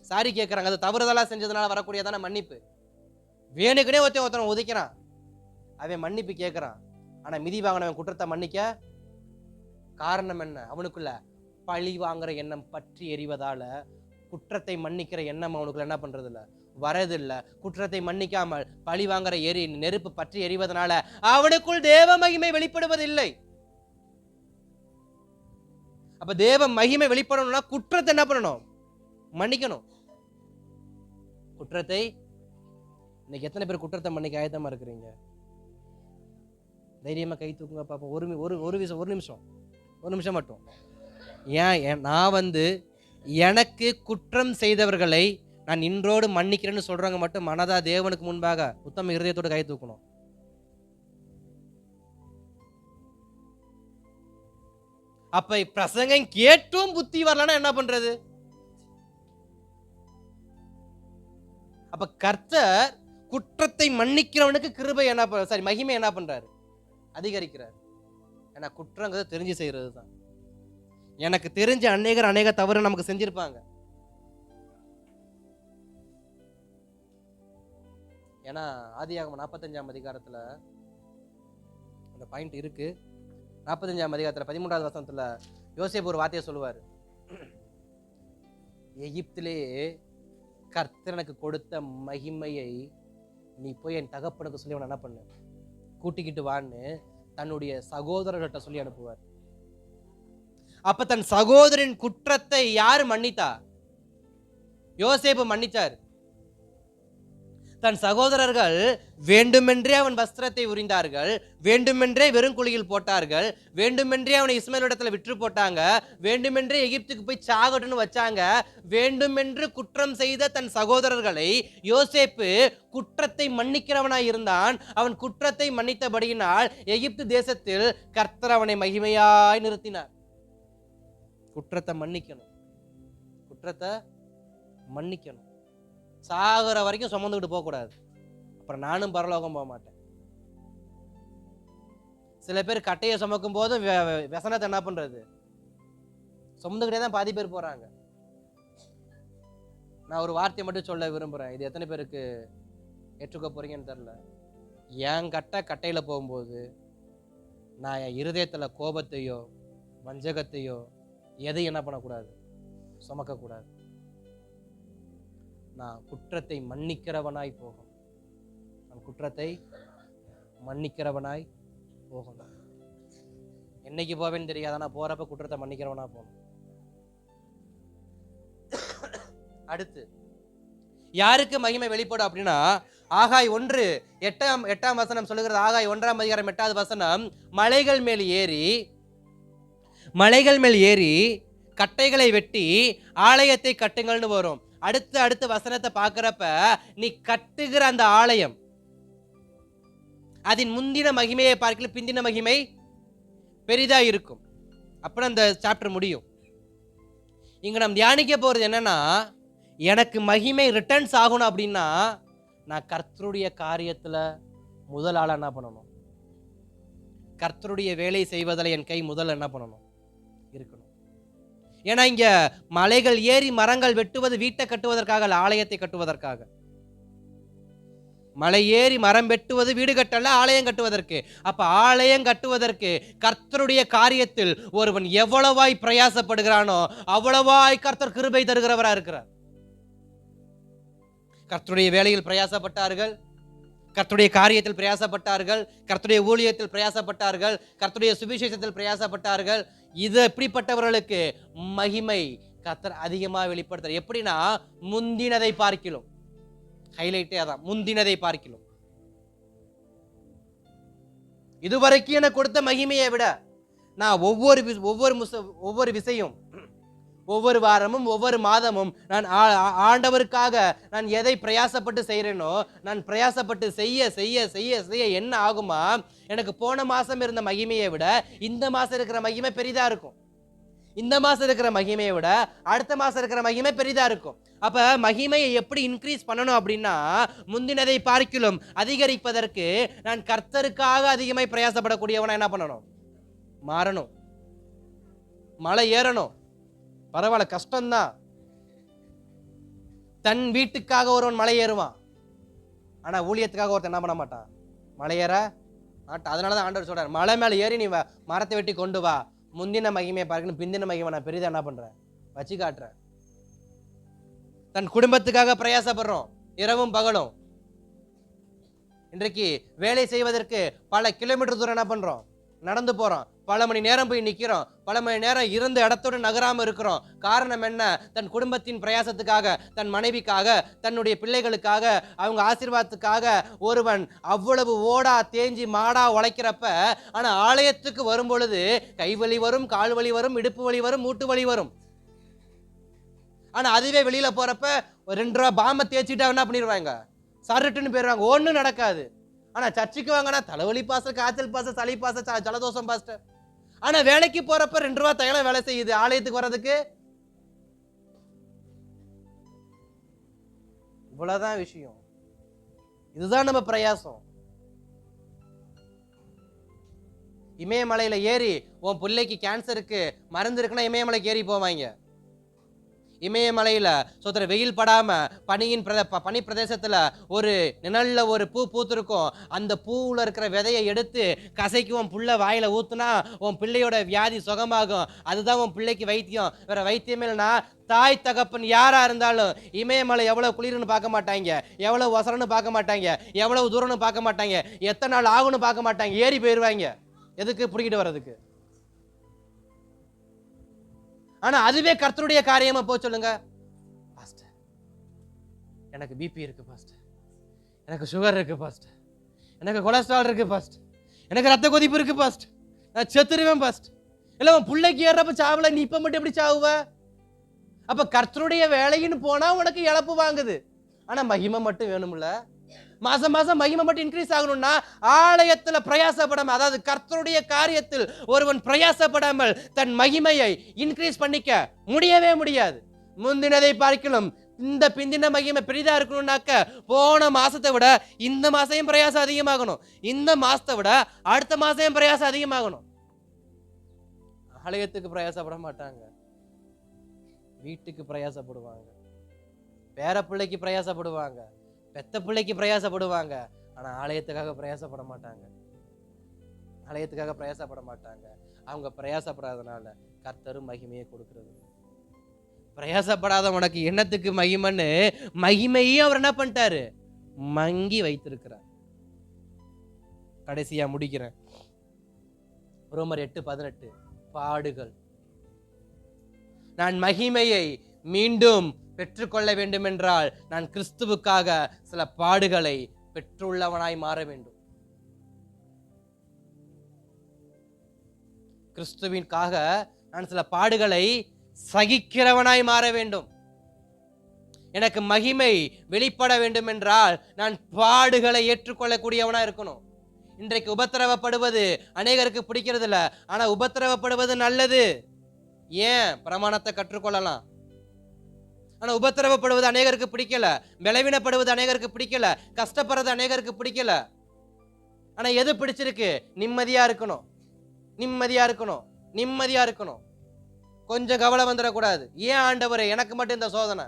சாரி கேட்கறாங்க. அது தவறுதலா செஞ்சதுனால வரக்கூடியதான மன்னிப்பு. வேணுக்குனே ஒருத்தன் உதைக்கிறான், அவன் மன்னிப்பு கேட்கறான். ஆனா மிதி வாங்கினவன் குற்றத்தை மன்னிக்க காரணம் என்ன? அவனுக்குள்ள பழி வாங்குற எண்ணம் பற்றி எறிவதால குற்றத்தை மன்னிக்கிற எண்ணம் அவனுக்குள்ள என்ன பண்றது இல்ல, வரது இல்ல. குற்றத்தை மன்னிக்காமல் பழி வாங்குற நெருப்பு பற்றி எறிவதனால அவனுக்குள் தேவ மகிமை வெளிப்படுவதில்லை. அப்ப தேவ மகிமை வெளிப்படணும்னா குற்றத்தை என்ன பண்ணணும், மன்னிக்கணும். குற்றத்தை இன்னைக்கு எத்தனை பேர் குற்றத்தை மன்னிக்க ஆயத்தமா இருக்கிறீங்க? தைரியமா கை தூக்குங்க பாப்போம். ஒரு நிமிஷம் மட்டும். ஏன் நான் எனக்கு குற்றம் செய்தவர்களை நான் இன்றோடு மன்னிக்கிறேன்னு சொல்றவங்க மட்டும் மனதா தேவனுக்கு முன்பாக உத்தம இருதயத்தோடு கை தூக்கணும். அப்ப பிரசங்கம் கேட்டும் புத்தி வரலன்னா என்ன பண்றது? அப்ப கர்த்தர் குற்றத்தை மன்னிக்கிறவனுக்கு கிருபை என்ன மகிமை என்ன பண்றாரு, அதிகரிக்கிறார். ஏன்னா குற்றங்கிறது தெரிஞ்சு செய்யறது தான். எனக்கு தெரிஞ்ச அநேக தவறு நமக்கு செஞ்சிருப்பாங்க. ஏன்னா ஆதியாகமம் 45ஆம் அதிகாரத்துல அந்த பாயிண்ட் இருக்கு. 45ஆம் அதிகாரத்துல 13வது வசனத்துல யோசேப்பு ஒரு வார்த்தையை சொல்லுவார். எகிப்திலே கர்த்தர் எனக்கு கொடுத்த மகிமையை நீ போய் என் தகப்பனுக்கு சொல்லி அவன் என்ன பண்ணு, கூட்டிக்கிட்டு வான்னு தன்னுடைய சகோதரர்கிட்ட சொல்லி அனுப்புவார். அப்ப தன் சகோதரின் குற்றத்தை யாரு மன்னித்தா? யோசேப்பு மன்னித்தார். தன் சகோதரர்கள் வேண்டுமென்றே அவன் வஸ்திரத்தை உரிந்தார்கள், வேண்டுமென்றே வெறும் குழியில் போட்டார்கள், வேண்டுமென்றே அவனை இஸ்மாயிலிடத்துல விற்று போட்டாங்க, வேண்டுமென்றே எகிப்துக்கு போய் சாகட்டுன்னு வச்சாங்க. வேண்டுமென்று குற்றம் செய்த தன் சகோதரர்களை யோசேப்பு குற்றத்தை மன்னிக்கிறவனாய் இருந்தான். அவன் குற்றத்தை மன்னித்தபடியினால் எகிப்து தேசத்தில் கர்த்தர் அவனை மகிமையாய் நிறுத்தினார். குற்றத்தை மன்னிக்கணும், குற்றத்தை மன்னிக்கணும். சாகிற வரைக்கும் சுமந்துக்கிட்டு போகக்கூடாது. அப்புறம் நானும் பரலோகம் போக மாட்டேன். சில பேர் கட்டையை சுமக்கும் போதும் व्यसனத்தை என்ன பண்றது, சுமந்துக்கிட்டே தான் பாதி பேர் போறாங்க. நான் ஒரு வார்த்தையை மட்டும் சொல்ல விரும்புறேன். இது எத்தனை பேருக்கு ஏற்றுக்க போறீங்கன்னு தெரியல. என் கட்டையில போகும்போது நான் என் இருதயத்துல கோபத்தையோ வஞ்சகத்தையோ எதையும் என்ன பண்ணக்கூடாது, சுமக்கக்கூடாது. நான் குற்றத்தை மன்னிக்கிறவனாய் போகணும். நான் குற்றத்தை மன்னிக்கிறவனாய் போகணும். என்னைக்கு போவேன்னு தெரியாது, நான் போறப்ப குற்றத்தை மன்னிக்கிறவனா போகணும். அடுத்து யாருக்கு மகிமை வெளிப்படும் அப்படின்னா, ஆகாய் 1:8 வசனம் சொல்லுகிறது. ஆகாய் 1ஆம் அதிகாரம் 8வது வசனம், மலைகள் மேல் ஏறி கட்டைகளை வெட்டி ஆலயத்தை கட்டுங்கள்னு வரும். அடுத்த வசனத்தை பார்க்கிறப்ப நீ கட்டுகிற அந்த ஆலயம் அதன் முந்தின மகிமையை பார்க்கல பிந்தின மகிமை பெரிதா இருக்கும். அப்புறம் அந்த சாப்டர் முடியும். இங்க நாம் தியானிக்க போறது என்னன்னா, எனக்கு மகிமை ரிட்டர்ன்ஸ் ஆகணும் அப்படின்னா நான் கர்த்தருடைய காரியத்துல முதல் ஆளா என்ன பண்ணணும், கர்த்தருடைய வேலை செய்வதில் என் கை முதல்ல என்ன பண்ணணும், இருக்கணும். ஏன்னா இங்க மலைகள் ஏறி மரங்கள் வெட்டுவது வீட்டை கட்டுவதற்காக அல்ல, ஆலயத்தை கட்டுவதற்காக. மலை ஏறி மரம் வெட்டுவது வீடு கட்டல, ஆலயம் கட்டுவதற்கு. அப்ப ஆலயம் கட்டுவதற்கு கர்த்தருடைய காரியத்தில் ஒருவன் எவ்வளவாய் பிரயாசப்படுகிறானோ அவ்வளவாய் கர்த்தர் கிருபை தருகிறவரா இருக்கிறார். கர்த்தருடைய வேலையில் பிரயாசப்பட்டார்கள், கர்த்தருடைய காரியத்தில் பிரயாசப்பட்டார்கள், கர்த்தருடைய ஊழியத்தில் பிரயாசப்பட்டார்கள், கர்த்தருடைய சுவிசேஷத்தில் பிரயாசப்பட்டார்கள். இது எப்படிப்பட்டவர்களுக்கு மகிமை கர்த்தர் அதிகமாக வெளிப்படுத்துறார். எப்படின்னா முந்தினதை பார்க்கிலும், ஹைலைட்டே அதான், முந்தினதை பார்க்கிலும். இதுவரைக்கும் எனக்கு கொடுத்த மகிமையை விட நான் ஒவ்வொரு விசையும் ஒவ்வொரு வாரமும் ஒவ்வொரு மாதமும் நான் ஆண்டவருக்காக நான் எதை பிரயாசப்பட்டு செய்கிறேனோ, நான் பிரயாசப்பட்டு செய்ய செய்ய செய்ய செய்ய என்ன ஆகுமா, எனக்கு போன மாதம் இருந்த மகிமையை விட இந்த மாதம் இருக்கிற மகிமை பெரிதாக இருக்கும். இந்த மாதம் இருக்கிற மகிமையை விட அடுத்த மாதம் இருக்கிற மகிமை பெரிதாக இருக்கும். அப்போ மகிமையை எப்படி இன்க்ரீஸ் பண்ணணும் அப்படின்னா, முந்தினதை பார்க்கிலும் அதிகரிப்பதற்கு நான் கர்த்தருக்காக அதிகமாய் பிரயாசப்படக்கூடியவனா என்ன பண்ணணும்? மாறணும். மலை ஏறணும். பரவாயில்ல, கஷ்டம்தான். தன் வீட்டுக்காக ஒருவன் மலை ஏறுவான், ஆனா ஊழியத்துக்காக ஒருத்தன் என்ன பண்ண மாட்டான்? மலை ஏற மாட்டான். அதனாலதான் ஆண்டவர் சொல்றார், மலை மேல ஏறி நீ மரத்தை வெட்டி கொண்டு வா, முந்தின மகிமையை பார்க்கணும், பிந்தின மகிமை நான் பெரிதா என்ன பண்றேன்? வச்சு காட்டுறேன். தன் குடும்பத்துக்காக பிரயாசப்படுறோம் இரவும் பகலும். இன்றைக்கு வேலை செய்வதற்கு பல கிலோமீட்டர் தூரம் என்ன பண்றோம்? நடந்து போறோம். பல மணி நேரம் போய் நிற்கிறோம். பல மணி நேரம் இருந்த இடத்தோடு நகராம இருக்கிறோம். காரணம் என்ன? தன் குடும்பத்தின் பிரயாசத்துக்காக, தன் மனைவிக்காக, தன்னுடைய பிள்ளைகளுக்காக, அவங்க ஆசீர்வாதத்துக்காக ஒருவன் அவ்வளவு ஓடா தேஞ்சி மாடா உழைக்கிறப்ப, ஆனா ஆலயத்துக்கு வரும் பொழுது கைவலி வரும், கால் வலி வரும், இடுப்பு வலி வரும், மூட்டு வலி வரும். ஆனா அதுவே வெளியில போறப்ப 2 ரூபா பாம்பை தேய்ச்சிட்டா என்ன பண்ணிடுவாங்க? சருட்டுன்னு போயிடுவாங்க. ஒன்றும் நடக்காது. ஆனா சர்ச்சுக்கு வாங்கினா தலைவலி பாஸ்டர், காய்ச்சல் பாஸ்டர், சளி பாஸ்டர், ஜலதோஷம் பாஸ்டர். ஆனா வேலைக்கு போறப்ப 2 ரூபா தைலம் வேலை செய்யுது ஆலயத்துக்கு வர்றதுக்கு. இவ்வளவுதான் விஷயம். இதுதான் நம்ம பிரயாசம். இமயமலையில ஏறி உன் பிள்ளைக்கு கேன்சருக்கு மருந்து இருக்குன்னா இமயமலைக்கு ஏறி போவாங்க. இமயமலையில சொத்துற வெயில் படாம பனி பிரதேசத்துல ஒரு நிழல்ல ஒரு பூ பூத்திருக்கும். அந்த பூவுல இருக்கிற விதையை எடுத்து கசைக்கு உன் புள்ள வாயில ஊத்துனா உன் பிள்ளையோட வியாதி சுகமாகும். அதுதான் உன் பிள்ளைக்கு வைத்தியம். வேற வைத்தியமே இல்லைன்னா, தாய் தகப்பன் யாரா இருந்தாலும் இமயமலை எவ்வளவு குளிர்னு பார்க்க மாட்டாங்க, எவ்வளவு வசரம்னு பார்க்க மாட்டாங்க, எவ்வளவு தூரம்னு பார்க்க மாட்டாங்க, எத்தனை நாள் ஆகும்னு பார்க்க மாட்டாங்க. ஏறி போயிடுவாங்க. எதுக்கு? பிடிக்கிட்டு வர்றதுக்கு. ஆனா அதுவே கர்த்தருடைய காரியமா போ சொல்லுங்க. பாஸ்டர், எனக்கு பிபி இருக்கு பாஸ்டர், எனக்கு சுகர் இருக்கு பாஸ்டர், எனக்கு கொலஸ்ட்ரால் இருக்கு பாஸ்டர், எனக்கு ரத்த கொதிப்பு இருக்கு பாஸ்டர், நான் செத்துருவேன் பாஸ்டர். இல்ல உன் பிள்ளைக்கு ஏறப்ப சாவல, நீ இப்ப மட்டும் எப்படி சாவுவ? அப்ப கர்த்தருடைய வேலைன்னு போனா உனக்கு இழப்பு வாங்குது. ஆனா மகிமை மட்டும் வேணும்ல. மாசம் மாசம் மகிமை மட்டும் இன்க்ரீஸ் ஆகணும்னா ஆலயத்துல பிரயாசப்படாம, அதாவது கர்த்தருடைய காரியத்தில் ஒருவன் பிரயாசப்படாமல் தன் மகிமையை இன்க்ரீஸ் பண்ணிக்க முடியவே முடியாது. முந்தினதை பார்க்கலும் இந்த பிந்தின மகிமை பெரிதா இருக்கணும்னாக்க போன மாசத்தை விட இந்த மாசம் பிரயாசம் அதிகமாகணும், இந்த மாசத்தை விட அடுத்த மாசம் பிரயாசம் அதிகமாகணும். ஆலயத்துக்கு பிரயாசப்பட மாட்டாங்க, வீட்டுக்கு பிரயாசப்படுவாங்க, பேர பிள்ளைக்கு பிரயாசப்படுவாங்க, பெத்த பிள்ளைக்கு பிரயாசப்படுவாங்க. ஆனா ஆலயத்துக்காக பிரயாசப்பட மாட்டாங்க. ஆலயத்துக்காக பிரயாசப்பட மாட்டாங்க. அவங்க பிரயாசப்படாதனால கர்த்தரும் மகிமையை கொடுக்கிறது. பிரயாசப்படாத உனக்கு என்னத்துக்கு மகிமைன்னு மகிமையும் அவர் என்ன பண்ணிட்டாரு? மங்கி வைத்திருக்கிறார். கடைசியா முடிக்கிறேன். ரோமர் 8:18 பாடுகள். நான் மகிமையை மீண்டும் பெற்றுக்கொள்ள வேண்டும் என்றால் நான் கிறிஸ்துவுக்காக சில பாடுகளை பெற்றுள்ளவனாய் மாற வேண்டும். கிறிஸ்துவிற்காக நான் சில பாடுகளை சகிக்கிறவனாய் மாற வேண்டும். எனக்கு மகிமை வெளிப்பட வேண்டும் என்றால் நான் பாடுகளை ஏற்றுக்கொள்ளக்கூடியவனா இருக்கணும். இன்றைக்கு உபத்திரவப்படுவது அநேகருக்கு பிடிக்கிறது இல்லை. ஆனா உபத்திரவப்படுவது நல்லது. ஏன்? பிரமாணத்தை கற்றுக்கொள்ளலாம். ஆனா உபத்திரவப்படுவது அநேகருக்கு பிடிக்கல, பலவீனப்படுவது அநேகருக்கு பிடிக்கல, கஷ்டப்படுறது அநேகருக்கு பிடிக்கல. ஆனா எது பிடிச்சிருக்கு? நிம்மதியா இருக்கணும், நிம்மதியா இருக்கணும், நிம்மதியா இருக்கணும். கொஞ்சம் கவலை வந்துடக்கூடாது. ஏன் ஆண்டவரே எனக்கு மட்டும் இந்த சோதனை?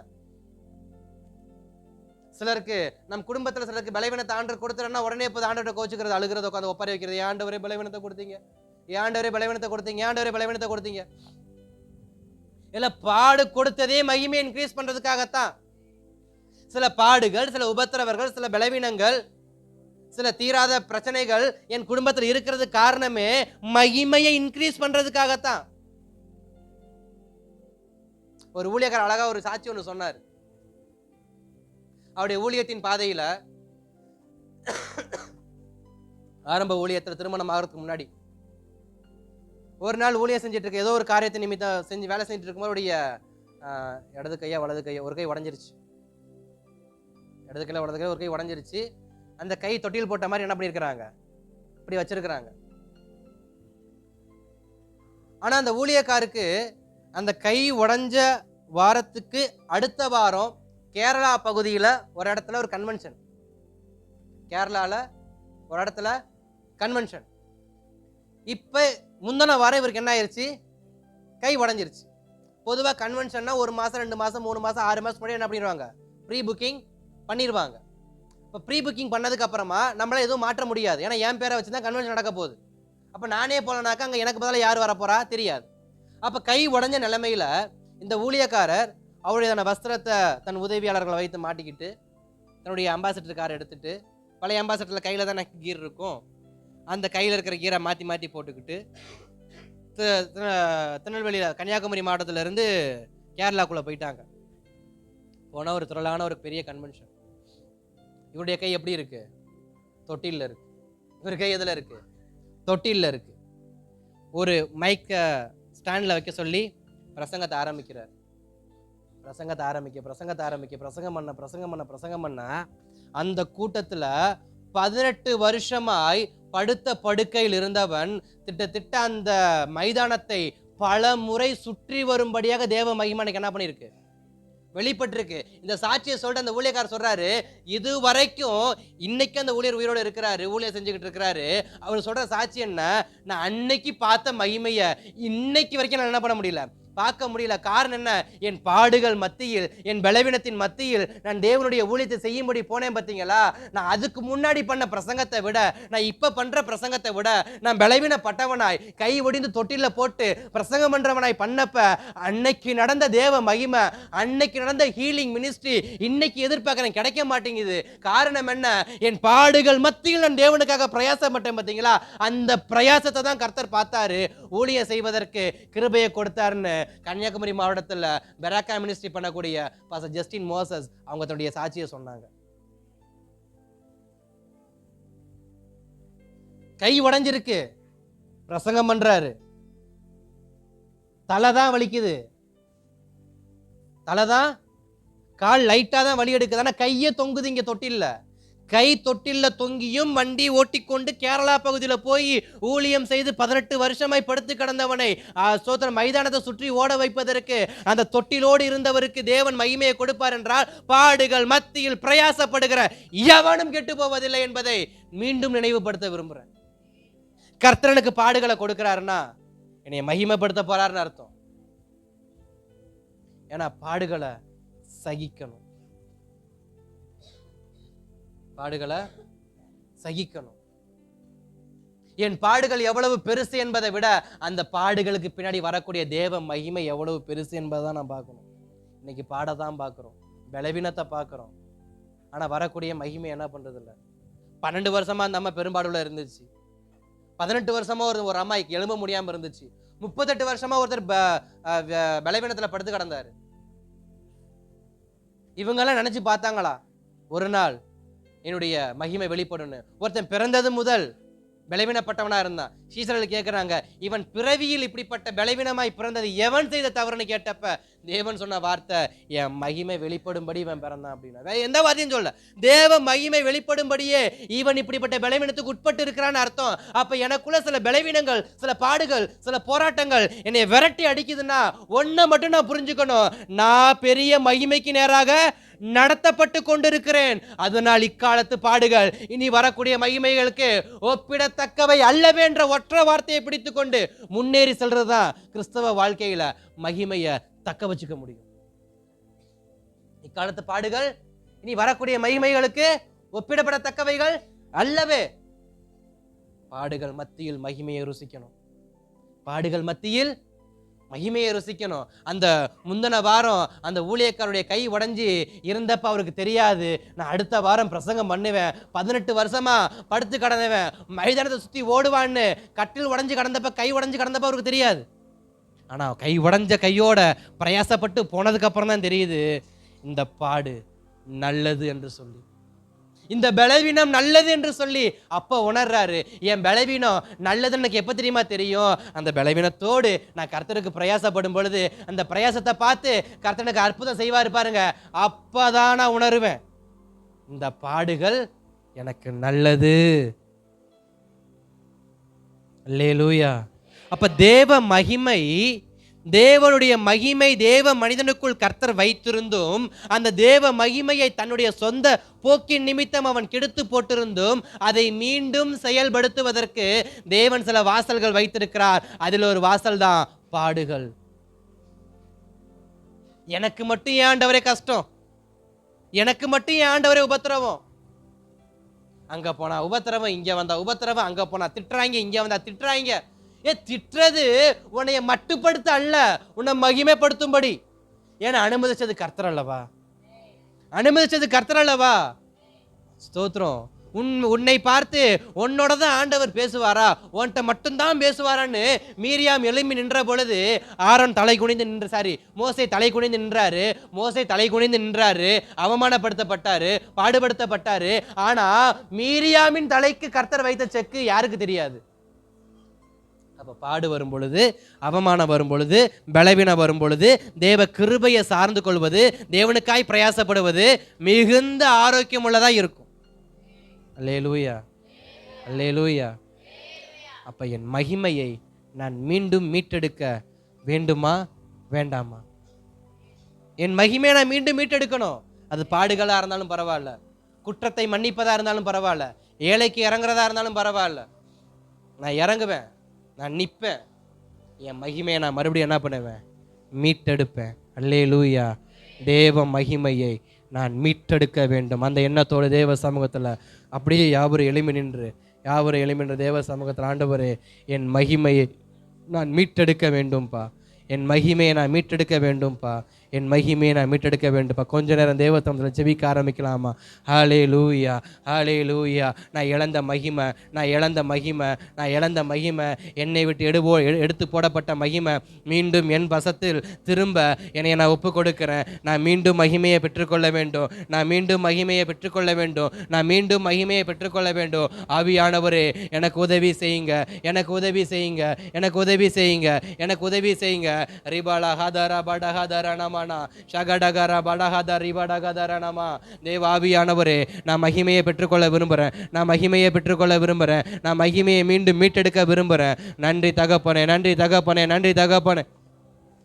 சிலருக்கு நம் குடும்பத்துல சிலருக்கு பலவீனத்தை ஆண்டவர் கொடுத்துறேன்னா உடனே இப்போ ஆண்டவரை கோச்சுக்கிறது, அழுகிறது, உட்காந்து ஒப்பறை வைக்கிறது. ஏன் ஆண்டவரே பலவீனத்தை கொடுத்தீங்க, ஏன் ஆண்டவரே பலவீனத்தை கொடுத்தீங்க, ஏன் ஆண்டவரே பலவீனத்தை கொடுத்தீங்க? இல்ல, பாடு கொடுத்ததே மகிமை இன்க்ரீஸ் பண்றதுக்காகத்தான். சில பாடுகள், சில உபத்திரவர்கள், சில பலவீனங்கள், சில தீராத பிரச்சனைகள் என் குடும்பத்தில் இருக்கிறது காரணமே மகிமையை இன்க்ரீஸ் பண்றதுக்காகத்தான். ஒரு ஊழியக்காரர் அழகா ஒரு சாட்சி ஒன்று சொன்னார். அவருடைய ஊழியத்தின் பாதையில ஆரம்ப ஊழியத்தில் திருமணம் ஆகிறதுக்கு முன்னாடி ஒரு நாள் ஊழியம் செஞ்சுட்டு இருக்க, ஏதோ ஒரு காரியத்தை நிமித்தம் செஞ்சு வேலை செஞ்சுட்டு இருக்கும்போது அவருடைய இடது கையா வலது கையா, ஒரு கை உடஞ்சிருச்சு, இடது கையில் வலது கை ஒரு கை உடஞ்சிருச்சு. அந்த கை தொட்டில் போட்ட மாதிரி என்ன பண்ணியிருக்கிறாங்க, இப்படி வச்சிருக்கிறாங்க. ஆனா அந்த ஊழியக்காருக்கு அந்த கை உடைஞ்ச வாரத்துக்கு அடுத்த வாரம் கேரளா பகுதியில் ஒரு இடத்துல ஒரு கன்வென்ஷன், கேரளாவில் ஒரு இடத்துல கன்வென்ஷன். இப்போ முந்தின வாரம் இவருக்கு என்ன ஆயிடுச்சு, கை உடஞ்சிருச்சு. பொதுவாக கன்வென்ஷன்னா 1 மாதம் 2 மாதம் 3 மாதம் 6 மாதம் முன்னாடி என்ன பண்ணிடுவாங்க, ப்ரீ புக்கிங் பண்ணிடுவாங்க. இப்போ ப்ரீ புக்கிங் பண்ணதுக்கு அப்புறமா நம்மளால எதுவும் மாற்ற முடியாது, ஏன்னா என் பேரை வச்சு தான் கன்வென்ஷன் நடக்க போகுது. அப்போ நானே போலனாக்கா அங்கே எனக்கு பதிலாக யார் வரப்போறா தெரியாது. அப்போ கை உடஞ்ச நிலைமையில் இந்த ஊழியக்காரர் அவருடைய வஸ்திரத்தை தன் உதவியாளர்களை வைத்து மாட்டிக்கிட்டு தன்னுடைய அம்பாசிடர் காரை எடுத்துட்டு, பழைய அம்பாசிடரில் கையில் தானே கீர் இருக்கும், அந்த கையில் இருக்கிற கீரை மாற்றி மாற்றி போட்டுக்கிட்டு திருநெல்வேலியில் கன்னியாகுமரி மாவட்டத்திலேருந்து கேரளாக்குள்ளே போயிட்டாங்க. போனால் ஒரு திரளான ஒரு பெரிய கன்வென்ஷன். இவருடைய கை எப்படி இருக்கு, தொட்டிலில் இருக்கு. இவர் கை எதில் இருக்கு, தொட்டிலில் இருக்கு. ஒரு மைக்கை ஸ்டாண்டில் வைக்க சொல்லி பிரசங்கத்தை ஆரம்பிக்கிறார். பிரசங்கம் பண்ண அந்த கூட்டத்தில் 18 வருஷமாய் படுத்த படுக்கையில் இருந்தவன் திட்டத்திட்ட அந்த மைதானத்தை பல முறை சுற்றி வரும்படியாக தேவ மகிமை என்ன பண்ணிருக்கு, வெளிப்பட்டிருக்கு. இந்த சாட்சியை சொல்லிட்டு அந்த ஊழியக்காரர் சொல்றாரு, இது வரைக்கும் இன்னைக்கு அந்த ஊழியர் உயிரோடு இருக்கிறாரு, ஊழியர் செஞ்சுக்கிட்டு இருக்கிறாரு. அவர் சொல்ற சாட்சி என்ன, நான் அன்னைக்கு பார்த்த மகிமையை இன்னைக்கு வரைக்கும் நான் என்ன பண்ண முடியல, பார்க்க முடியல. காரணம் என்ன, என் பாடுகள் மத்தியில், என் பலவீனத்தின் மத்தியில் நான் தேவனுடைய ஊழியத்தை செய்யும்படி போனேன். பார்த்தீங்களா, நான் அதுக்கு முன்னாடி பண்ண பிரசங்கத்தை விட, நான் இப்ப பண்ற பிரசங்கத்தை விட நான் பலவீனப்பட்டவனாய் கை ஒடிந்து தொட்டில போட்டு பிரசங்கம் பண்றவனாய் பண்ணப்ப அன்னைக்கு நடந்த தேவ மகிமை, அன்னைக்கு நடந்த ஹீலிங் மினிஸ்ட்ரி இன்னைக்கு எதிர்பார்க்கிறேன், கிடைக்க மாட்டேங்குது. காரணம் என்ன, என் பாடுகள் மத்தியில் நான் தேவனுக்காக பிரயாசப்பட்டேன். பார்த்தீங்களா, அந்த பிரயாசத்தை தான் கர்த்தர் பார்த்தாரு, ஊழியம் செய்வதற்கு கிருபையை கொடுத்தாருன்னு கன்னியாகுமரி மாவட்டத்தில் பெராக்கா மினிஸ்ட்ரி பண்ணக்கூடிய பாஸ்டர் ஜஸ்டின் மோசஸ் அவங்க தன்னுடைய சாட்சியை சொன்னாங்க. கை உடைஞ்சிருக்கு, பிரசங்கம் பண்றாரு, தலைதான் வலிக்குது, தலைதான், கால் லைட்டா தான் வலி எடுக்குது, ஆனா கையே தொங்குது. இங்க தொட்டில்ல கை தொட்டில்ல தொங்கியும் வண்டி ஓட்டிக்கொண்டு கேரளா பகுதியில் போய் ஊழியம் செய்து 18 வருஷமாய் படுத்து கிடந்தவனை சோதரன் மைதானத்தை சுற்றி ஓட வைப்பதற்கு அந்த தொட்டிலோடு இருந்தவருக்கு தேவன் மகிமையை கொடுப்பார் என்றால், பாடுகள் மத்தியில் பிரயாசப்படுகிற எவனும் கெட்டு போவதில்லை என்பதை மீண்டும் நினைவுபடுத்த விரும்புகிறேன். கர்த்தனுக்கு பாடுகளை கொடுக்கிறாருன்னா என்னை மகிமைப்படுத்த போறாருன்னு அர்த்தம். ஏன்னா பாடுகளை சகிக்கணும், பாடுகளை சகிக்கணும். என் பாடுகள் எவ்வளவு பெருசு என்பதை விட அந்த பாடுகளுக்கு பின்னாடி வரக்கூடிய தேவ மகிமை எவ்வளவு பெருசு என்பதை தான் நான் பார்க்கணும். இன்னைக்கு பாடத்தான் பார்க்குறோம், பலவீனத்தை பார்க்குறோம், ஆனால் வரக்கூடிய மகிமை என்ன பண்றது இல்லை. 12 வருஷமா அந்த அம்மா பெரும்பாடுல இருந்துச்சு, 18 வருஷமா ஒரு அம்மாய்க்கு எழும்ப முடியாம இருந்துச்சு, 38 வருஷமா ஒருத்தர் பலவீனத்துல படுத்து கிடந்தாரு. இவங்கெல்லாம் நினைச்சு பார்த்தாங்களா ஒரு நாள் என்னுடைய மகிமை வெளிப்படும்னு? ஒருத்தன் பிறந்தது முதல் பலவீனப்பட்டவனா இருந்தான். சீசர்கள் கேட்கிறாங்க, இவன் பிறவியில் இப்படிப்பட்ட பலவீனமாய் பிறந்தது எவன் செய்த தவறுன்னு கேட்டப்ப தேவன் சொன்ன வார்த்தை, என் மகிமை வெளிப்படும்படி இவன் பிறந்தான் அப்படின்னா. வேற எந்த வார்த்தையும் சொல்ல, தேவ மகிமை வெளிப்படும்படியே இவன் இப்படிப்பட்ட பலவீனத்துக்கு உட்பட்டு இருக்கிறான்னு அர்த்தம். அப்ப எனக்குள்ள சில பலவீனங்கள், சில பாடுகள், சில போராட்டங்கள் என்னை விரட்டி அடிக்குதுன்னா ஒன்ன மட்டும் நான் புரிஞ்சுக்கணும், நான் பெரிய மகிமைக்கு நேராக நடத்தப்பட்டு கொண்டிருக்கிறேன். அதனால் இக்காலத்து பாடுகள் இனி வரக்கூடிய மகிமைகளுக்கு ஒப்பிடத்தக்கவை அல்லவே என்ற ஒற்றை வார்த்தையை பிடித்துக் கொண்டு முன்னேறி செல்றதுதான் கிறிஸ்தவ வாழ்க்கையில மகிமையை தக்க வச்சுக்க முடியும். இக்காலத்து பாடுகள் இனி வரக்கூடிய மகிமைகளுக்கு ஒப்பிடப்படத்தக்கவைகள் அல்லவே. பாடுகள் மத்தியில் மகிமையை ருசிக்கணும், பாடுகள் மத்தியில் மகிமையை ருசிக்கணும். அந்த முந்தின வாரம் அந்த ஊழியக்காரருடைய கை உடைஞ்சி இருந்தப்ப அவருக்கு தெரியாது, நான் அடுத்த வாரம் பிரசங்கம் பண்ணுவேன், 18 வருஷமா படுத்து கடந்தவன் மைதானத்தை சுற்றி ஓடுவான்னு. கட்டில் உடஞ்சி கடந்தப்ப, கை உடஞ்சி கடந்தப்ப அவருக்கு தெரியாது. ஆனால் கை உடஞ்ச கையோட பிரயாசப்பட்டு போனதுக்கு அப்புறம் தான் தெரியுது இந்த பாடு நல்லது என்று சொல்லி. இந்த பலவீனம் நல்லது என்று சொல்லி அப்போ உணர்றாரு. என் பலவீனம் நல்லதுன்னு எனக்கு எப்போ தெரியுமா தெரியும்? அந்த பலவீனத்தோடு நான் கர்த்தருக்கு பிரயாசப்படும் பொழுது அந்த பிரயாசத்தை பார்த்து கர்த்தனுக்கு அற்புதம் செய்வாரு பாருங்க. அப்பதான் நான் உணருவேன், இந்த பாடுகள் எனக்கு நல்லது. அல்லேலூயா. அப்ப தேவ மகிமை, தேவனுடைய மகிமை தேவ மனிதனுக்குள் கர்த்தர் வைத்திருந்தும் அந்த தேவ மகிமையை தன்னுடைய சொந்த போக்கின் நிமித்தம் அவன் கெடுத்து போட்டிருந்தும் அதை மீண்டும் செயல்படுத்துவதற்கு தேவன் சில வாசல்கள் வைத்திருக்கிறார். அதில் ஒரு வாசல் தான் பாடுகள். எனக்கு மட்டும் ஏன் ஆண்டவரே கஷ்டம், எனக்கு மட்டும் ஏன் ஆண்டவரே உபத்திரவம்? அங்க போனா உபத்திரவம், இங்க வந்தா உபத்திரவம், அங்க போனா திட்டுறாங்க, இங்க வந்தா திட்டுறாங்க. திட்டுறது உன்னைய மட்டுப்படுத்த அல்ல, உன்னை மகிமைப்படுத்தும்படி. ஏன்னா அனுமதிச்சது கர்த்தர் அல்லவா, அனுமதிச்சது கர்த்தர் அல்லவா. ஸ்தோத்திரம். உன்னை பார்த்து உன்னோட தான் ஆண்டவர் பேசுவாரா, உன்கிட்ட மட்டும்தான் பேசுவாரான்னு மீரியாம் எழும்பி நின்ற பொழுது ஆரோன் தலை குனிந்து மோசே தலை குனிந்து நின்றாரு. மோசே தலை குனிந்து நின்றாரு, அவமானப்படுத்தப்பட்டாரு, பாடுபடுத்தப்பட்டாரு. ஆனா மீரியாமின் தலைக்கு கர்த்தர் வைத்த செக்கு யாருக்கு தெரியாது? அப்போ பாடு வரும் பொழுது, அவமானம் வரும் பொழுது, பலவீனம் வரும் பொழுது தேவ கிருபையை சார்ந்து கொள்வது, தேவனுக்காய் பிரயாசப்படுவது மிகுந்த ஆரோக்கியம் உள்ளதா இருக்கும். அல்லேலூயா, அல்லேலூயா. அப்ப என் மகிமையை நான் மீண்டும் மீட்டெடுக்க வேண்டுமா வேண்டாமா? என் மகிமையை நான் மீண்டும் மீட்டெடுக்கணும். அது பாடுகளா இருந்தாலும் பரவாயில்ல, குற்றத்தை மன்னிப்பதா இருந்தாலும் பரவாயில்ல, ஏழைக்கு இறங்குறதா இருந்தாலும் பரவாயில்ல, நான் இறங்குவேன், நான் நிற்பேன். என் மகிமையை நான் மறுபடியும் என்ன பண்ணுவேன்? மீட்டெடுப்பேன். அல்லேலூயா. தேவ மகிமையை நான் மீட்டெடுக்க வேண்டும். அந்த எண்ணத்தோடு தேவ சமூகத்தில் அப்படியே யாவரும் எழுமி நின்று தேவ சமூகத்தில், ஆண்டவரே என் மகிமையை நான் மீட்டெடுக்க வேண்டும்பா, என் மகிமையை நான் மீட்டெடுக்க வேண்டும்பா, என் மகிமையை நான் மீட்டெடுக்க வேண்டும்ப்பா. கொஞ்ச நேரம் தேவத்தமத்தில் ஜெபிக்க ஆரம்பிக்கலாமா? ஹல்லேலூயா, ஹல்லேலூயா. நான் இழந்த மகிமை, என்னை விட்டு எடுத்து போடப்பட்ட மகிமை மீண்டும் என் வசத்தில் திரும்ப என்னை நான் ஒப்பு கொடுக்கிறேன். நான் மீண்டும் மகிமையை பெற்றுக்கொள்ள வேண்டும். ஆவியானவரே எனக்கு உதவி செய்யுங்க. ரிபாலா ஹதரா படஹதரா நமனா ஷகடகரா படஹதா ரிபடகதரா நம. தேவாவியானவரே, நான் மகிமையை பெற்றுக்கொள்ள விரும்புகிறேன். நான் மகிமையை மீண்டும் மீட்டெடுக்க விரும்புகிறேன். நன்றி தகப்பனே.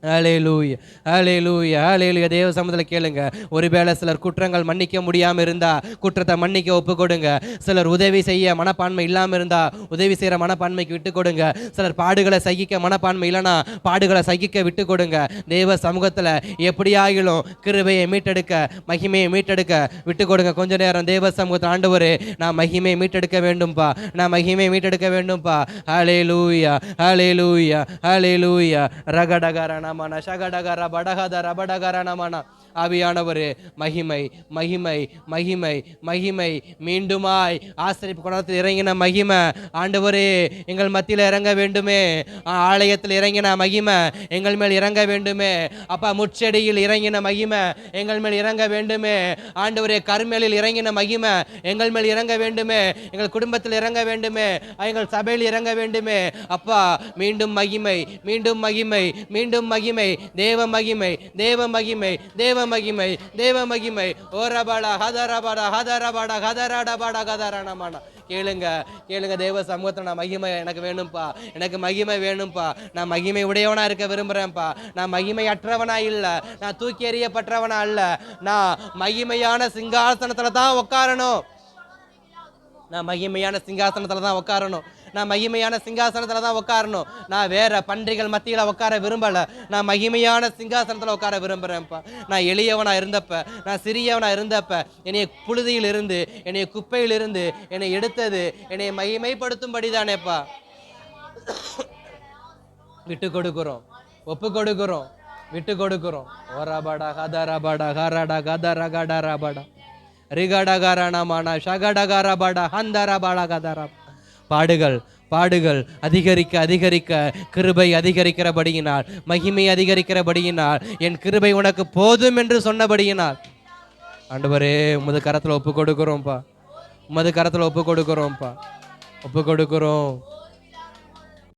ஹல்லேலூயா, ஹல்லேலூயா, ஹல்லேலூயா. தேவ சமூகத்தில் கேளுங்க. ஒருவேளை சிலர் குற்றங்கள் மன்னிக்க முடியாமல் இருந்தா குற்றத்தை மன்னிக்க ஒப்பு கொடுங்க. சிலர் உதவி செய்ய மனப்பான்மை இல்லாமல் இருந்தா உதவி செய்கிற மனப்பான்மைக்கு விட்டு கொடுங்க. சிலர் பாடுகளை சகிக்க மனப்பான்மை இல்லைனா பாடுகளை சகிக்க விட்டு கொடுங்க. தேவ சமூகத்தில் எப்படியாகிலும் கிருபையை மீட்டெடுக்க, மகிமையை மீட்டெடுக்க விட்டு கொடுங்க. கொஞ்ச நேரம் தேவ சமூகத்தில், ஆண்டவரே நான் மகிமையை மீட்டெடுக்க வேண்டும்பா. ஹல்லேலூயா, ஹல்லேலூயா, ஹல்லேலூயா. ரகடகர நமன ஷகடகர படகதர படகர நமன. ஆவியானவரே, மகிமை மீண்டுமாய் ஆசிரியப்பு குணத்தில் இறங்கின மகிமை ஆண்டவரே எங்கள் மத்தியில் இறங்க வேண்டுமே. ஆலயத்தில் இறங்கின மகிமை எங்கள் மேல் இறங்க வேண்டுமே. அப்பா, முச்செடியில் இறங்கின மகிமை எங்கள் மேல் இறங்க வேண்டுமே. ஆண்டவரே, கர்மேலில் இறங்கின மகிமை எங்கள் மேல் இறங்க வேண்டுமே. எங்கள் குடும்பத்தில் இறங்க வேண்டுமே. எங்கள் சபையில் இறங்க வேண்டுமே. அப்பா, மீண்டும் மகிமை, தேவ மகிமை. ஓரபாடா ஹதரபாடா ஹதரபாடா ஹதரடபாடா கதரணமான. கேளுங்க. தேவ சமூகத்தில் நான் மகிமை எனக்கு வேணும்ப்பா. நான் மகிமை உடையவனா இருக்க விரும்புறேன்ப்பா. நான் மகிமை அற்றவனா இல்லை, நான் தூக்கி எறியப்பட்டவனா அல்ல. நான் மகிமையான சிங்காசனத்துல தான் உட்காரணும். நான் வேற பன்றிகள் மத்தியில் உட்கார விரும்பல. நான் மகிமையான சிங்காசனத்தில் உட்கார விரும்புறேன்ப்பா. நான் எளியவனா இருந்தப்ப, நான் சிறியவனா இருந்தப்ப, என்னைய புழுதியில் இருந்து, என்னைய குப்பையில் இருந்து என்னை எடுத்தது என்னை மகிமைப்படுத்தும்படி தானேப்பா. விட்டு கொடுக்கிறோம், ஒப்பு கொடுக்கிறோம். ஓரபடா ஹதரபடா ஹரடா கதரகடரபடா ரிகடகரணமான ஷகடகரபட ஹந்தரபடகதர. பாடுகள் அதிகரிக்க கிருபை அதிகரிக்கிறபடியினால், மகிமை அதிகரிக்கிறபடியினால், என் கிருபை உனக்கு போதும் என்று சொன்னபடியினால், ஆண்டவரே உமது கரத்தில் ஒப்பு கொடுக்கிறோம்ப்பா. உமது கரத்துல ஒப்பு கொடுக்கிறோம்ப்பா, ஒப்பு கொடுக்கிறோம்.